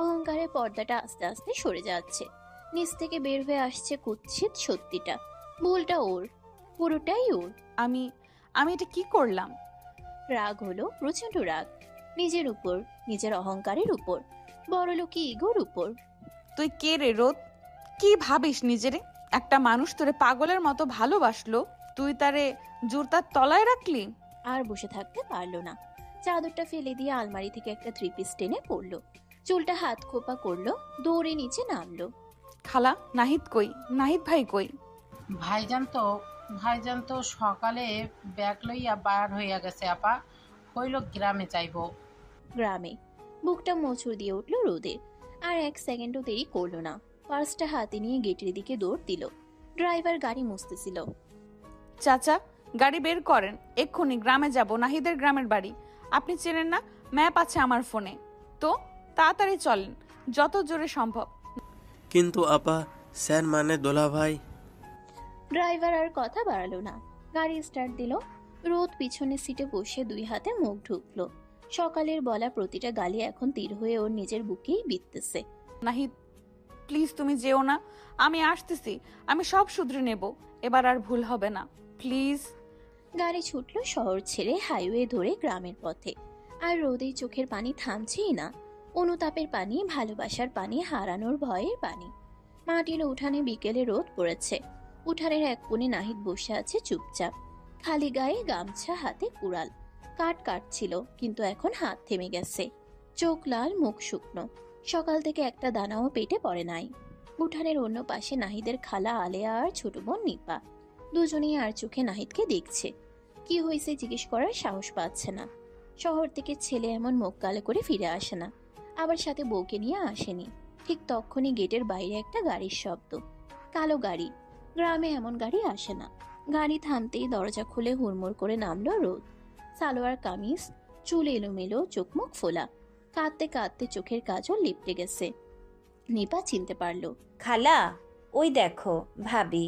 অহংকারে পর্দাটা আস্তে আস্তে সরে যাচ্ছে, নিচ থেকে বের হয়ে আসছে কুৎসিত সত্যিটা। ভুলটা ওর, পুরোটাই ওর। আমি এটা কি করলাম? রাগ হলো প্রচন্ড রাগ, নিজের উপর, নিজের অহংকারের উপর, বড়লোকি ইগোর উপর। তুই কে রে রোদ? কি ভাবিস নিজেরে? একটা মানুষ তোরে পাগলের মতো ভালোবাসলো, তুই তারে জুতার তলায় রাখলি? আর বসে থাকতে পারলো না, চাদরটা ফেলে দিয়ে আলমারি থেকে একটা 3 পিস টেনে পড়লো, চুলটা হাত খোপা করলো, দৌড়ে নিচে নামলো। খালা, নাহিদ কই? নাহিদ ভাই কই? ভাইজান তো সকালে ব্যাগ লইয়া বার হইয়া গেছে আপা, হইল গ্রামে যাইব। গ্রামে? বুকটা মোচড় দিয়ে উঠলো রোদের। আর 1 সেকেন্ডও দেরি করলো না, পার্সটা হাতে নিয়ে গেটের দিকে দৌড় দিল। ড্রাইভার গাড়ি মুছতেছিল। চাচা, গাড়ি বের করেন, এক্ষুনি গ্রামে যাব, নাহিদের গ্রামের বাড়ি। আপনি চেনেন না? ম্যাপ আছে আমার ফোনে। তো তাড়াতাড়ি চলেন, যত জোরে সম্ভব। কিন্তু আপা, স্যার মানে দোলা ভাই। ড্রাইভার আর কথা বাড়ালো না, গাড়ি স্টার্ট দিল। রোদ পিছনের সিটে বসে 2 হাতে মুখ ঢুকলো। সকালের বলা প্রতিটা গালি এখন তীর হয়ে ওর নিজের বুকেই বিঁধতেছে। নাহিদ, প্লিজ তুমি যেও না, আমি আসতেছি, আমি সব শুধরে নেব, এবার আর ভুল হবে না, প্লিজ। গাড়ি ছুটলো শহর ছেড়ে হাইওয়ে ধরে গ্রামের পথে। আর রোদের চোখের পানি থামছেই না। অনুতাপের পানি, ভালোবাসার পানি, হারানোর ভয়ের পানি। মাটির উঠানে বিকেলে রোদ পড়েছে। উঠানের এক কোণে নাহিদ বসে আছে চুপচাপ, খালি গায়ে, গামছা হাতে, কুড়াল। কাট কাটছিল, কিন্তু এখন হাত থেমে গেছে। চোখ লাল, মুখ শুকনো। সকাল থেকে একটা দানাও পেটে পড়ে নাই। উঠানের অন্য পাশে নাহিদের খালা আলেয়া আর ছোট বোন নিপা। দুজনেই আর চোখে নাহিদকে দেখছে। কি হয়েছে জিজ্ঞেস করার সাহস পাচ্ছে না। শহর থেকে ছেলে এমন মুখ কালো করে ফিরে আসে না, আবার সাথে বউকে নিয়ে আসেনি। ঠিক তখনই গেটের বাইরে একটা গাড়ির শব্দ। কালো গাড়ি। গ্রামে এমন গাড়ি আসে না। গাড়ি থামতেই দরজা খুলে হুড়মুড় করে নামলো রোদ। সালোয়ার কামিজ, চুল এলোমেলো, চোখ মুখ ফোলা। কাঁদতে কাঁদতে চোখের কাজল লিপটে গেছে। নিপা চিনতে পারলো। খালা, ওই দেখো ভাবি,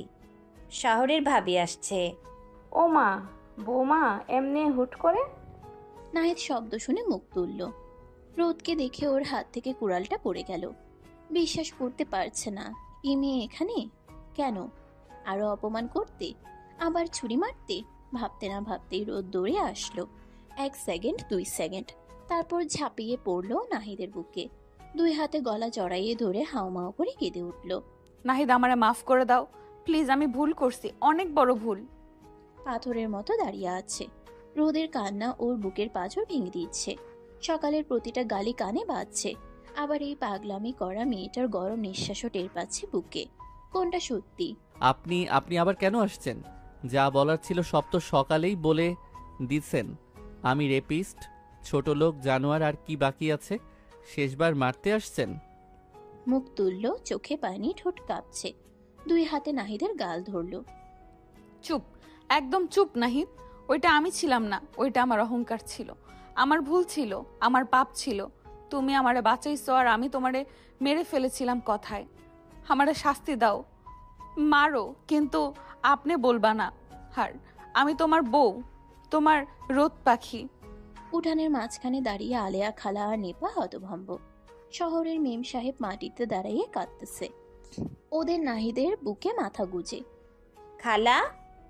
শহরের ভাবি আসছে। ও মা, বৌমা এমনি হুট করে? নাহিদ শব্দ শুনে মুখ তুলল। রোদকে দেখে ওর হাত থেকে কুড়ালটা পড়ে গেল। বিশ্বাস করতে পারছে না, এই মেয়ে এখানে কেন? আরো অপমান করতে, আবার ছুরি মারতে? ভাবতে না ভাবতেই রোদ দৌড়ে আসলো। 1 সেকেন্ড, 2 সেকেন্ড, তারপর ঝাঁপিয়ে পড়লো নাহিদের বুকে। 2 হাতে গলা জড়াইয়ে ধরে হাউমাউ করে কেঁদে উঠল। নাহিদ, আমারে মাফ করে দাও প্লিজ, আমি ভুল করছি, অনেক বড় ভুল। পাথরের মতো দাঁড়িয়ে আছে। রোদের কান্না ওর বুকের পাঁজর ভেঙে দিচ্ছে। সকালের প্রতিটা গালি কানে বাজছে। আবার এই পাগলামি করা মেয়েটার গরম নিঃশ্বাসও টের পাচ্ছে বুকে। কোনটা সত্যি? আপনি আবার কেন আসছেন? যা বলার ছিল সব তো সকালেই বলে দিছেন। আমি রেপিস্ট, ছোট লোক, জানোয়ার, আর কি বাকি আছে? শেষবার মারতে আসছেন? মুখ তুলল, চোখে পানি, ঠোঁট কাঁপছে। 2 হাতে নাহিদের গাল ধরল। চুপ, একদম চুপ নাহিদ। ওইটা আমি ছিলাম না, ওইটা আমার অহংকার ছিল, আমার ভুল ছিল, আমার পাপ ছিল। তুমি আমারে বাঁচাইছো আর আমি তোমারে মেরে ফেলেছিলাম কথায়। আমারে শাস্তি দাও, মারো, কিন্তু আপনি বলবা না। আর আমি তোমার বউ, তোমার রোদ পাখি। উঠানের মাঝখানে দাঁড়িয়ে আলেয়া খালা আর নেপা হতভম্ব। শহরের মেম সাহেব মাটিতে দাঁড়িয়ে কাঁদতেছে। ওদের নাহিদের বুকে মাথা গুজে। খালা,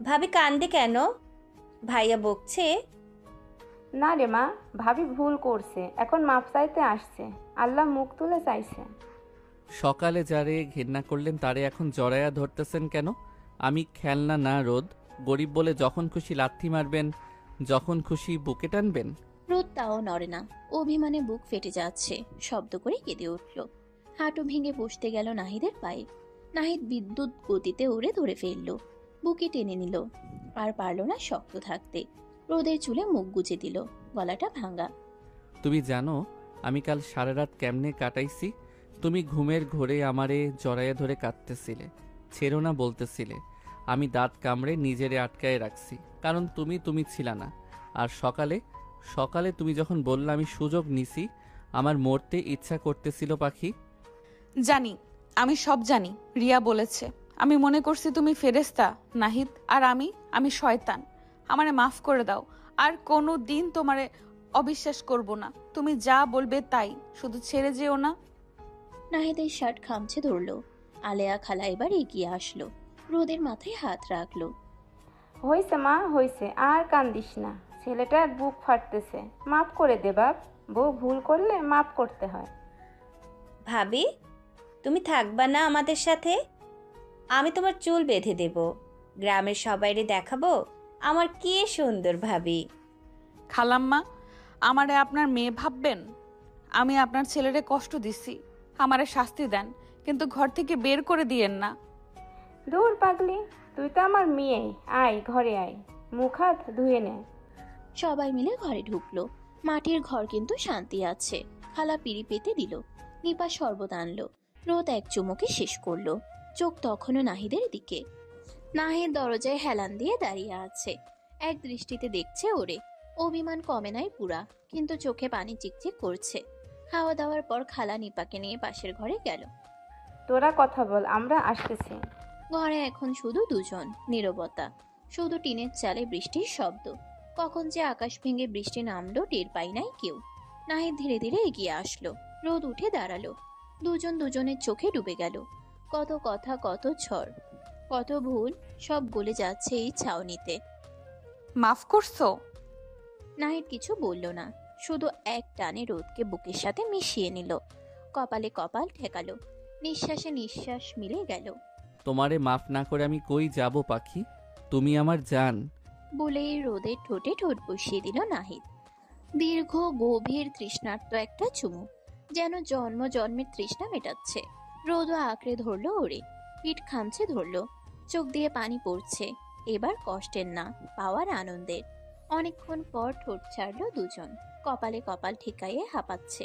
ভাবি কান্দে কেন? ভাইয়া বকছে? না রে মা, ভাবি ভুল করছে, এখন মাপ চাইতে আসছে, আল্লাহ মুখ তুলে চাইছে। সকালে যারে ঘৃণা করলেন তারে এখন জড়ায়া ধরতেছেন কেন? আমি খেলনা না রোদ, গরিব বলে যখন খুশি লাথি মারবেন, যখন খুশি বুকে টানবেন। রোদ তাও নড়ে না, অভিমানে বুক ফেটে যাচ্ছে, শব্দ করে কেঁদে উঠল। হাঁটু ভেঙে বসতে গেল নাহিদের পায়ে। নাহিদ বিদ্যুৎ গতিতে উড়ে ধরে ফেলল, বুকে টেনে নিল। আর পারল না শক্ত থাকতে। রোদের চুলে মুখ গুজে দিল, গলাটা ভাঙা। তুমি জানো আমি কাল সারা রাত কেমনে কাটাইছি? তুমি ঘুমের ঘোরে আমারে জড়াইয়া ধরে কাঁদতেছিলে, ছেড়ো না বলতেছিলে। আমি দাঁত কামড়ে নিজেরে আটকায় রাখছি, কারণ তুমি ছিলা না। আর সকালে তুমি যখন বললে আমি সুযোগ নিছি, আমার মরতে ইচ্ছা করতেছিল পাখি। জানি, আমি সব জানি, রিয়া বলেছে। আমি মনে করছি তুমি ফেরেশতা নাহিদ, আর আমি শয়তান। আমারে মাফ করে দাও, আর কোনো দিন তোমারে অবিশ্বাস করব না। তুমি যা বলবে তাই, শুধু ছেড়ে যেও না। নাহিদের শার্ট খামচে ধরল। আলেয়া খালা এবার এগিয়ে আসলো, রোদের মাথায় হাত রাখলো। হয়েছে মা, হয়েছে, আর কান্দিস না, ছেলেটার বুক ফাটতেছে, মাফ করে দে বাপ। বউ ভুল করলে মাফ করতে হয়। ভাবি, তুমি থাকবা না আমাদের সাথে? আমি তোমার চুল বেঁধে দেব, গ্রামের সবাইরে দেখাবো আমার কি সুন্দর ভাবি। খালাম্মা, আমারে আপনার মেয়ে ভাববেন? আমি আপনার ছেলেরে কষ্ট দিছি, আমারে শাস্তি দেন, কিন্তু ঘর থেকে বের করে দিয়েন না। দূর পাগলি, তুই তো আমার মেয়ে। আয় ঘরে আয়, মুখ হাত ধুয়ে নে। সবাই মিলে ঘরে ঢুকলো। মাটির ঘর কিন্তু শান্তি আছে। খালা পিড়ি পেতে দিল, নিপা শরবত আনলো। রোদ এক চুমুকে শেষ করলো, চোখ তখনও নাহিদের দিকে। নাহিদ দরজায় হেলান দিয়ে দাঁড়িয়ে আছে, এক দৃষ্টিতে দেখছে ওরে। অভিমান কমে নাই পুরা, কিন্তু চোখে পানি চিকচিক করছে। খাওয়া দাওয়ার পর খালা নিপাকে নিয়ে পাশের ঘরে গেল। তোরা কথা বল, আমরা আসতেছি। ঘরে এখন শুধু দুজন, নীরবতা। শুধু টিনের চালে বৃষ্টির শব্দ। কখন যে আকাশ ভেঙে বৃষ্টি নামলো টের পাই নাই কেউ। নাহিদ ধীরে ধীরে এগিয়ে আসলো, রোদ উঠে দাঁড়ালো। দুজন দুজনের চোখে ডুবে গেল। কত কথা, কত ঝড়, কত ভুল, সব গলে যাচ্ছে এই ছাউনিতে। মাফ করছো? নাহিদ কিছু বলল না, শুধু এক টানে রোদকে বুকের সাথে মিশিয়ে নিল। কপালে কপাল ঠেকালো, নিঃশ্বাসে নিঃশ্বাস মিলে গেল। তোমারে মাফ না করে আমি কই যাব পাখি? তুমি আমার জান। বলেই রোদের ঠোঁটে ঠোঁট বসিয়ে দিল নাহিদ। দীর্ঘ গভীর তৃষ্ণার্ত একটা চুমু, যেন জন্ম জন্মের তৃষ্ণা মেটাচ্ছে। রোদও আঁকড়ে ধরলো ওরে, পিঠ খামছে ধরলো। চোখ দিয়ে পানি পড়ছে, এবার কষ্টের না, পাওয়ার আনন্দের। অনেকক্ষণ পর ঠোঁট ছাড়লো দুজন, কপালে কপাল ঠেকাইয়ে হাঁপাচ্ছে।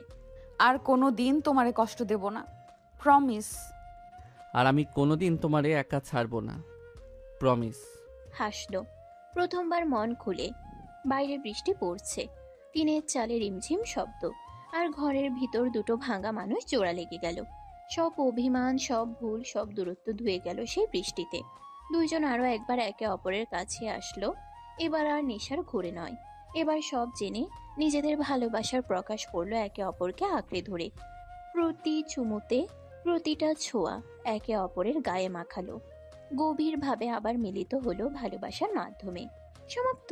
আর কোনো দিন তোমারে কষ্ট দেব না, প্রমিস। আর আমি কোনোদিন তোমারে একা ছাড়বো না, প্রমিস। হাসলো প্রথমবার মন খুলে। বাইরে বৃষ্টি পড়ছে, টিনের চালে রিমঝিম শব্দ। আর ঘরের ভিতর দুটো ভাঙা মানুষ জোড়া লেগে গেল। সব অভিমান, সব ভুল, সব দূরত্ব ধুয়ে গেল সেই বৃষ্টিতে। দুইজন আরো একবার একে অপরের কাছে আসলো। এবার আর নেশার ঘুরে নয়, এবার সব জেনে নিজেদের ভালোবাসার প্রকাশ করলো একে অপরকে আঁকড়ে ধরে। প্রতি চুমুতে, প্রতিটা ছোঁয়া একে অপরের গায়ে মাখালো। গভীরভাবে আবার মিলিত হলো ভালোবাসার মাধ্যমে। সমাপ্ত।